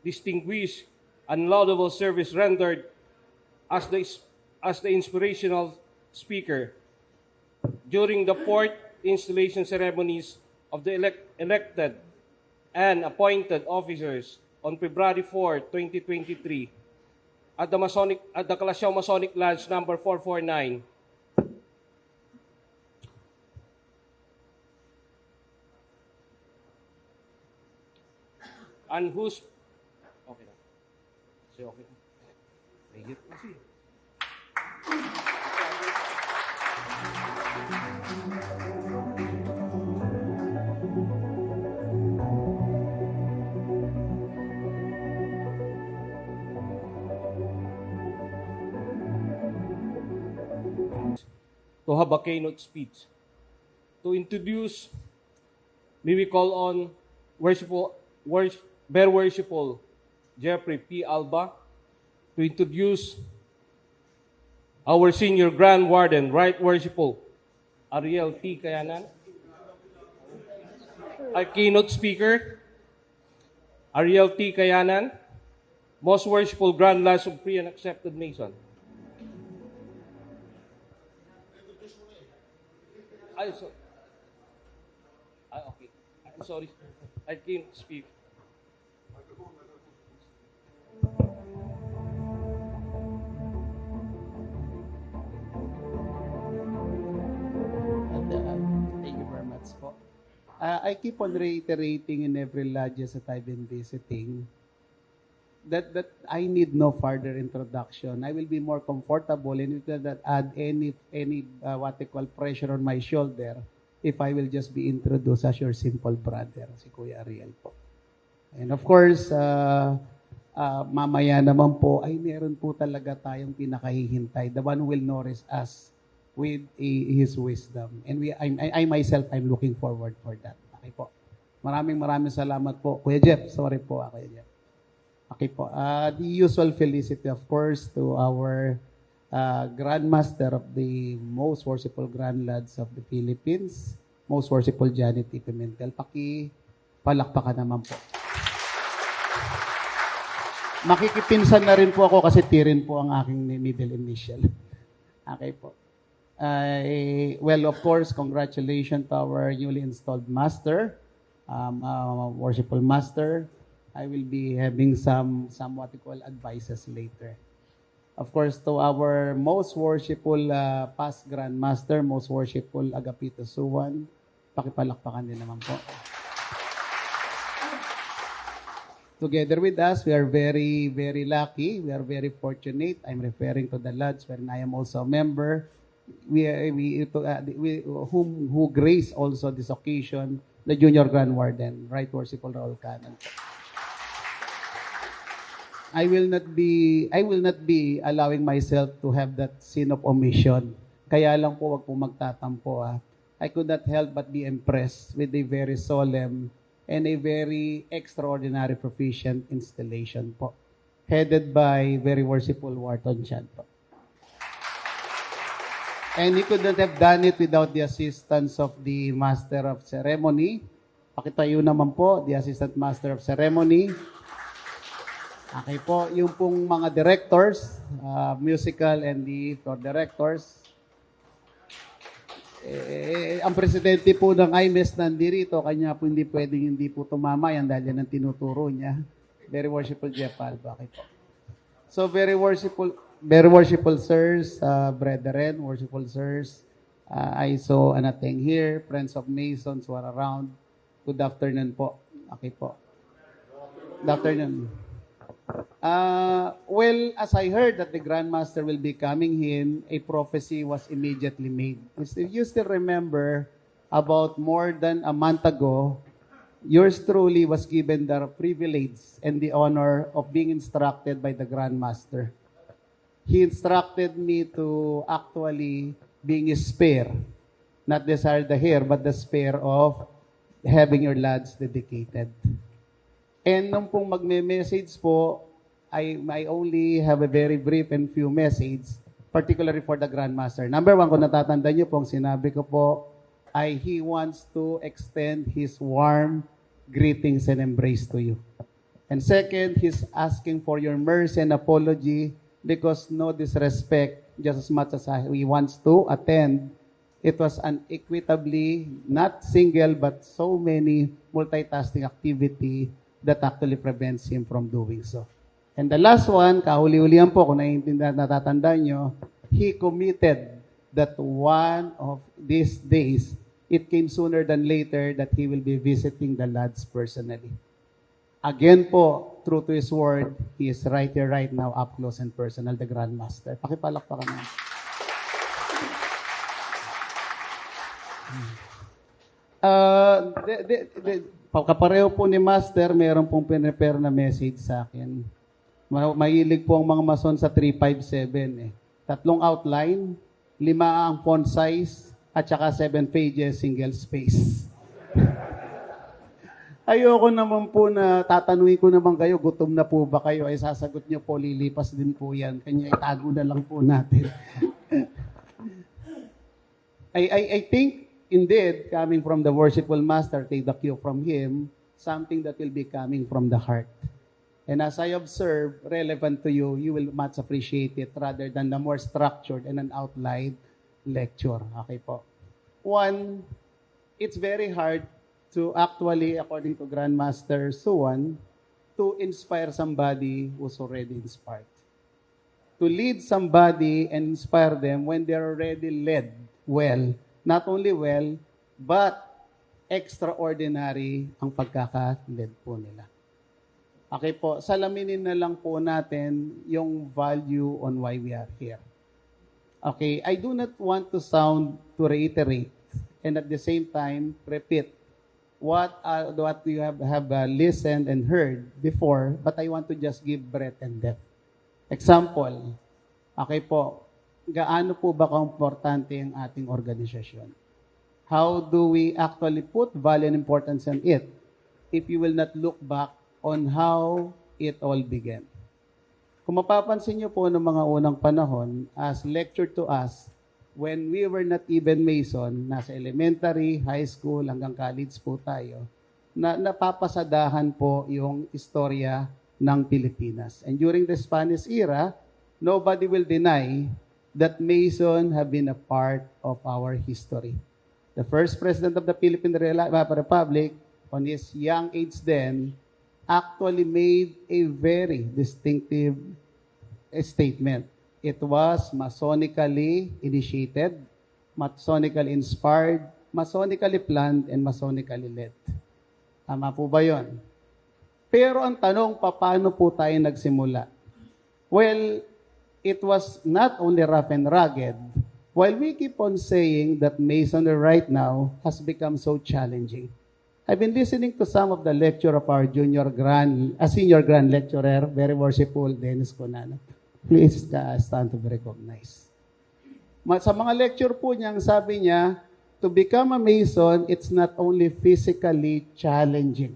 distinguished and laudable service rendered as the inspirational speaker during the fourth installation ceremonies of the elected and appointed officers on February 4, 2023 at the Calasiao Masonic Lodge number 449. And whose okay na. Kasi okay. Mahigit kasi. To have a keynote speech. To introduce, may we call on Very Worshipful Jeffrey P. Alba to introduce our Senior Grand Warden, Right Worshipful Ariel T. Kayanan. Our keynote speaker, Ariel T. Kayanan, Most Worshipful Grand Lodge of Free and Accepted Mason. Okay. I'm sorry. I can't speak. Thank you very much po. I keep on reiterating in every lodges that I've been visiting that I need no further introduction. I will be more comfortable and it will not add any what they call pressure on my shoulder if I will just be introduced as your simple brother, si Kuya Ariel po. And of course, mamaya naman po ay meron po talaga tayong pinakahihintay. The one who will nourish us with His wisdom. And I myself, I'm looking forward for that. Okay po. Maraming salamat po. Kuya Jeff, sorry po. Kuya Jeff. Okay po. The usual felicity, of course, to our Grand Master of the Most Worshipful Grand Lodge of the Philippines, Most Worshipful Johnny T. Pimentel. Palakpakan naman po. Makikipinsan na rin po ako kasi T rin po ang aking middle initial. Okay po. Well, of course, congratulations to our newly installed Master, Worshipful Master. I will be having some what we call advices later. Of course, to our most worshipful past Grand Master, most worshipful Agapito Suwan, pakipalakpakan din naman po. Together with us, we are very, very lucky. We are very fortunate. I'm referring to the lodge wherein I am also a member. Who grace also this occasion, the Junior Grand Warden, Right Worshipful Raul Canon. I will not be allowing myself to have that sin of omission. Kaya lang po, wag po magtatampo. I could not help but be impressed with a very solemn and a very extraordinary proficient installation po, headed by Very Worshipful Wharton Chan po. And he could not have done it without the assistance of the Master of Ceremony. Pakitayo naman po, the Assistant Master of Ceremony. Okay po, yung pong mga directors, musical and the floor directors. Ang presidente po ng IMES nandirito, kanya po hindi pwedeng hindi po tumama yan dahil yan ang tinuturo niya. Very Worshipful Jeff Alba. Okay po. So very worshipful sirs, brethren, worshipful sirs, I saw Anateng here, friends of Masons who are around. Good afternoon po. Okay po. Good afternoon. Well, as I heard that the Grand Master will be coming in, a prophecy was immediately made. If you still remember, about more than a month ago, yours truly was given the privilege and the honor of being instructed by the Grand Master. He instructed me to actually being a spare, not desire the hair, but the spare of having your lads dedicated. And nung pong magme-message po, I only have a very brief and few message, particularly for the Grand Master. Number one, kung natatandaan niyo pong sinabi ko po, ay he wants to extend his warm greetings and embrace to you. And second, he's asking for your mercy and apology because no disrespect, just as much as he wants to attend, it was unequitably, not single, but so many multitasking activity that actually prevents him from doing so. And the last one, kahuli-hulihan po, kung naiintindihan, natatandaan nyo, he committed that one of these days, it came sooner than later that he will be visiting the lads personally. Again po, true to his word, he is right here, right now, up close and personal, the Grand Master. Pakipalakpakan naman. Kapareho po ni Master, meron pong pinrepare na message sa akin. Mahilig po ang mga Mason sa 357 eh. 3 outline, 5 ang font size, at saka 7 pages, single space. Ayoko naman po na tatanungin ko naman kayo, gutom na po ba kayo? Ay sasagot nyo po, lilipas din po yan. Kanya itago na lang po natin. I think, indeed, coming from the worshipful master, take the cue from him, something that will be coming from the heart. And as I observe, relevant to you, you will much appreciate it rather than the more structured and an outlined lecture. Okay po. One, it's very hard to actually, according to Grandmaster Suwan, to inspire somebody who's already inspired. To lead somebody and inspire them when they're already led well. Not only well, but extraordinary ang pagkaka-led po nila. Okay po, salaminin na lang po natin yung value on why we are here. Okay, I do not want to reiterate and at the same time repeat what you have listened and heard before, but I want to just give breadth and depth. Example, okay po, gaano po ba kaimportante ang ating organisasyon? How do we actually put value and importance on it if you will not look back on how it all began? Kung mapapansin niyo po ng mga unang panahon, as lectured to us, when we were not even Mason, nasa elementary, high school, hanggang college po tayo, napapasadahan po yung istorya ng Pilipinas. And during the Spanish era, nobody will deny that Mason have been a part of our history. The first president of the Philippine Republic, on his young age then, actually made a very distinctive statement. It was Masonically initiated, Masonically inspired, Masonically planned, and Masonically led. Tama po ba yun? Pero ang tanong, paano po tayo nagsimula? Well, it was not only rough and rugged. While we keep on saying that Masonry right now has become so challenging, I've been listening to some of the lecture of our senior grand lecturer, very worshipful, Dennis Conana. Please stand to be recognized. Sa mga lecture po niya, sabi niya, to become a Mason, it's not only physically challenging.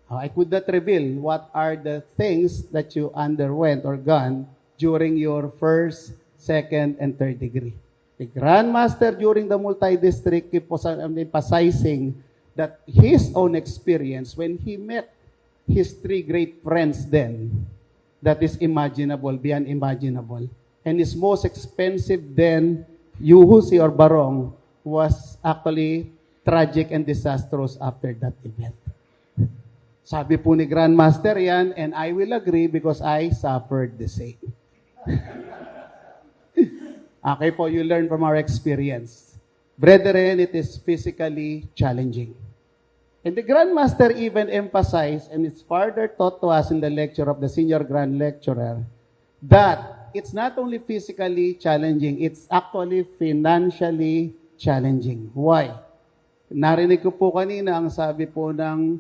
I could not reveal what are the things that you underwent or gone during your first, second, and third degree. The Grand Master during the multi-district keep emphasizing that his own experience when he met his 3 great friends then, that is imaginable, beyond imaginable. And his most expensive then, Yuhusi or Barong, was actually tragic and disastrous after that event. Sabi po ni Grandmaster yan, and I will agree because I suffered the same. Okay po, you learn from our experience. Brethren, it is physically challenging. And the Grandmaster even emphasized, and it's further taught to us in the lecture of the senior grand lecturer, that it's not only physically challenging, it's actually financially challenging. Why? Narinig ko po kanina ang sabi po ng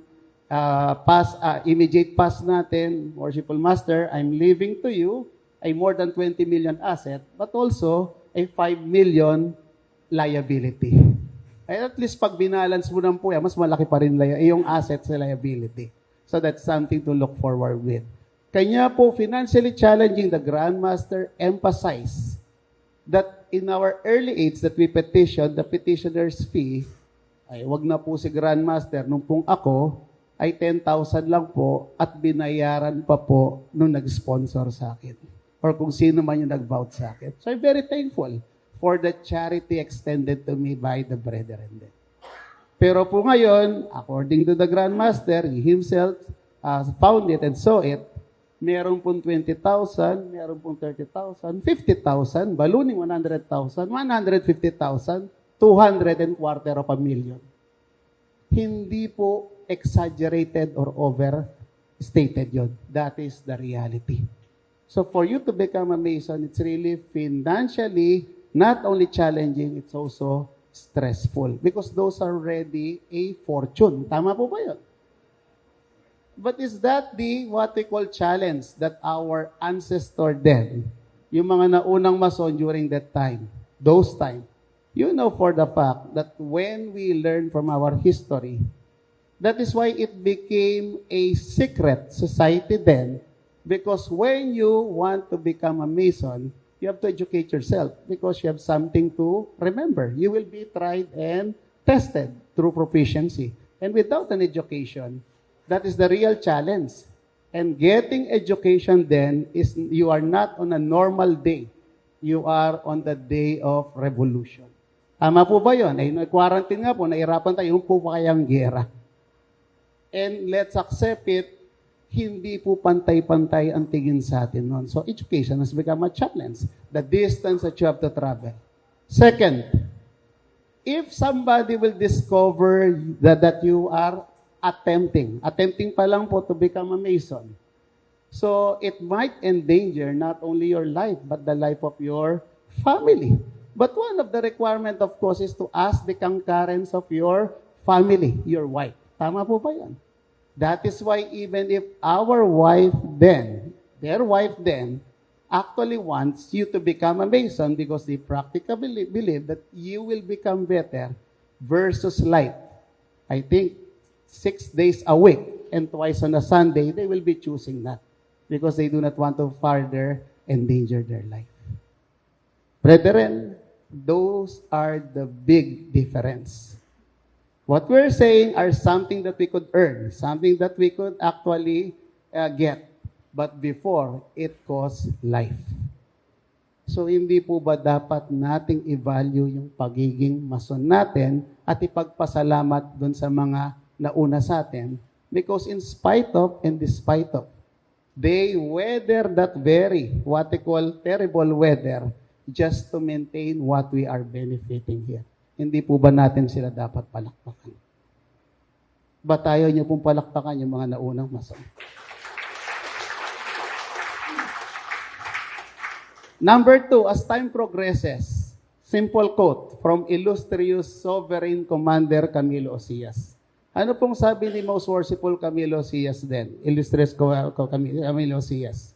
immediate past natin, Worshipful Master, I'm leaving to you a more than 20 million asset, but also a 5 million liability. Ay at least pag binalance mo ng puya, mas malaki pa rin yung asset sa liability. So that's something to look forward with. Kanya po, financially challenging, the Grandmaster emphasized that in our early age that we petitioned, the petitioner's fee, ay wag na po si Grandmaster, nung pong ako, ay 10,000 lang po at binayaran pa po nung nag-sponsor sa akin. Or kung sino man yung nag-vouch sa akin. So I'm very thankful for the charity extended to me by the brethren then. Pero po ngayon, according to the Grandmaster, he himself found it and saw it, meron pong 20,000, meron pong 30,000, 50,000, ballooning 100,000, 150,000, 225,000. Hindi po exaggerated or overstated yun. That is the reality. So for you to become a Mason, it's really financially not only challenging, it's also stressful. Because those are already a fortune. Tama po ba yun? But is that the what we call challenge that our ancestor did? Yung mga naunang Mason during that time, those time, you know for the fact that when we learn from our history, that is why it became a secret society then, because when you want to become a Mason, you have to educate yourself because you have something to remember. You will be tried and tested through proficiency. And without an education, that is the real challenge. And getting education then is you are not on a normal day. You are on the day of revolution. Tama po ba yun? Ay, quarantine nga po, nahirapan tayo, yung po pa kayang gera. And let's accept it, hindi po pantay-pantay ang tingin sa atin noon. So education has become a challenge. The distance that you have to travel. Second, if somebody will discover that you are attempting pa lang po to become a Mason, so it might endanger not only your life, but the life of your family. But one of the requirement, of course, is to ask the concurrence of your family, your wife. Tama po ba yan? That is why even if our wife then, their wife then, actually wants you to become a Mason because they practically believe that you will become better versus life. I think 6 days a week and twice on a Sunday, they will be choosing that because they do not want to further endanger their life. Brethren, those are the big difference. What we're saying are something that we could earn, something that we could actually get. But before, it costs life. So hindi po ba dapat nating i-value yung pagiging Mason natin at ipagpasalamat dun sa mga nauna sa atin? Because in spite of and despite of, they weather that very, what we call terrible weather, just to maintain what we are benefiting here. Hindi po ba natin sila dapat palakpakan? Ba't ayaw niyo pong palakpakan yung mga naunang Mason? Number 2, as time progresses, simple quote from illustrious Sovereign Commander Camilo Osias. Ano pong sabi ni Most Worshipful Camilo Osias din? Illustrious Camilo Osias.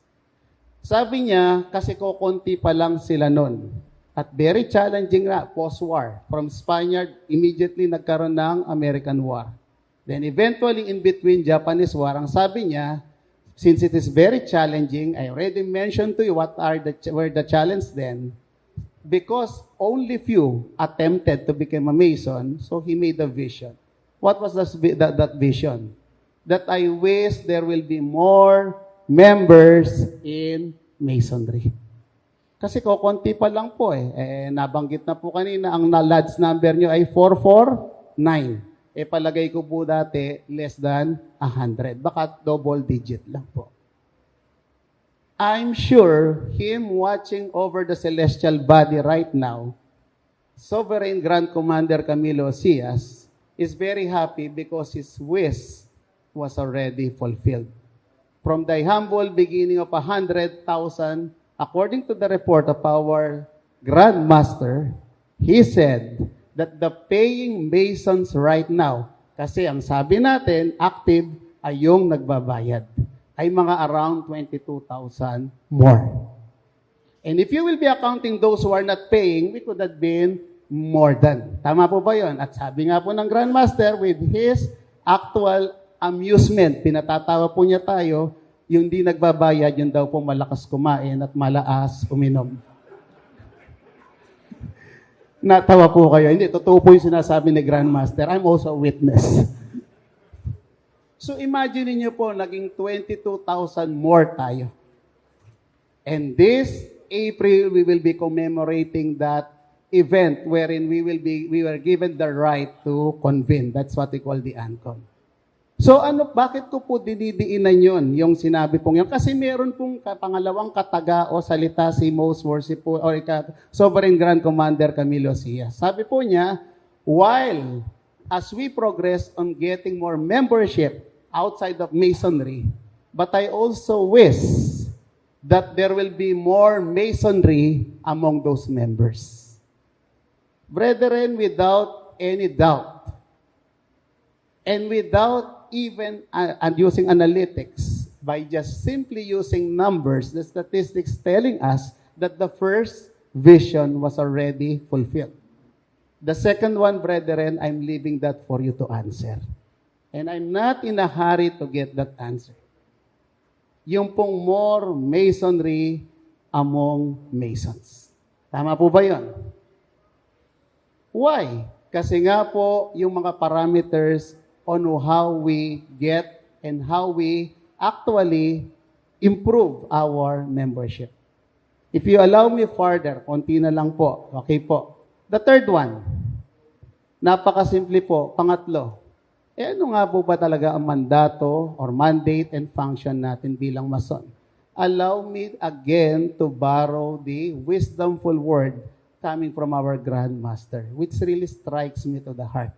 Sabi niya, kasi kukunti pa lang sila nun. At very challenging na, post-war. From Spaniard, immediately nagkaroon ng American War. Then eventually, in between Japanese War, ang sabi niya, since it is very challenging, I already mentioned to you were the challenge then, because only few attempted to become a Mason, so he made a vision. What was that vision? That I wish there will be more members in Masonry. Kasi kukunti pa lang po nabanggit na po kanina, ang LADS number nyo ay 449. Palagay ko po dati, less than 100. Baka double digit lang po. I'm sure him watching over the celestial body right now, Sovereign Grand Commander Camilo Osias, is very happy because his wish was already fulfilled. From the humble beginning of 100,000, according to the report of our Grand Master, he said that the paying Masons right now, kasi ang sabi natin, active ay yung nagbabayad, ay mga around 22,000 more. And if you will be accounting those who are not paying, we could have been more than. Tama po ba yun? At sabi nga po ng Grand Master, with his actual amusement, pinatatawa po niya tayo, yung di nagbabayad, yun daw po malakas kumain at malaas uminom. Natawa po kayo. Hindi, totoo po yung sinasabi ni Grandmaster. I'm also a witness. So imagine niyo po, naging 22,000 more tayo. And this April, we will be commemorating that event wherein we were given the right to convene. That's what we call the ANCON. So bakit ko po dinidiinan yun, yung sinabi pong yun? Kasi meron pong pangalawang kataga o salita si Most Worshipful or Sovereign Grand Commander Camilo Sia. Sabi po niya, while as we progress on getting more membership outside of Masonry, but I also wish that there will be more Masonry among those members. Brethren, without any doubt, and without even using analytics, by just simply using numbers, the statistics telling us that the first vision was already fulfilled. The second one, brethren, I'm leaving that for you to answer. And I'm not in a hurry to get that answer. Yung pong more Masonry among Masons. Tama po ba yun? Why? Kasi nga po, yung mga parameters on how we get and how we actually improve our membership. If you allow me further, konti na lang po. Okay po. The third one, napakasimple po. Pangatlo, ano nga po ba talaga ang mandato or mandate and function natin bilang Mason? Allow me again to borrow the wisdomful word coming from our Grand Master, which really strikes me to the heart.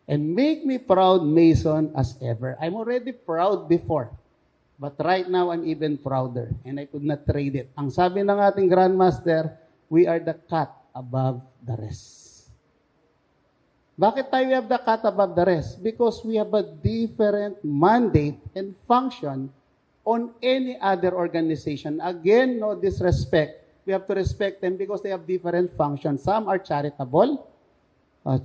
And make me proud Mason as ever. I'm already proud before. But right now, I'm even prouder. And I could not trade it. Ang sabi ng ating Grandmaster, we are the cat above the rest. Bakit tayo have the cat above the rest? Because we have a different mandate and function on any other organization. Again, no disrespect. We have to respect them because they have different functions. Some are charitable.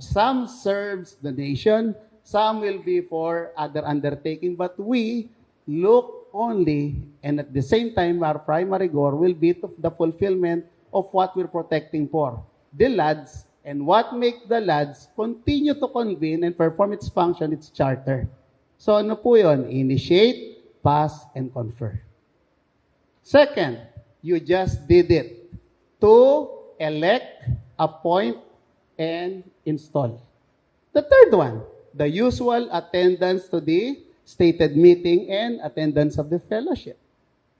Some serves the nation, some will be for other undertaking, but we look only, and at the same time, our primary goal will be to the fulfillment of what we're protecting for. The lads, and what makes the lads continue to convene and perform its function, its charter. So ano po yun? Initiate, pass, and confer. Second, you just did it. To elect, appoint, and install. The third one, the usual attendance to the stated meeting and attendance of the fellowship.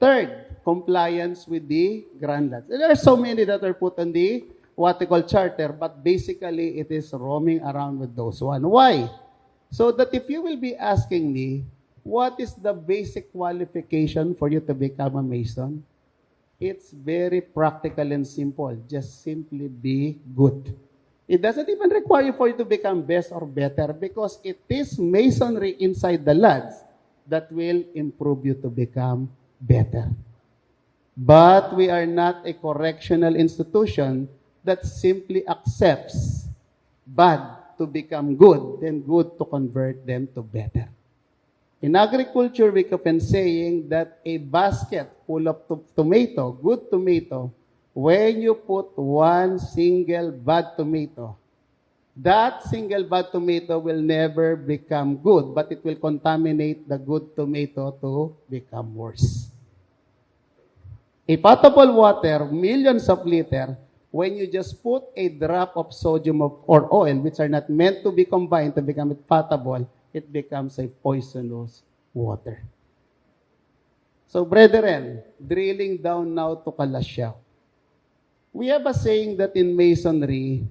Third, compliance with the Grand Lads. There are so many that are put on the what we call charter, but basically it is roaming around with those one. Why? So that if you will be asking me, what is the basic qualification for you to become a Mason? It's very practical and simple. Just simply be good. It doesn't even require you for you to become best or better because it is Masonry inside the lads that will improve you to become better. But we are not a correctional institution that simply accepts bad to become good, then good to convert them to better. In agriculture, we keep on saying that a basket full of tomato, good tomato, when you put one single bad tomato, that single bad tomato will never become good, but it will contaminate the good tomato to become worse. A potable water, millions of liters, when you just put a drop of sodium or oil, which are not meant to be combined to become potable, it becomes a poisonous water. So, brethren, drilling down now to Calasiao. We have a saying that in Masonry,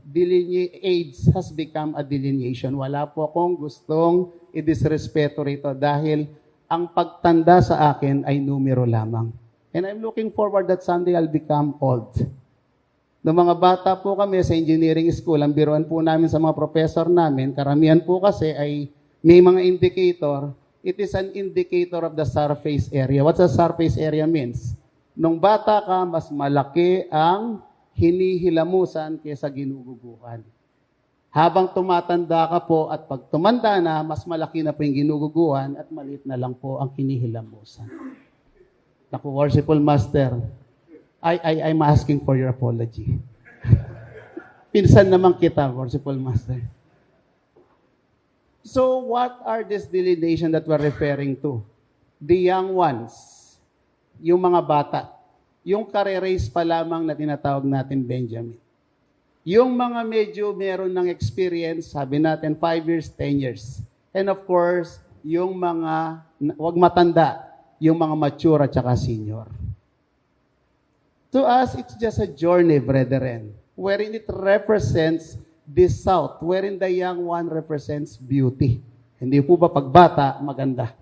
age has become a delineation. Wala po akong gustong i-disrespeto rito dahil ang pagtanda sa akin ay numero lamang. And I'm looking forward that someday I'll become old. Noong mga bata po kami sa engineering school, ang biruan po namin sa mga professor namin, karamihan po kasi ay may mga indicator. It is an indicator of the surface area. What does surface area means? Nung bata ka, mas malaki ang hinihilamusan kaysa ginuguguhan. Habang tumatanda ka po at pag tumanda na, mas malaki na po yung ginuguguhan at maliit na lang po ang hinihilamusan. Naku, Worshipful Master, I'm asking for your apology. pinsan naman kita, Worshipful Master. So what are these delineation that we're referring to? The young ones, yung mga bata, yung kare-raise pa lamang na tinatawag natin Benjamin. Yung mga medyo meron ng experience, sabi natin 5 years, 10 years. And of course, yung mga, wag matanda, yung mga mature at saka senior. To us, it's just a journey, brethren, wherein it represents the South, wherein the young one represents beauty. Hindi po ba pagbata, maganda.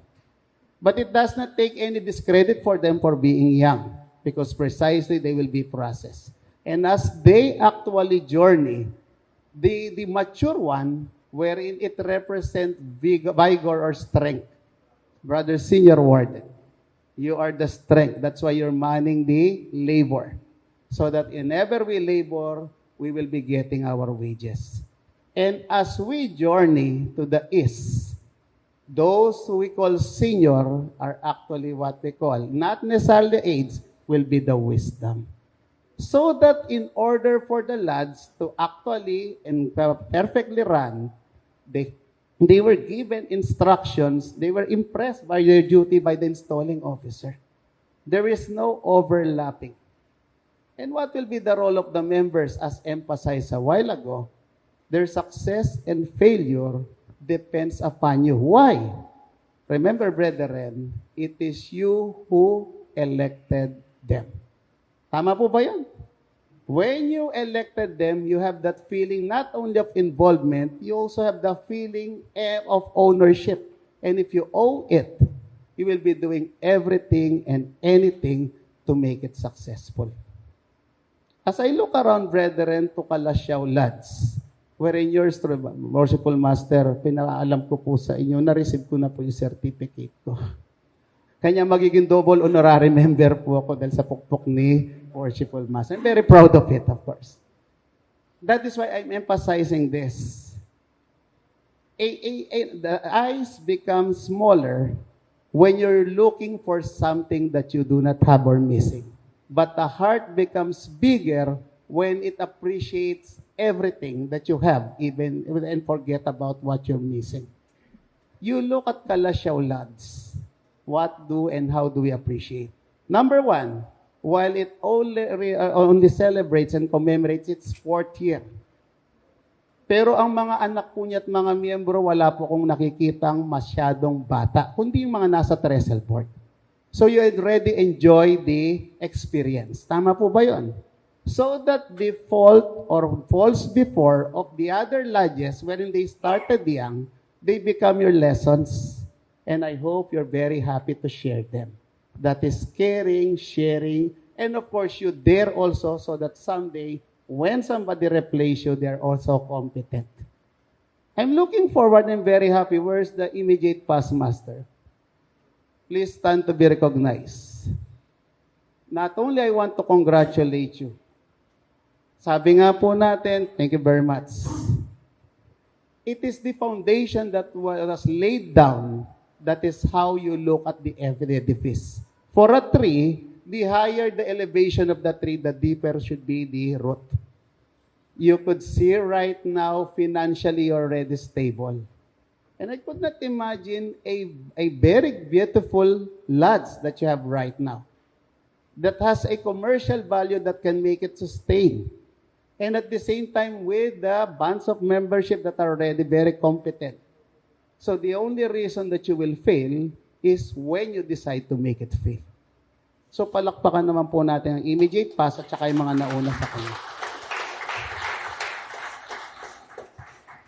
But it does not take any discredit for them for being young, because precisely they will be processed. And as they actually journey, the mature one, wherein it represents vigor or strength. Brother Senior Warden, you are the strength. That's why you're manning the labor. So that whenever we labor, we will be getting our wages. And as we journey to the east, those who we call senior are actually what we call, not necessarily age, will be the wisdom. So that in order for the lads to actually and perfectly run, they were given instructions, they were impressed by their duty by the installing officer. There is no overlapping. And what will be the role of the members as emphasized a while ago? Their success and failure depends upon you. Why? Remember, brethren, it is you who elected them. Tama po ba yan? When you elected them, you have that feeling not only of involvement, you also have the feeling of ownership. And if you own it, you will be doing everything and anything to make it successful. As I look around, brethren, to Calasiao lads, wherein yours, Worshipful Master, pinaalam ko po sa inyo, na-receive ko na po yung certificate ko. Kanya magiging double honorary member po ako dahil sa pukpok ni Worshipful Master. I'm very proud of it, of course. That is why I'm emphasizing this. The eyes become smaller when you're looking for something that you do not have or missing. But the heart becomes bigger when it appreciates everything that you have, even and forget about what you're missing. You look at Calasiao lads. What do and how do we appreciate? Number one, while it only celebrates and commemorates its 4th year, pero ang mga anak po niya at mga miyembro, wala po kong nakikitang masyadong bata, kundi yung mga nasa trestle board. So you already enjoy the experience. Tama po ba yun? So that the fault or falls before of the other lodges, when they started young, they become your lessons. And I hope you're very happy to share them. That is caring, sharing, and of course you dare also so that someday when somebody replace you, they're also competent. I'm looking forward and very happy. Where's the immediate past master? Please stand to be recognized. Not only I want to congratulate you. Sabi nga po natin, thank you very much. It is the foundation that was laid down. That is how you look at the edifice. For a tree, the higher the elevation of the tree, the deeper should be the root. You could see right now financially already stable. And I could not imagine a very beautiful lodge that you have right now that has a commercial value that can make it sustain. And at the same time with the bands of membership that are already very competent. So the only reason that you will fail is when you decide to make it fail. So palakpakan naman po natin ang immediate past at saka yung mga nauna sa kanya.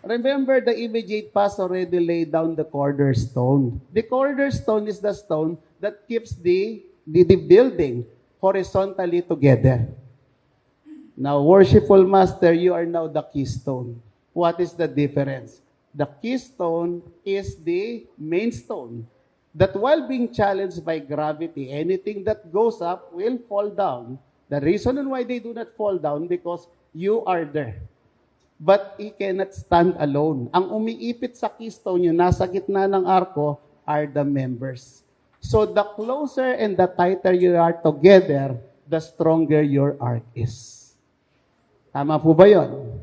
Remember, the immediate past already laid down the cornerstone. The cornerstone is the stone that keeps the building horizontally together. Now, Worshipful Master, you are now the keystone. What is the difference? The keystone is the main stone that while being challenged by gravity, anything that goes up will fall down. The reason why they do not fall down because you are there. But he cannot stand alone. Ang umiipit sa keystone yung nasa gitna ng arko are the members. So the closer and the tighter you are together, the stronger your ark is. Tama po ba yun?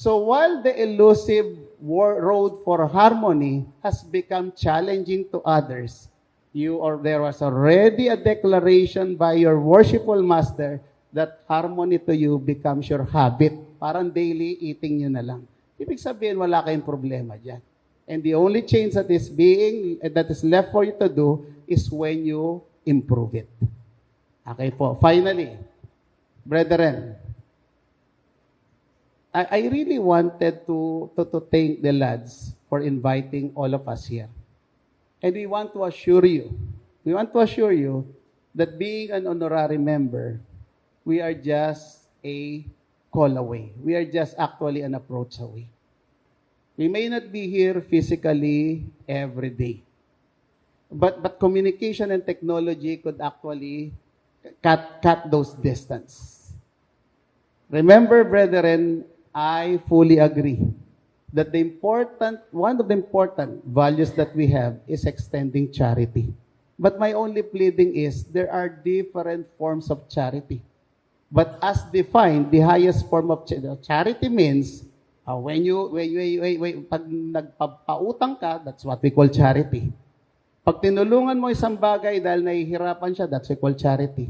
So while the elusive road for harmony has become challenging to others, there was already a declaration by your worshipful master that harmony to you becomes your habit. Parang daily eating nyo na lang. Ibig sabihin, wala kayong problema dyan. And the only change that is left for you to do is when you improve it. Okay po. Finally, brethren, I really wanted to thank the lads for inviting all of us here. And we want to assure you that being an honorary member, we are just a call away. We are just actually an approach away. We may not be here physically every day. But communication and technology could actually cut those distance. Remember, brethren, I fully agree that one of the important values that we have is extending charity. But my only pleading is there are different forms of charity. But as defined, the highest form of charity means pag nagpapautang ka, that's what we call charity. Pag tinulungan mo isang bagay dahil nahihirapan siya, that's we call charity.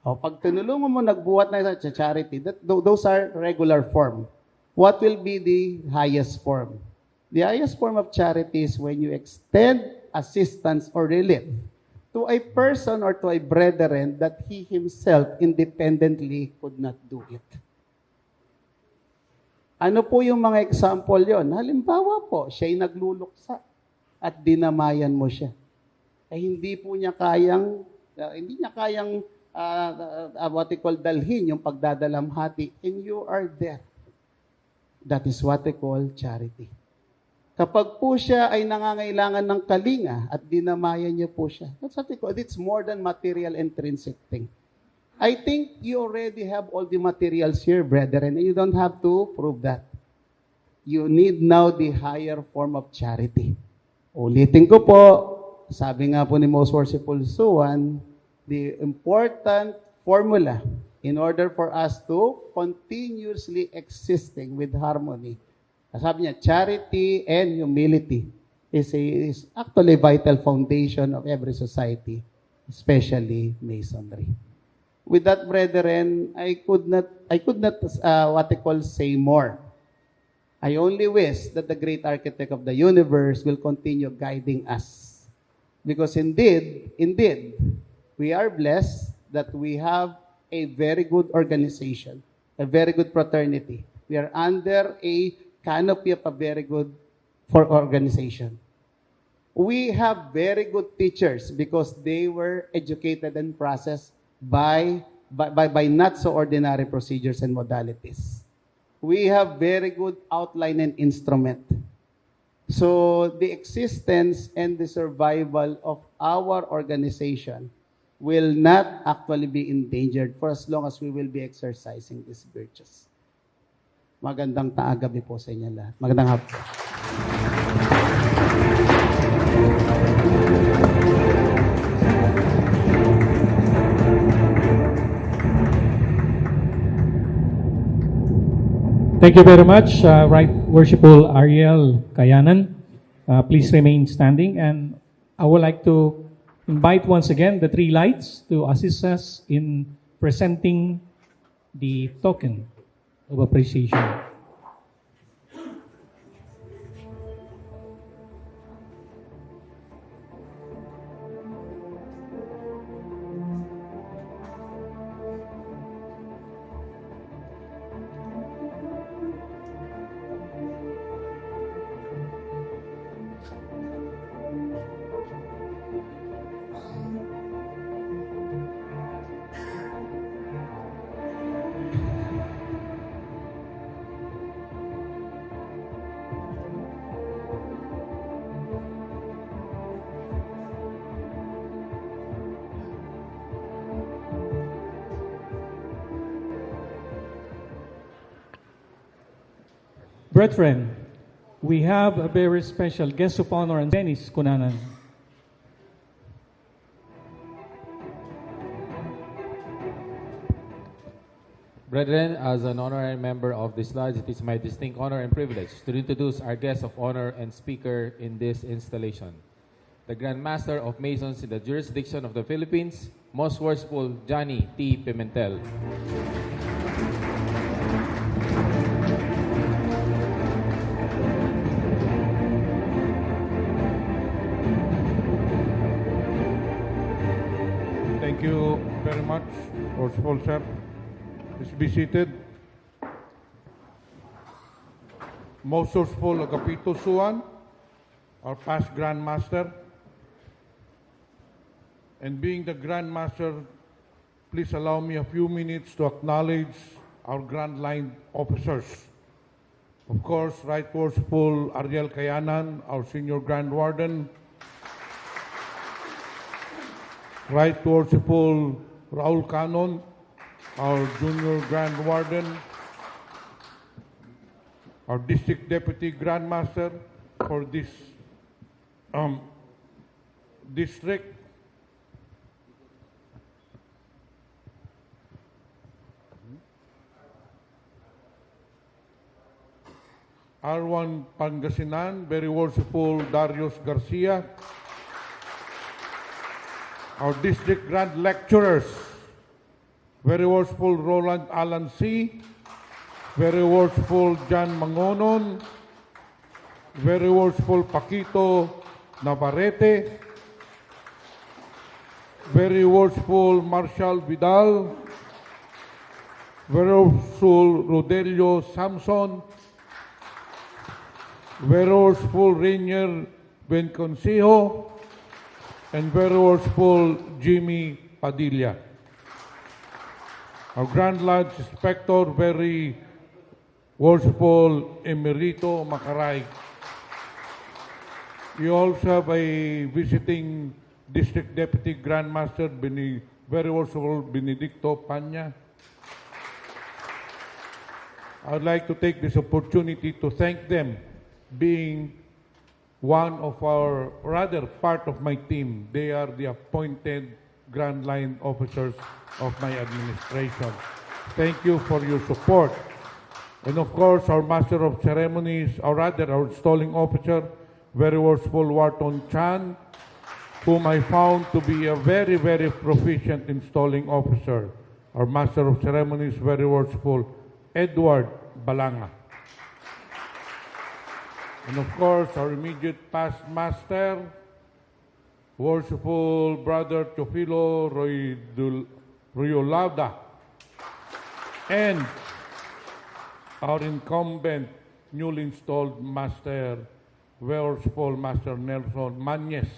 O pag tinulungan mo nagbuhat na isa, charity, those are regular form. What will be the highest form? The highest form of charity is when you extend assistance or relief to a person or to a brethren that he himself independently could not do it. Ano po yung mga example yon? Halimbawa po, siya'y nagluluksa at dinamayan mo siya. Hindi niya kayang what we call dalhin yung pagdadalamhati, and you are there. That is what we call charity. Kapag po siya ay nangangailangan ng kalinga at dinamayan niyo po siya, that's what we call, it's more than material intrinsic thing. I think you already have all the materials here, brethren, and you don't have to prove that. You need now the higher form of charity. Ulitin ko po, sabi nga po ni Most Worshipful Suwan, the important formula in order for us to continuously existing with harmony. Sabi niya, charity and humility is actually a vital foundation of every society, especially Masonry. With that, brethren, I could not what I call say more. I only wish that the great architect of the universe will continue guiding us. Because indeed, we are blessed that we have a very good organization, a very good fraternity. We are under a canopy of a very good organization. We have very good teachers because they were educated and processed by not so ordinary procedures and modalities. We have very good outline and instrument. So the existence and the survival of our organization will not actually be endangered for as long as we will be exercising these virtues. Magandang taagabi po sa inyo lahat. Magandang hapon. Thank you very much, Right Worshipful Ariel Kayanan. Please remain standing, and I would like to invite once again the three lights to assist us in presenting the token of appreciation. Brethren, we have a very special guest of honor, and Dennis Kunanan. Brethren, as an honorary member of this lodge, it is my distinct honor and privilege to introduce our guest of honor and speaker in this installation, the Grand Master of Masons in the jurisdiction of the Philippines, Most Worshipful Johnny T. Pimentel. Thank you very much, Worshipful Sir. Please be seated. Most Worshipful Agapito Suan, our past Grand Master. And being the Grand Master, please allow me a few minutes to acknowledge our Grand Line officers. Of course, Right Worshipful Ariel Kayanan, our Senior Grand Warden. Right Worshipful Raul Canon, our Junior Grand Warden. Our District Deputy Grand Master for this district. R1 Pangasinan, very worshipful Darius Garcia. Our District Grand Lecturers, very worshipful Roland Alan C., very worshipful John Mangonon, very worshipful Paquito Navarrete, very worshipful Marshal Vidal, very worshipful Rodelio Samson, very worshipful Rainier Benconsejo, and very worshipful Jimmy Padilla. Our Grand Lodge Inspector, very worshipful Emerito Macaray. We also have a visiting District Deputy Grand Master, very worshipful Benedicto Panya. I'd like to take this opportunity to thank them, being one of our, rather part of my team. They are the appointed Grand Line officers of my administration. Thank you for your support. And of course, our Master of Ceremonies, or rather our installing officer, very worshipful Wharton Chan, whom I found to be a very, very proficient installing officer. Our Master of Ceremonies, very worshipful Edward Balanga. And of course, our immediate past master, worshipful Brother Teofilo Royolauda, and our incumbent, newly installed master, worshipful Master Nelson Mañez.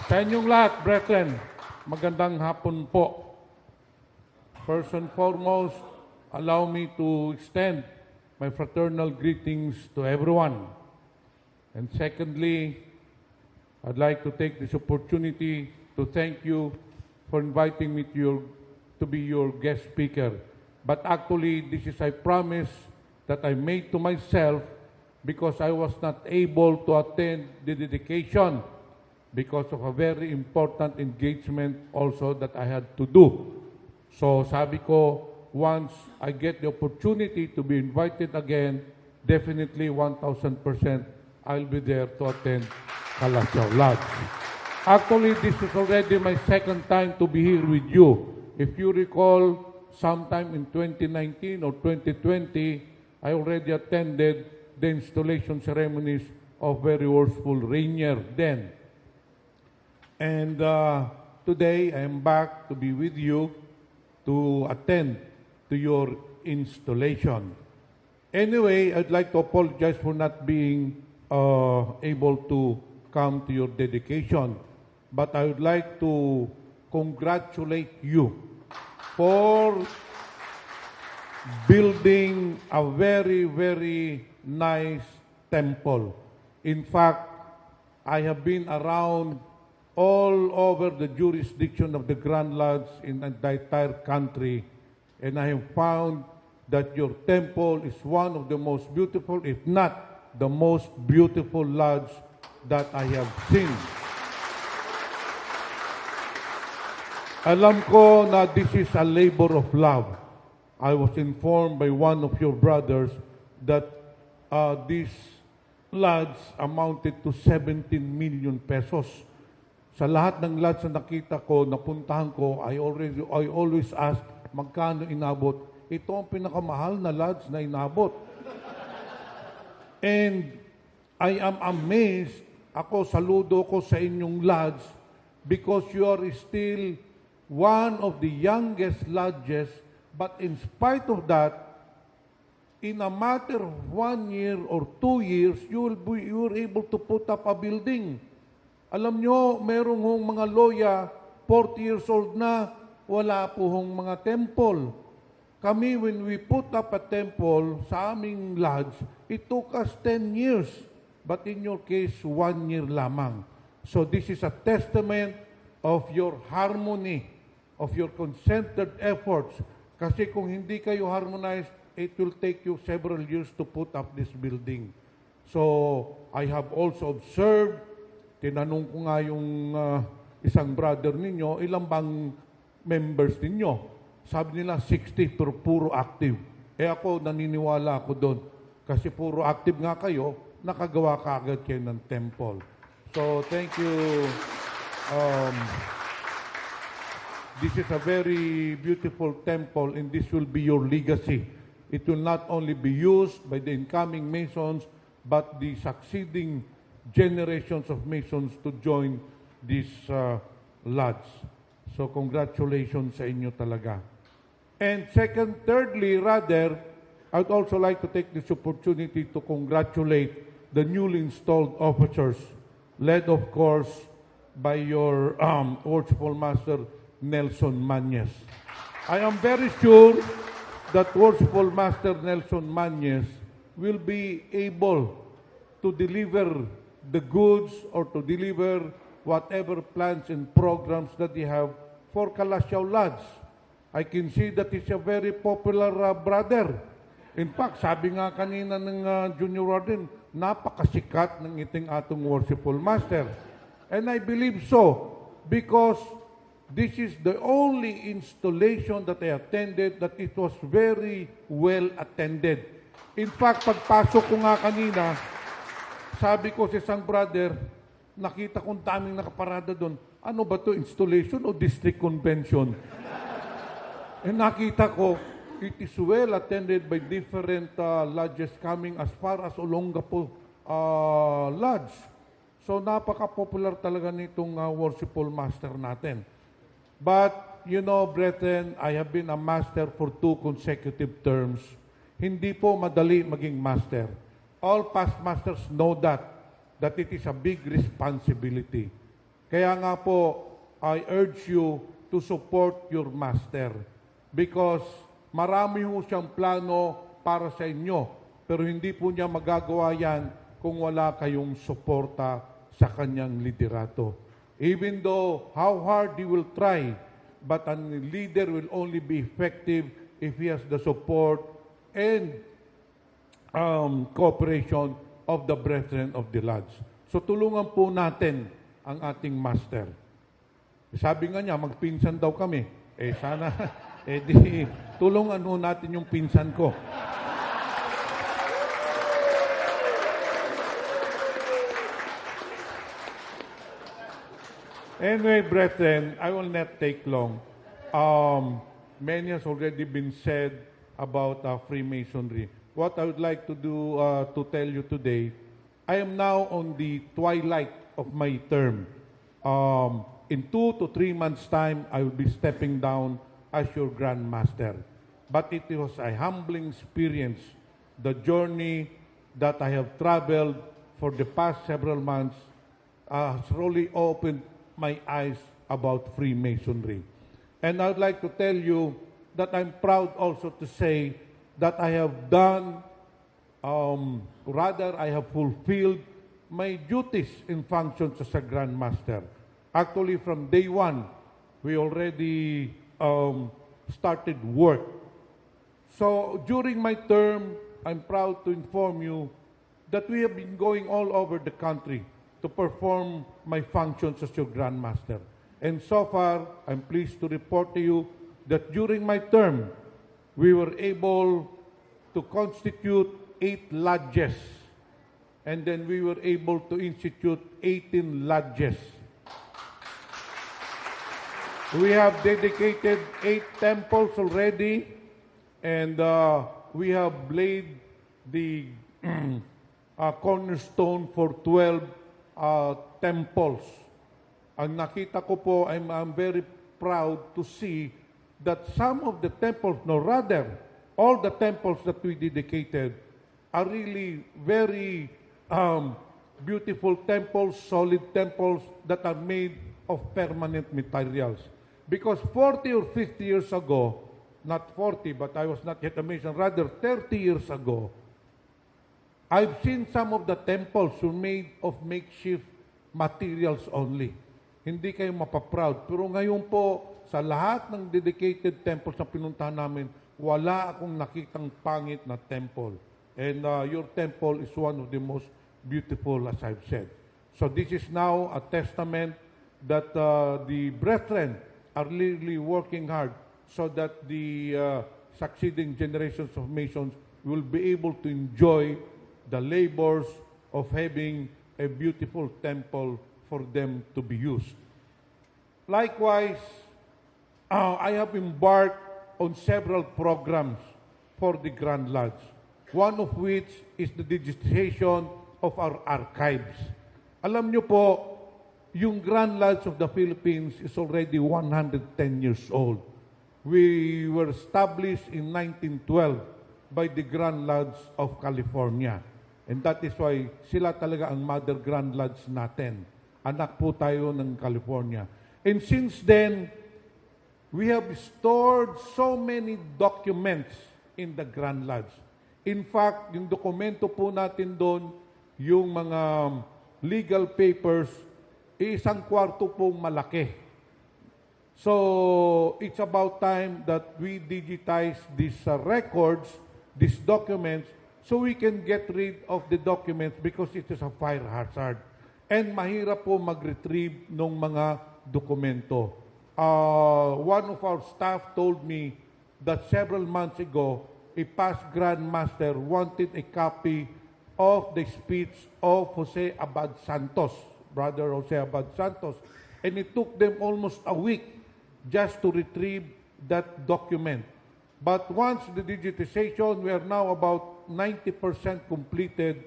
Sa inyong lahat, brethren, magandang hapon po. First and foremost, allow me to extend my fraternal greetings to everyone. And secondly, I'd like to take this opportunity to thank you for inviting me to be your guest speaker. But actually, this is a promise that I made to myself because I was not able to attend the dedication because of a very important engagement also that I had to do. So sabi ko, once I get the opportunity to be invited again, definitely 1,000% I'll be there to attend Calasiao Lodge. Actually, this is already my second time to be here with you. If you recall, sometime in 2019 or 2020, I already attended the installation ceremonies of very worshipful Rainier then. And today, I am back to be with you to attend to your installation. Anyway, I'd like to apologize for not being able to come to your dedication. But I would like to congratulate you for building a very, very nice temple. In fact, I have been around all over the jurisdiction of the Grand Lodge in the entire country, and I have found that your temple is one of the most beautiful, if not the most beautiful lodge that I have seen. Alam ko na this is a labor of love. I was informed by one of your brothers that these lodge amounted to 17 million pesos. Sa lahat ng lodge na nakita ko, napuntahan ko, I always ask, magkano inabot? Ito ang pinakamahal na lodge na inabot. And I am amazed, saludo ko sa inyong lodge because you are still one of the youngest lodges, but in spite of that, in a matter of 1 year or 2 years, you were able to put up a building. Alam nyo, merong mga loya, 40 years old na, wala po mga temple. Kami, when we put up a temple sa aming lodge, it took us 10 years. But in your case, 1 year lamang. So this is a testament of your harmony, of your concentrated efforts. Kasi kung hindi kayo harmonized, it will take you several years to put up this building. So I have also observed, tinanong ko nga yung isang brother ninyo, ilang bang members ninyo? Sabi nila 60 pero puro active. Ako naniniwala ako doon. Kasi puro active nga kayo, nakagawa ka agad kayo ng temple. So thank you. This is a very beautiful temple and this will be your legacy. It will not only be used by the incoming Masons, but the succeeding generations of Masons to join this lodge. So congratulations sa inyo talaga. And thirdly, I'd also like to take this opportunity to congratulate the newly installed officers, led of course by your Worshipful Master Nelson Mañez. I am very sure that Worshipful Master Nelson Mañez will be able to deliver the goods or to deliver whatever plans and programs that they have for Calasiao Lodge. I can see that he's a very popular brother. In fact, sabi nga kanina ng Junior Warden, napakasikat ng iting atong Worshipful Master. And I believe so because this is the only installation that I attended that it was very well attended. In fact, pagpasok ko nga kanina, sabi ko sa isang brother, nakita kong daming nakaparada doon. Ano ba to, installation o district convention? And nakita ko, it is well attended by different lodges coming as far as Olongapo Lodge. So napaka-popular talaga nitong Worshipful Master natin. But, you know, brethren, I have been a master for 2 consecutive terms. Hindi po madali maging master. All past masters know that it is a big responsibility. Kaya nga po, I urge you to support your master because marami ho siyang plano para sa inyo, pero hindi po niya magagawa yan kung wala kayong suporta sa kanyang liderato. Even though how hard he will try, but a leader will only be effective if he has the support and cooperation of the brethren of the lodge. So tulungan po natin ang ating master. Sabi nga niya, magpinsan daw kami. Sana, di tulungan po natin yung pinsan ko. Anyway, brethren, I will not take long. Many has already been said about Freemasonry. What I would like to do to tell you today, I am now on the twilight of my term. In 2 to 3 months' time, I will be stepping down as your Grand Master. But it was a humbling experience, the journey that I have traveled for the past several months has really opened my eyes about Freemasonry. And I would like to tell you that I'm proud also to say that I have done, I have fulfilled my duties and functions as a Grand Master. Actually, from day one, we already started work. So during my term, I'm proud to inform you that we have been going all over the country to perform my functions as your Grand Master. And so far, I'm pleased to report to you that during my term, we were able to constitute 8 lodges, and then we were able to institute 18 lodges. We have dedicated 8 temples already, and we have laid the cornerstone for 12 temples. Ang nakita ko po, I'm very proud to see that some of the temples, no rather, all the temples that we dedicated are really very beautiful temples, solid temples that are made of permanent materials. Because 40 or 50 years ago, not 40, but I was not yet a Mason, rather 30 years ago, I've seen some of the temples were made of makeshift materials only. Hindi kayo mapaproud. Pero ngayon po, sa lahat ng dedicated temples na pinuntahan namin, wala akong nakitang pangit na temple. And your temple is one of the most beautiful, as I've said. So this is now a testament that the brethren are really working hard so that the succeeding generations of Masons will be able to enjoy the labors of having a beautiful temple for them to be used. Likewise, I have embarked on several programs for the Grand Lodge, one of which is the digitization of our archives. Alam nyo po, yung Grand Lodge of the Philippines is already 110 years old. We were established in 1912 by the Grand Lodge of California. And that is why sila talaga ang Mother Grand Lodge natin. Anak po tayo ng California. And since then, we have stored so many documents in the Grand Lodge. In fact, yung dokumento po natin doon, yung mga legal papers, isang kwarto pong malaki. So, it's about time that we digitize these records, these documents, so we can get rid of the documents because it is a fire hazard. And mahirap po mag-retrieve ng mga dokumento. One of our staff told me that several months ago, a past Grand Master wanted a copy of the speech of Jose Abad Santos, Brother Jose Abad Santos, and it took them almost a week just to retrieve that document. But once the digitization, we are now about 90% completed.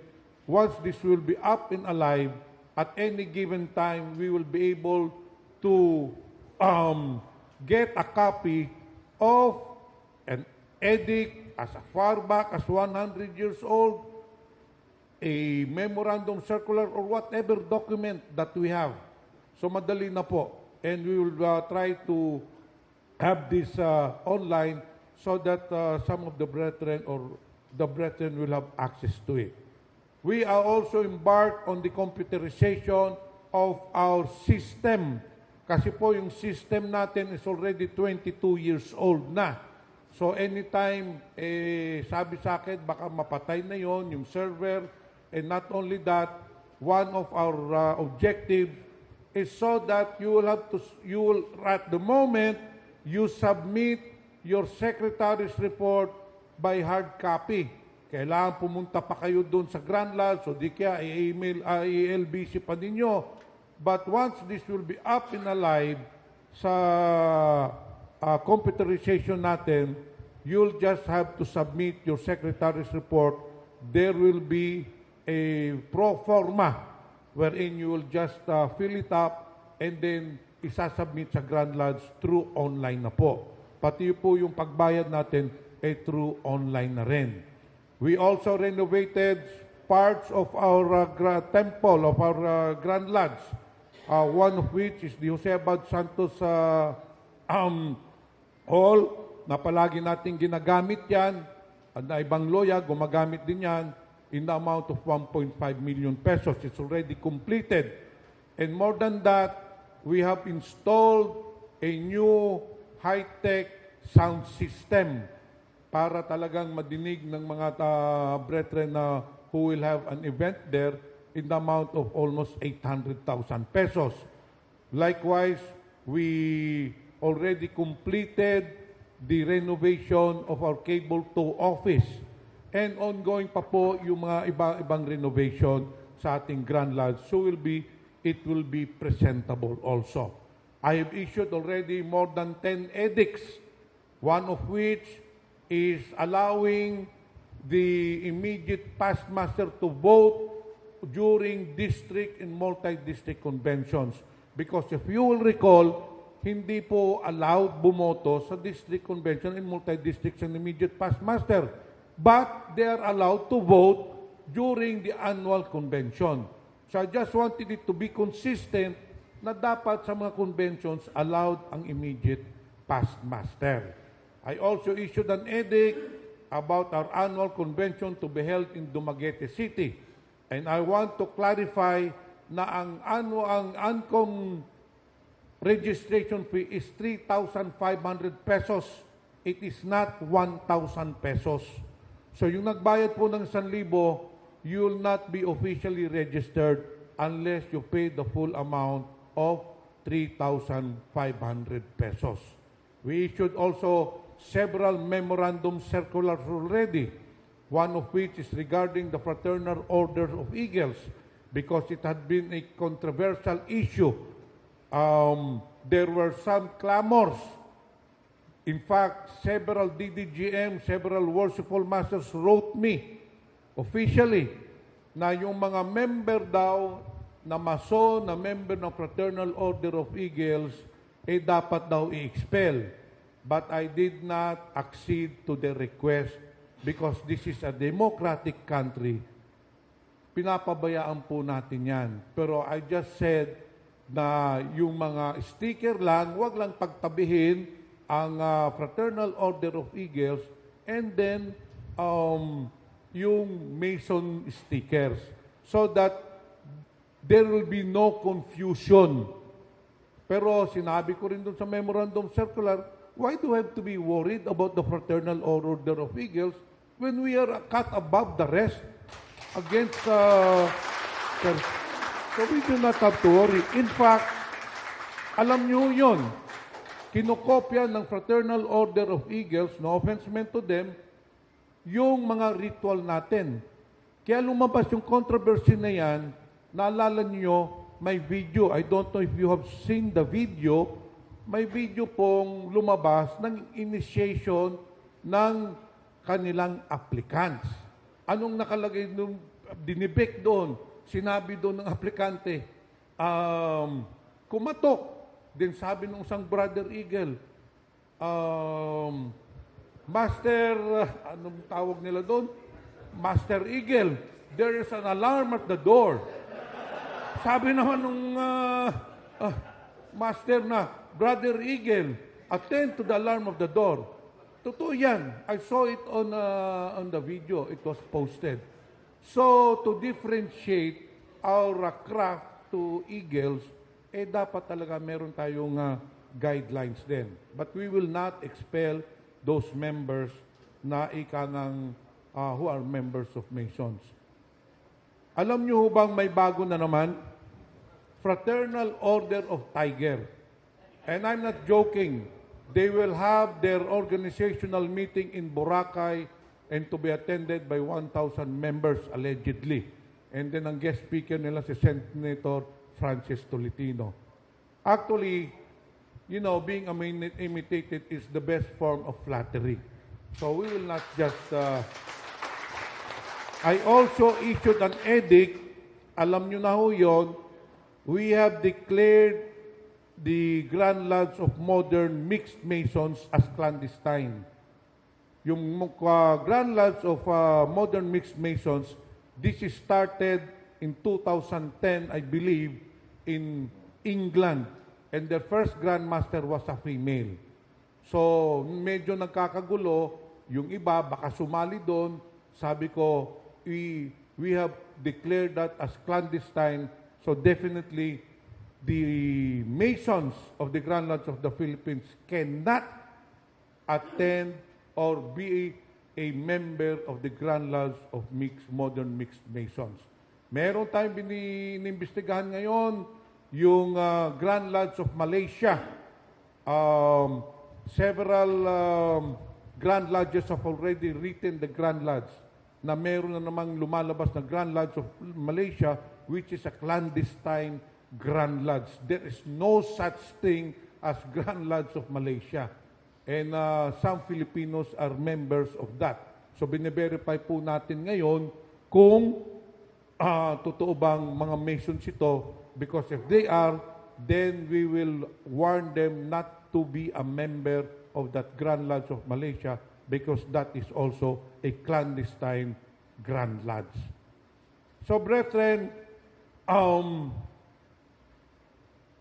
Once this will be up and alive, at any given time, we will be able to get a copy of an edict as far back as 100 years old, a memorandum circular, or whatever document that we have. So madali na po. And we will try to have this online so that some of the brethren or the brethren will have access to it. We are also embarked on the computerization of our system. Kasi po yung system natin is already 22 years old na. So anytime, sabi sa akin, baka mapatay na yon yung server. And not only that, one of our objectives is so that you will at the moment, you submit your secretary's report by hard copy. Kailangan pumunta pa kayo doon sa Grand Lodge, so di kaya i-email, i-LBC pa ninyo. But once this will be up and alive sa computerization natin, you'll just have to submit your secretary's report. There will be a pro forma wherein you will just fill it up and then isasubmit sa Grand Lodge through online na po. Pati po yung pagbayad natin through online na rin. We also renovated parts of our temple, of our Grand Lodge. One of which is the Jose Abad Santos Hall, na palagi natin ginagamit yan. Na ibang loya, gumagamit din yan in the amount of 1.5 million pesos. It's already completed. And more than that, we have installed a new high-tech sound system para talagang madinig ng mga brethren na who will have an event there in the amount of almost 800,000 pesos. Likewise, we already completed the renovation of our Cable 2 office. And ongoing pa po yung mga ibang renovation sa ating Grand Lodge. So it will be presentable also. I have issued already more than 10 edicts, one of which is allowing the immediate past master to vote during district and multi-district conventions. Because if you will recall, hindi po allowed bumoto sa district convention and multi-districts and immediate past master. But they are allowed to vote during the annual convention. So I just wanted it to be consistent na dapat sa mga conventions allowed ang immediate past master. I also issued an edict about our annual convention to be held in Dumaguete City. And I want to clarify na ang ANCOM registration fee is 3,500 pesos. It is not 1,000 pesos. So yung nagbayad po ng 1,000, you will not be officially registered unless you pay the full amount of 3,500 pesos. We issued also several memorandum circulars already, one of which is regarding the Fraternal Order of Eagles, because it had been a controversial issue. There were some clamors. In fact, several DDGM, several worshipful masters wrote me officially na yung mga member daw na Mason, na member ng Fraternal Order of Eagles, dapat daw i-expel. But I did not accede to the request because this is a democratic country. Pinapabayaan po natin yan. Pero I just said na yung mga sticker lang, wag lang pagtabihin ang Fraternal Order of Eagles and then yung Mason stickers so that there will be no confusion. Pero sinabi ko rin doon sa memorandum circular, why do we have to be worried about the Fraternal Order of Eagles when we are a cut above the rest against so we do not have to worry. In fact, alam nyo yun, kinokopya ng Fraternal Order of Eagles, no offense meant to them, yung mga ritual natin. Kaya lumabas yung controversy na yan, naalala nyo, may video, I don't know if you have seen the video, may video pong lumabas ng initiation ng kanilang applicants. Anong nakalagay nung dinibek doon? Sinabi doon ng aplikante, kumatok. Then sabi nung isang brother eagle, Master, anong tawag nila doon? Master Eagle, there is an alarm at the door. Sabi naman nung master na, Brother Eagle, attend to the alarm of the door. Totoo yan. I saw it on the video. It was posted. So, to differentiate our craft to eagles, dapat talaga meron tayong guidelines din. But we will not expel those members na who are members of Masons. Alam nyo bang may bago na naman? Fraternal Order of Tiger. And I'm not joking. They will have their organizational meeting in Boracay and to be attended by 1,000 members allegedly. And then ang guest speaker nila si Senator Francis Tolentino. Actually, you know, being imitated is the best form of flattery. So we will not just... I also issued an edict. Alam nyo na ho yun. We have declared the Grand Lodge of Modern Mixed Masons as clandestine. Yung Grand Lodge of Modern Mixed Masons, this is started in 2010, I believe, in England. And their first Grand Master was a female. So, medyo nagkakagulo. Yung iba, baka sumali doon. Sabi ko, we have declared that as clandestine. So, definitely, the Masons of the Grand Lodge of the Philippines cannot attend or be a member of the Grand Lodge of Modern Mixed Masons. Meron tayong inimbestigahan ngayon yung Grand Lodge of Malaysia. several Grand Lodges have already written the Grand Lodge na meron na namang lumalabas na Grand Lodge of Malaysia, which is a clandestine Grand Lodge. There is no such thing as Grand Lodge of Malaysia. And some Filipinos are members of that. So bine-verify po natin ngayon kung totoo bang mga Masons ito, because if they are, then we will warn them not to be a member of that Grand Lodge of Malaysia, because that is also a clandestine Grand Lodge. So brethren,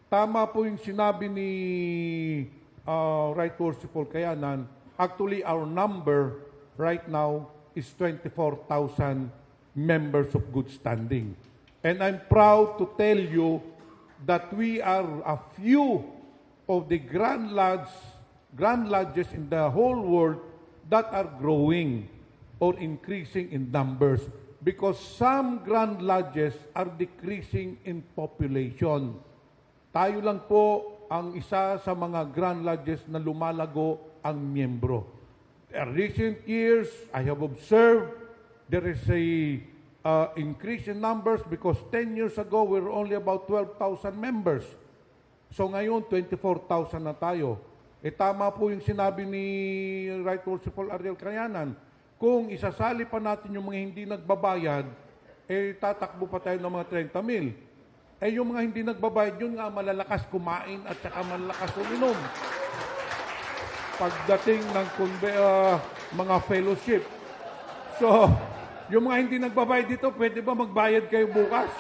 tama po yung sinabi ni Right Worshipful Kayanan. Actually, our number right now is 24,000 members of good standing. And I'm proud to tell you that we are a few of the Grand Lodges in the whole world that are growing or increasing in numbers, because some Grand Lodges are decreasing in population. Tayo lang po ang isa sa mga Grand Lodges na lumalago ang miyembro. In recent years, I have observed there is a increase in numbers, because 10 years ago, we were only about 12,000 members. So ngayon, 24,000 na tayo. Tama po yung sinabi ni Right Worshipful Ariel Kayanan. Kung isasali pa natin yung mga hindi nagbabayad, tatakbo pa tayo ng mga 30,000. Yung mga hindi nagbabayad, yun nga malalakas kumain at saka malalakas uminom. Pagdating ng mga fellowship. So, yung mga hindi nagbabayad dito, pwede ba magbayad kayo bukas?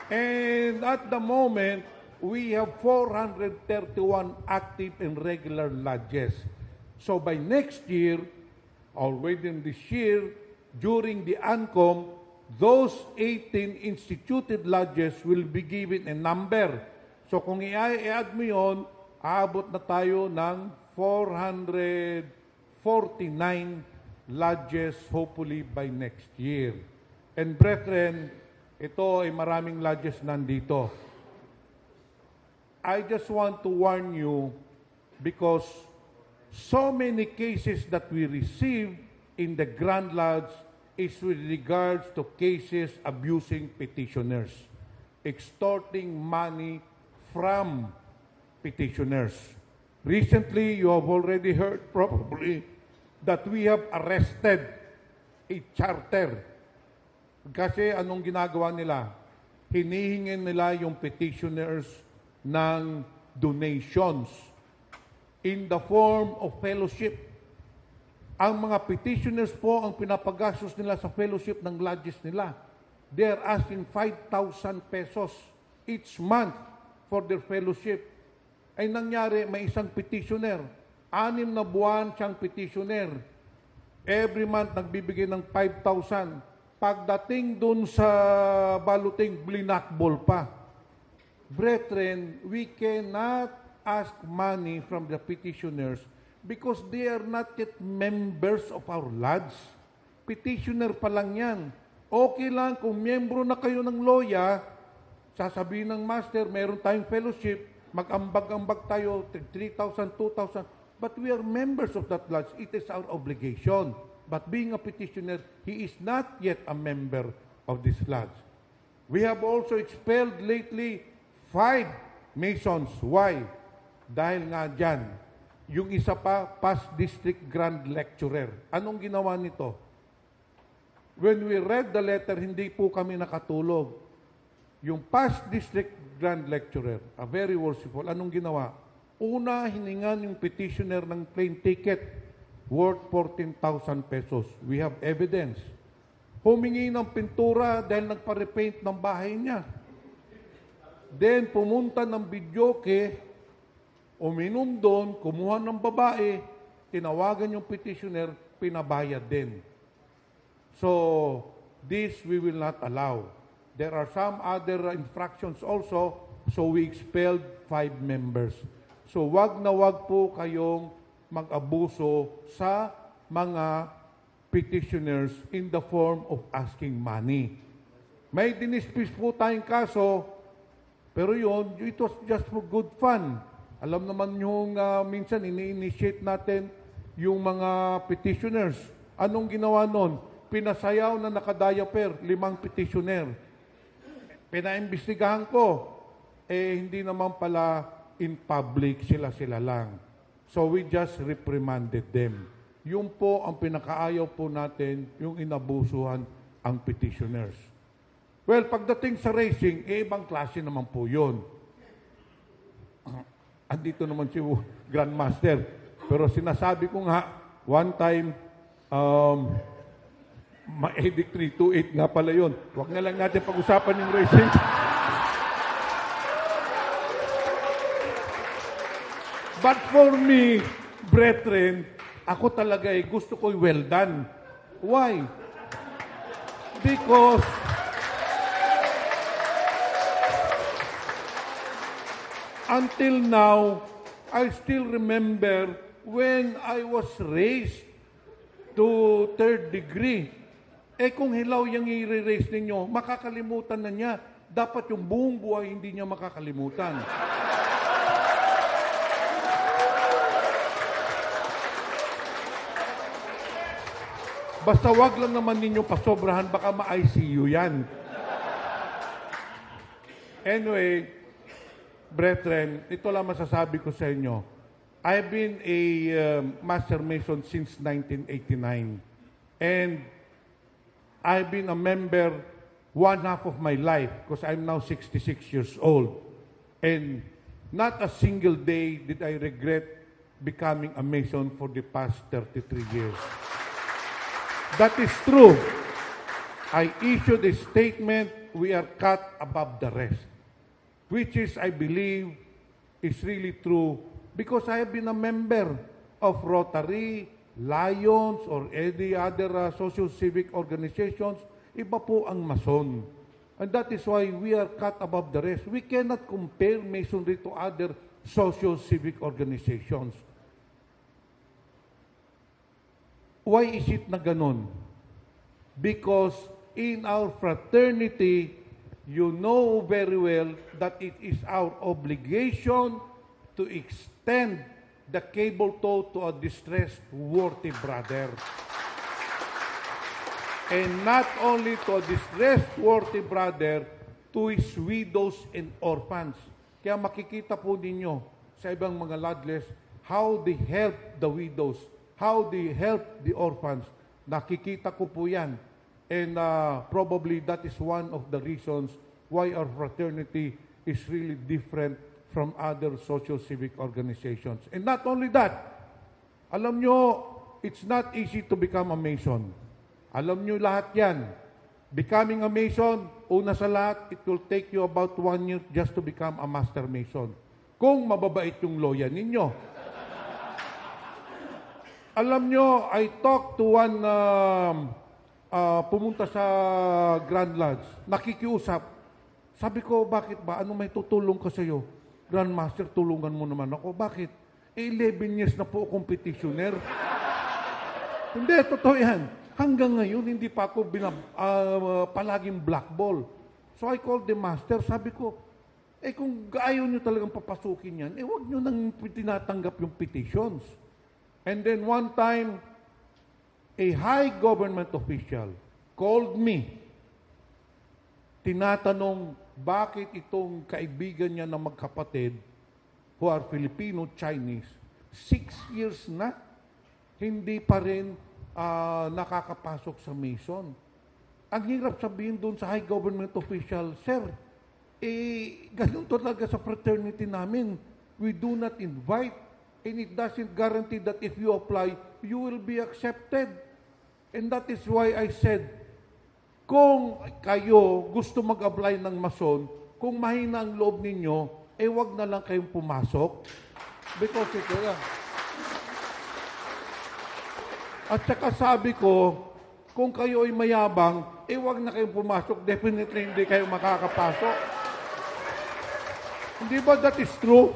And at the moment, we have 431 active and regular lodges. So by next year, or within this year, during the ANCOM, those 18 instituted lodges will be given a number. So kung i-add mo yun, aabot na tayo ng 449 lodges hopefully by next year. And brethren, ito ay maraming lodges nandito. I just want to warn you, because so many cases that we receive in the Grand Lodge is with regards to cases abusing petitioners, extorting money from petitioners. Recently, you have already heard probably that we have arrested a charter. Kasi anong ginagawa nila? Hinihingin nila yung petitioners ng donations in the form of fellowship. Ang mga petitioners po, ang pinapagastos nila sa fellowship ng lodges nila, they are asking 5,000 pesos each month for their fellowship. Ay nangyari, may isang petitioner, 6 na buwan siyang petitioner. Every month, nagbibigay ng 5,000. Pagdating dun sa baluting, blinakbol pa. Brethren, we cannot ask money from the petitioners because they are not yet members of our lodge. Petitioner pa lang yan. Okay lang kung miyembro na kayo ng loya, sasabihin ng master, meron tayong fellowship, mag-ambag-ambag tayo, 3,000, 2,000, but we are members of that lodge. It is our obligation. But being a petitioner, he is not yet a member of this lodge. We have also expelled lately 5 Masons. Why? Dahil nga dyan, yung isa pa, past district grand lecturer. Anong ginawa nito? When we read the letter, hindi po kami nakatulog. Yung past district grand lecturer, a very worshipful, anong ginawa? Una, hiningan yung petitioner ng plane ticket worth 14,000 pesos. We have evidence. Humingi ng pintura dahil nagpa-repaint ng bahay niya. Then, pumunta ng videoke, uminom doon, kumuha ng babae, tinawagan yung petitioner, pinabayad din. So, this we will not allow. There are some other infractions also, so we expelled 5 members. So, wag na wag po kayong mag-abuso sa mga petitioners in the form of asking money. May dinispis po tayong kaso, Pero yun, it was just for good fun. Alam naman yung minsan ini-initiate natin yung mga petitioners. Anong ginawa nun? Pinasayaw na nakadiaper, 5 petitioner. Pinaimbestigahan ko. Hindi naman pala in public, sila-sila lang. So we just reprimanded them. Yun po ang pinakaayaw po natin, yung inabusuhan ang petitioners. Well, pagdating sa racing, ibang klase naman po yun. Andito naman si Grandmaster. Pero sinasabi ko nga, one time, ma-edict 328 nga pala yun. Huwag na lang natin pag-usapan yung racing. But for me, brethren, ako talaga gusto ko well done. Why? Because until now, I still remember when I was raised to 3rd degree. Kung hilaw yung i-raise ninyo, makakalimutan na niya. Dapat yung buong buhay hindi niya makakalimutan. Basta wag lang naman ninyo pasobrahan, baka ma-ICU yan. Anyway, brethren, ito lang masasabi ko sa inyo. I've been a Master Mason since 1989. And I've been a member 1/2 of my life because I'm now 66 years old. And not a single day did I regret becoming a Mason for the past 33 years. That is true. I issued a statement, we are cut above the rest. Which is, I believe, is really true because I have been a member of Rotary, Lions, or any other social-civic organizations. Iba po ang Mason. And that is why we are cut above the rest. We cannot compare Masonry to other social-civic organizations. Why is it na ganun? Because in our fraternity, you know very well that it is our obligation to extend the cable tow to a distressed, worthy brother. And not only to a distressed, worthy brother, to his widows and orphans. Kaya makikita po ninyo sa ibang mga lodges how they help the widows, how they help the orphans. Nakikita ko po yan. And probably that is one of the reasons why our fraternity is really different from other social-civic organizations. And not only that, alam nyo, it's not easy to become a Mason. Alam nyo lahat yan. Becoming a Mason, una sa lahat, it will take you about 1 year just to become a Master Mason. Kung mababait yung loya ninyo. Alam nyo, I talked to one pumunta sa Grand Lodge, nakikiusap. Sabi ko, bakit ba? Ano may tutulong ko sa iyo? Grandmaster, tulungan mo naman ako. Bakit? 11 years na po akong petitioner. Hindi, totoo yan. Hanggang ngayon, hindi pa ako palaging black ball. So I called the master. Sabi ko, kung ayaw nyo talagang papasukin yan, wag nyo nang tinatanggap yung petitions. And then one time, a high government official called me, tinatanong bakit itong kaibigan niya na magkapatid who are Filipino-Chinese, 6 years na, hindi pa rin nakakapasok sa Mason. Ang hirap sabihin doon sa high government official, sir, ganun talaga sa fraternity namin. We do not invite, and it doesn't guarantee that if you apply, you will be accepted. And that is why I said, kung kayo gusto mag-apply ng Mason, kung mahina ang loob ninyo, wag na lang kayong pumasok. Because ito lang. At saka sabi ko, kung kayo ay mayabang, wag na kayong pumasok. Definitely hindi kayo makakapasok. Hindi ba that is true?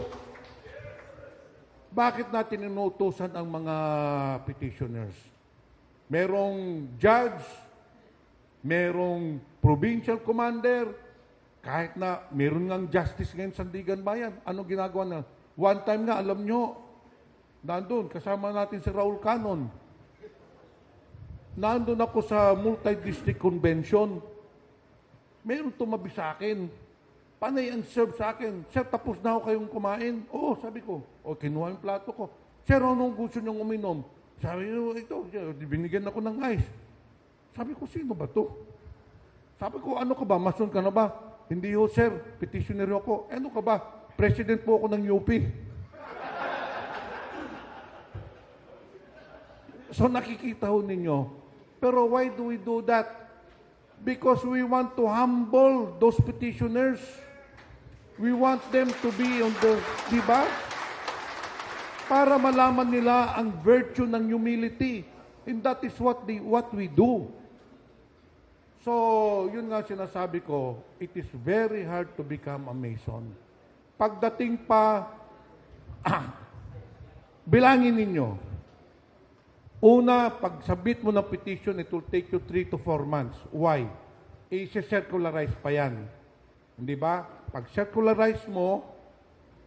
Bakit natin inutusan ang mga petitioners? Merong judge, merong provincial commander, Kahit na meron ngang justice ngayon sa Sandigan Bayan, ano ginagawa na? One time nga, alam nyo, nandun, kasama natin si Raul Canon. Nandun ako sa multi-district convention. Meron tumabi sa akin. Panay ang serve sa akin. Sir, tapos na ako kayong kumain. Oo, sabi ko. O, kinuha yung plato ko. Sir, anong gusto niyong uminom? Sabi ko, ito, binigyan ako ng ice. Sabi ko, sino ba to? Sabi ko, ano ka ba? Mason ka na ba? Hindi ho, sir. Petitioner ako. Ano ka ba? President po ako ng UP. So nakikita ho ninyo. Pero why do we do that? Because we want to humble those petitioners. We want them to be on the, di ba? Para malaman nila ang virtue ng humility. And that is what we do. So, yun nga sinasabi ko, it is very hard to become a Mason. Pagdating pa, bilangin ninyo. Una, pag submit mo ng petition, it will take you 3 to 4 months. Why? I-circularize pa yan. Hindi ba? Pag circularize mo,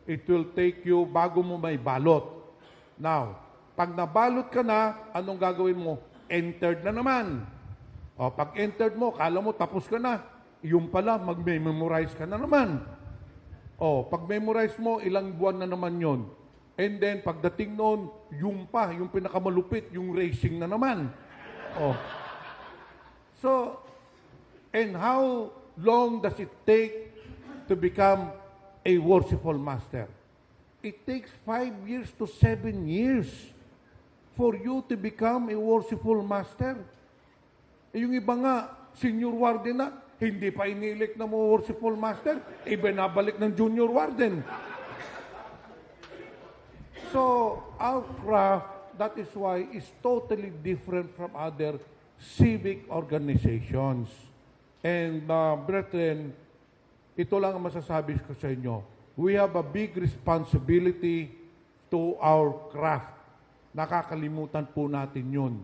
it will take you bago mo may balot. Now, pag nabalot ka na, anong gagawin mo? Entered na naman. O, pag entered mo, kala mo tapos ka na. Yung pala, mag-memorize ka na naman. O, pag memorize mo, ilang buwan na naman yon. And then, pagdating noon, yung pinakamalupit, yung racing na naman. O. So, and how long does it take to become a worshipful master? It takes 5 years to 7 years for you to become a worshipful master. Yung iba nga, senior warden na, hindi pa inilik na mo worshipful master, binabalik ng junior warden. So, our craft, that is why, is totally different from other civic organizations. And, brethren, ito lang ang masasabi ko sa inyo. We have a big responsibility to our craft. Nakakalimutan po natin yun.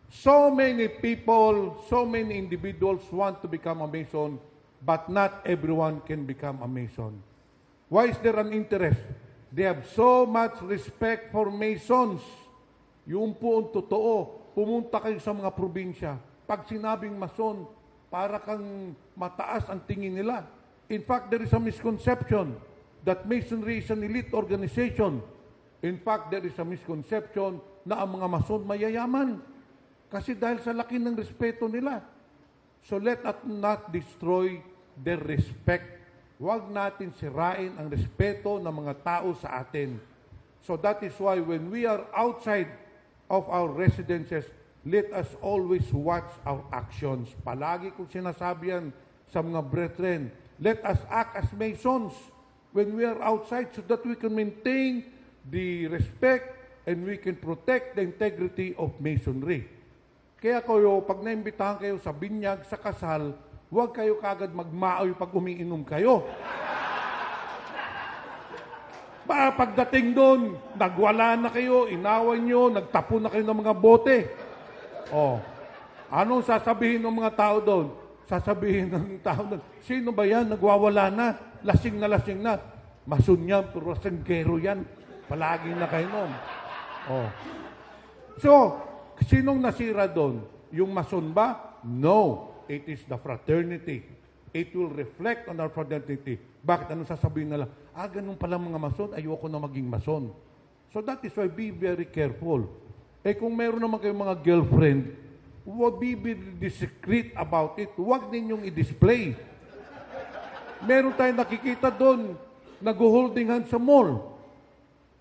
So many people, so many individuals want to become a Mason, but not everyone can become a Mason. Why is there an interest? They have so much respect for Masons. Yung po ang totoo, pumunta kayo sa mga probinsya. Pag sinabing Mason, para kang mataas ang tingin nila. In fact, there is a misconception that Masonry is an elite organization. In fact, there is a misconception na ang mga Mason mayayaman. Kasi dahil sa laki ng respeto nila. So let us not destroy their respect. Huwag natin sirain ang respeto ng mga tao sa atin. So that is why when we are outside of our residences, let us always watch our actions. Palagi kong sinasabi yan sa mga brethren, let us act as Masons when we are outside so that we can maintain the respect and we can protect the integrity of Masonry. Kaya kayo, pag naimbitahan kayo sa binyag, sa kasal, huwag kayo kagad magmaaw pag umiinom kayo. Pagdating doon, nagwala na kayo, inawan nyo, nagtapon na kayo ng mga bote. O, anong sasabihin ng mga tao doon? Sasabihin ng tao doon, sino ba yan? Nagwawala na, lasing na. Mason yan, pero sanggero yan. Palagi na kayo noon. O. So, sinong nasira doon? Yung Mason ba? No. It is the fraternity. It will reflect on our fraternity. Bakit? Anong sasabihin nila? Ganun pala mga Mason, ayoko na maging Mason. So that is why be very careful. Kung meron naman kayong mga girlfriend, be discreet about it. Huwag ninyong i-display. Meron tayong nakikita doon, nag-holding hand sa mall.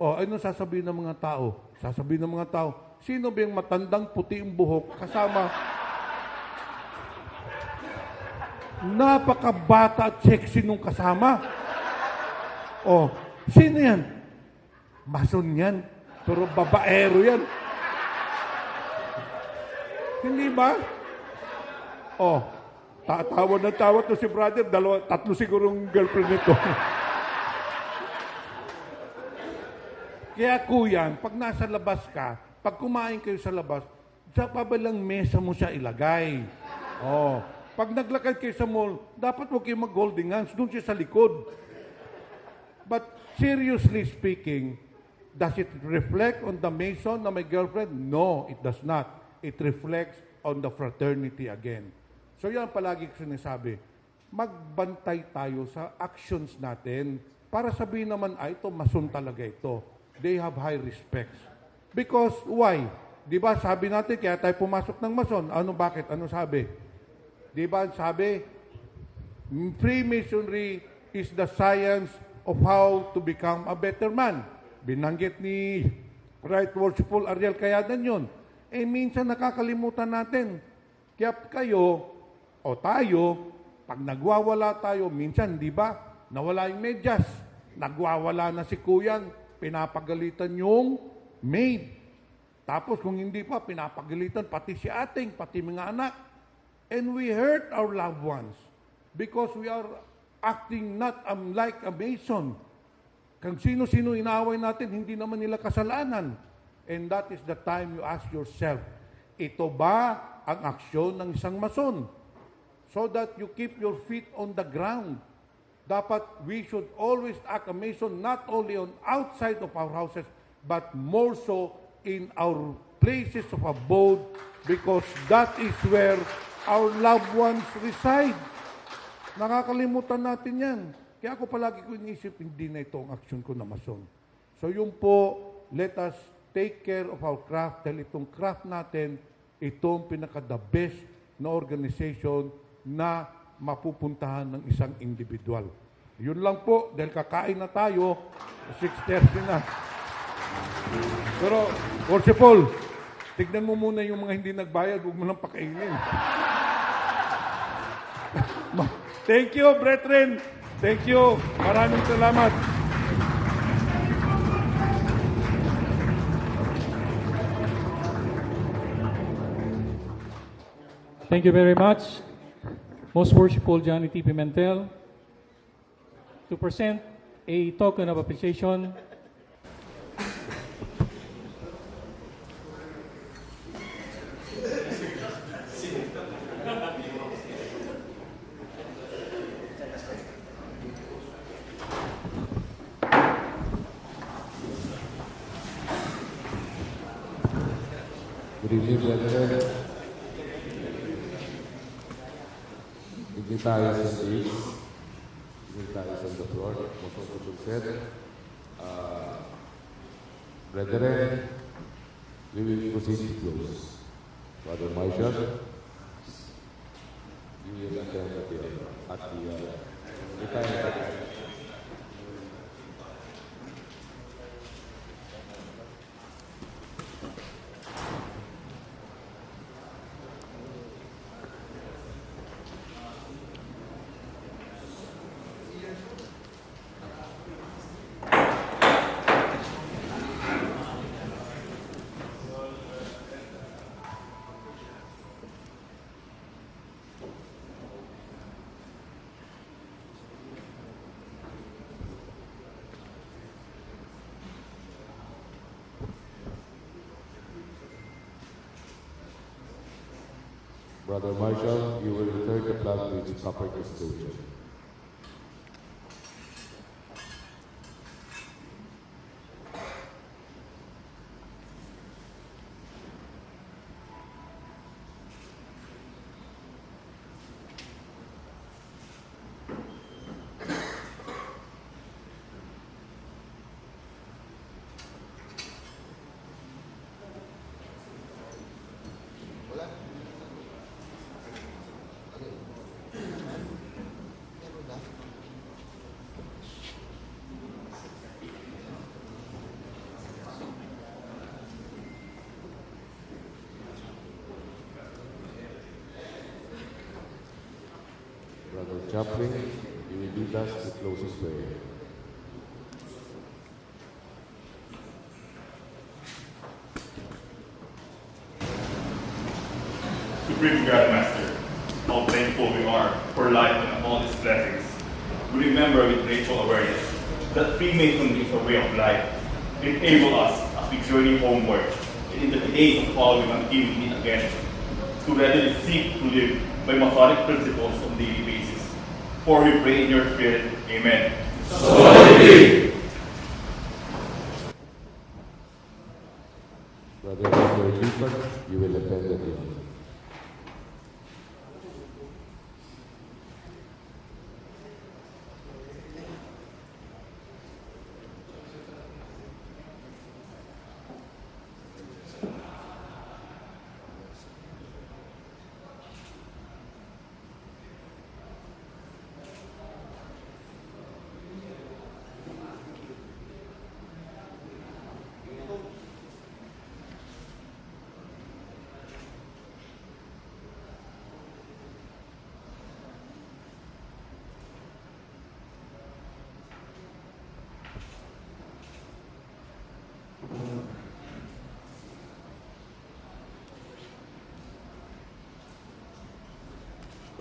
Ano sasabihin ng mga tao? Sasabihin ng mga tao, sino ba yung matandang puti ang buhok kasama napakabata at sexy nung kasama? Sino yan? Mason yan. Pero babaero yan. Hindi ba? Tawa to si brother. 3 sigurong girlfriend nito. Kaya kuya, pag nasa labas ka, pag kumain kayo sa labas, sa pabalang mesa mo siya ilagay. Pag naglakad kayo sa mall, dapat huwag kayo mag-holding hands. Doon siya sa likod. But seriously speaking, does it reflect on the Mason na may girlfriend? No, it does not. It reflects on the fraternity again. So yan palagi ko sinasabi. Magbantay tayo sa actions natin para sabihin naman, ito, Mason talaga ito. They have high respects. Because, why? Di ba sabi natin, kaya tayo pumasok ng Mason. Bakit? Ano sabi? Di ba sabi, Freemasonry is the science of how to become a better man. Binanggit ni Right Worshipful Ariel Cayadan yun. Minsan nakakalimutan natin. Kaya kayo, o tayo, pag nagwawala tayo, minsan, di ba, nawala yung medyas, nagwawala na si Kuyang, pinapagalitan yung maid. Tapos kung hindi pa, pinapagalitan pati si ating, pati mga anak. And we hurt our loved ones because we are acting not like a Mason. Kung sino-sino inaaway natin, hindi naman nila kasalanan. And that is the time you ask yourself, ito ba ang aksyon ng isang Mason? So that you keep your feet on the ground. Dapat we should always act a Mason not only on outside of our houses, but more so in our places of abode, because that is where our loved ones reside. Nakakalimutan natin yan. Kaya ako palagi ko iniisip, hindi na ito ang aksyon ko na Mason. So yun po, let us take care of our craft, dahil itong craft natin, itong pinaka-the best na organization na mapupuntahan ng isang individual. Yun lang po, dahil kakain na tayo, 6:30 na. Pero, Worshipful, tignan mo muna yung mga hindi nagbayad, huwag mo lang pakainin. Thank you, brethren. Thank you. Maraming salamat. Thank you very much, Most Worshipful Johnny T. Pimentel, to present a token of appreciation. Good evening, brethren. Dignitaries and chiefs, dignitaries on the floor, most of what you said. Brethren, we will proceed to close. Father Marshall, you will attend at the retirement. Brother Marshall, you will return the flag to its proper custodian. Brother Chaplain, you will lead us to closing prayer. Supreme Grandmaster, how thankful we are for life and all its blessings. We remember with grateful awareness that Freemasonry is a way of life. It enables us as we journey homeward and in the days following until we meet again to readily seek to live by Masonic principles on a daily basis. For we pray in your spirit. Amen. So it be. Brother Dr. Clifford, you will attend the meeting.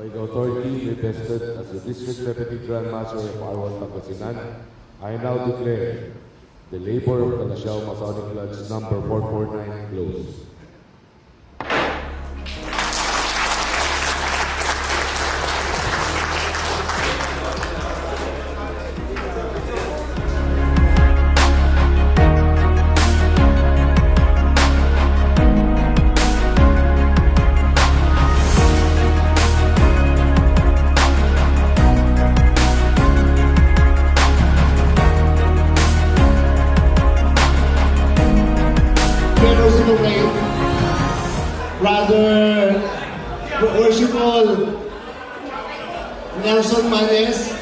By the authority vested as the District Deputy Grand Master of Arwan Pangasinan, I now declare the labor of Calasiao Masonic Lodge number 449 closed. Brother Worshipful Nelson Manes,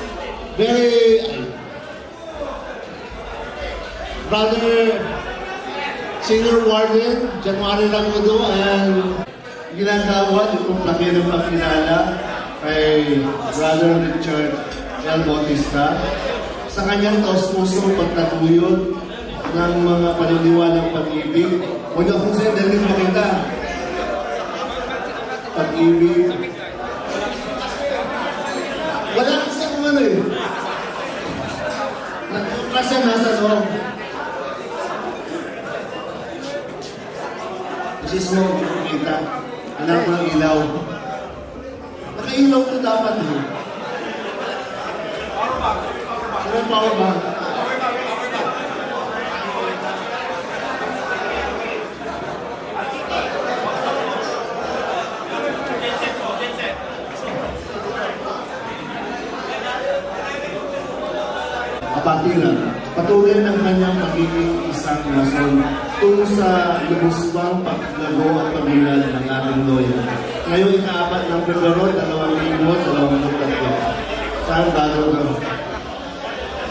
Brother Senior Warden January Lamudo, and ginagawa itong laki ng pagkilala kay Brother Richard L. Bautista sa kanyang taos-pusong pagtatuyod ng mga paniniwalang pag-ibig. Huwag na kung sa'yo dahil makita. Pag-ibig. Wala kasi kung ano eh. Kasi nasa loob. This is mo makikita. Anak mo ng ilaw. Nakailaw ko dapat eh. Ano power ba? Patuloy ng kanyang pagiging isang mason tungo sa lubusbang paglago at pamilad ng ating loya. Ngayong ika-4 ng Pebrero, 2023. Saan bago na?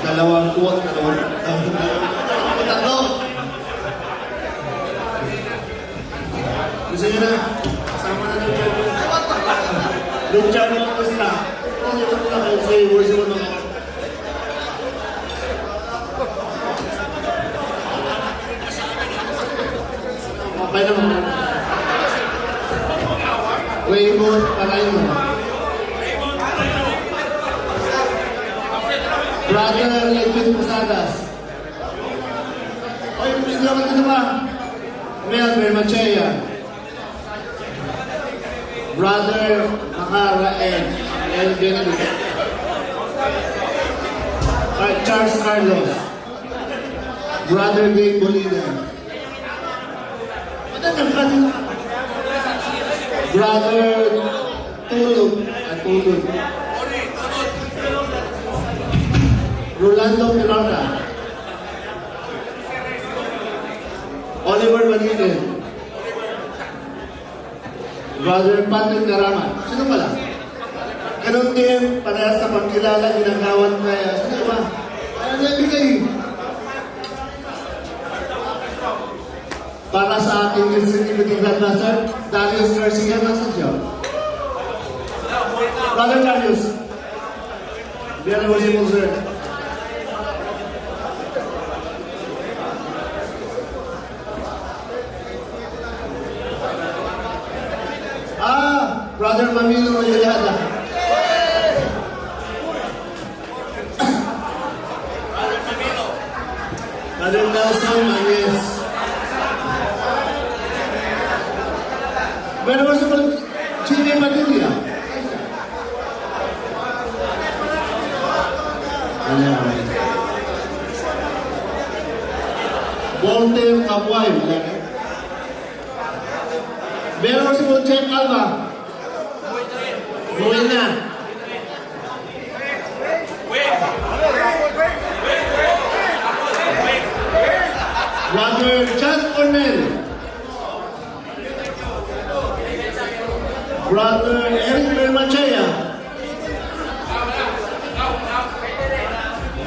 20 tatlo. Gusto nyo na? Kasama na ito. Richard Bautista. Ito ko na kayo sa worship mo naman. Okay naman. Raymond Paraino. Brother Edwin Posadas. Oy, hindi naman ito ba? Melvin Machea. Brother Makara and Benedict. Charles Carlos. Brother Dave Molina. Brother Tulog. Rolando Pirata. Oliver Manilin. Brother Patrick Karaman. Sino pala? Ganun din, parehas sa pagkilala, ginagawan kaya. Sino ba? Ano nabigay? Para sa ating Executive Grandmaster, Darius Garcia, nasa siya? Brother Darius. Very worshipful, sir. Brother Mamilo Royalada. Brother Nelson Manes. Pero sa Chile Padilla. Walter Kabuay, Very Honorable Jeff Alba, Buena, Brother John Cornell, Brother Eric Bermachaya,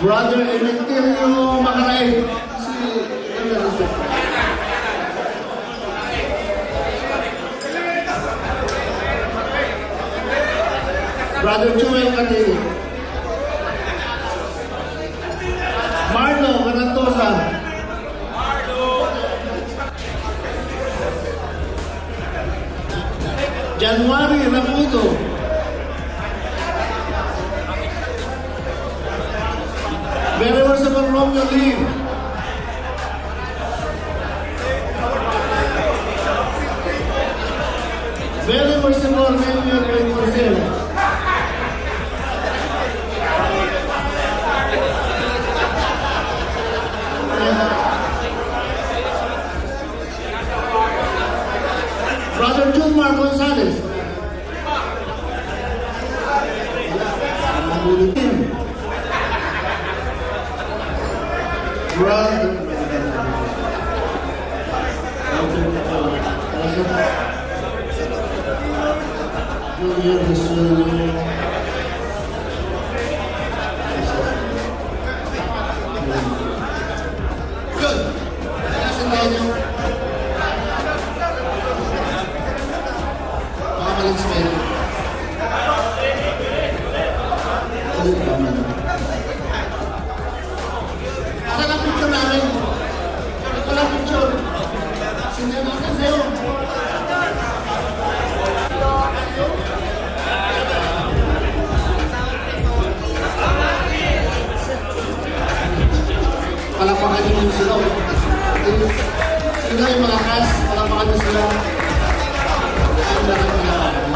Brother Emeterio Macaray, Brother Joel Catini, Marlo Garantosa, January Raputo, Very Honorable Romeo Lee, Very Honorable Manuel Marcelo, Brother Jumar Gonzalez, Good. Asa lang picture namin? Ito lang picture. Sinema ka sa'yo. Palakpakan niyo sila. Sila yung malakas. Palakpakan niyo sila. Ang lahat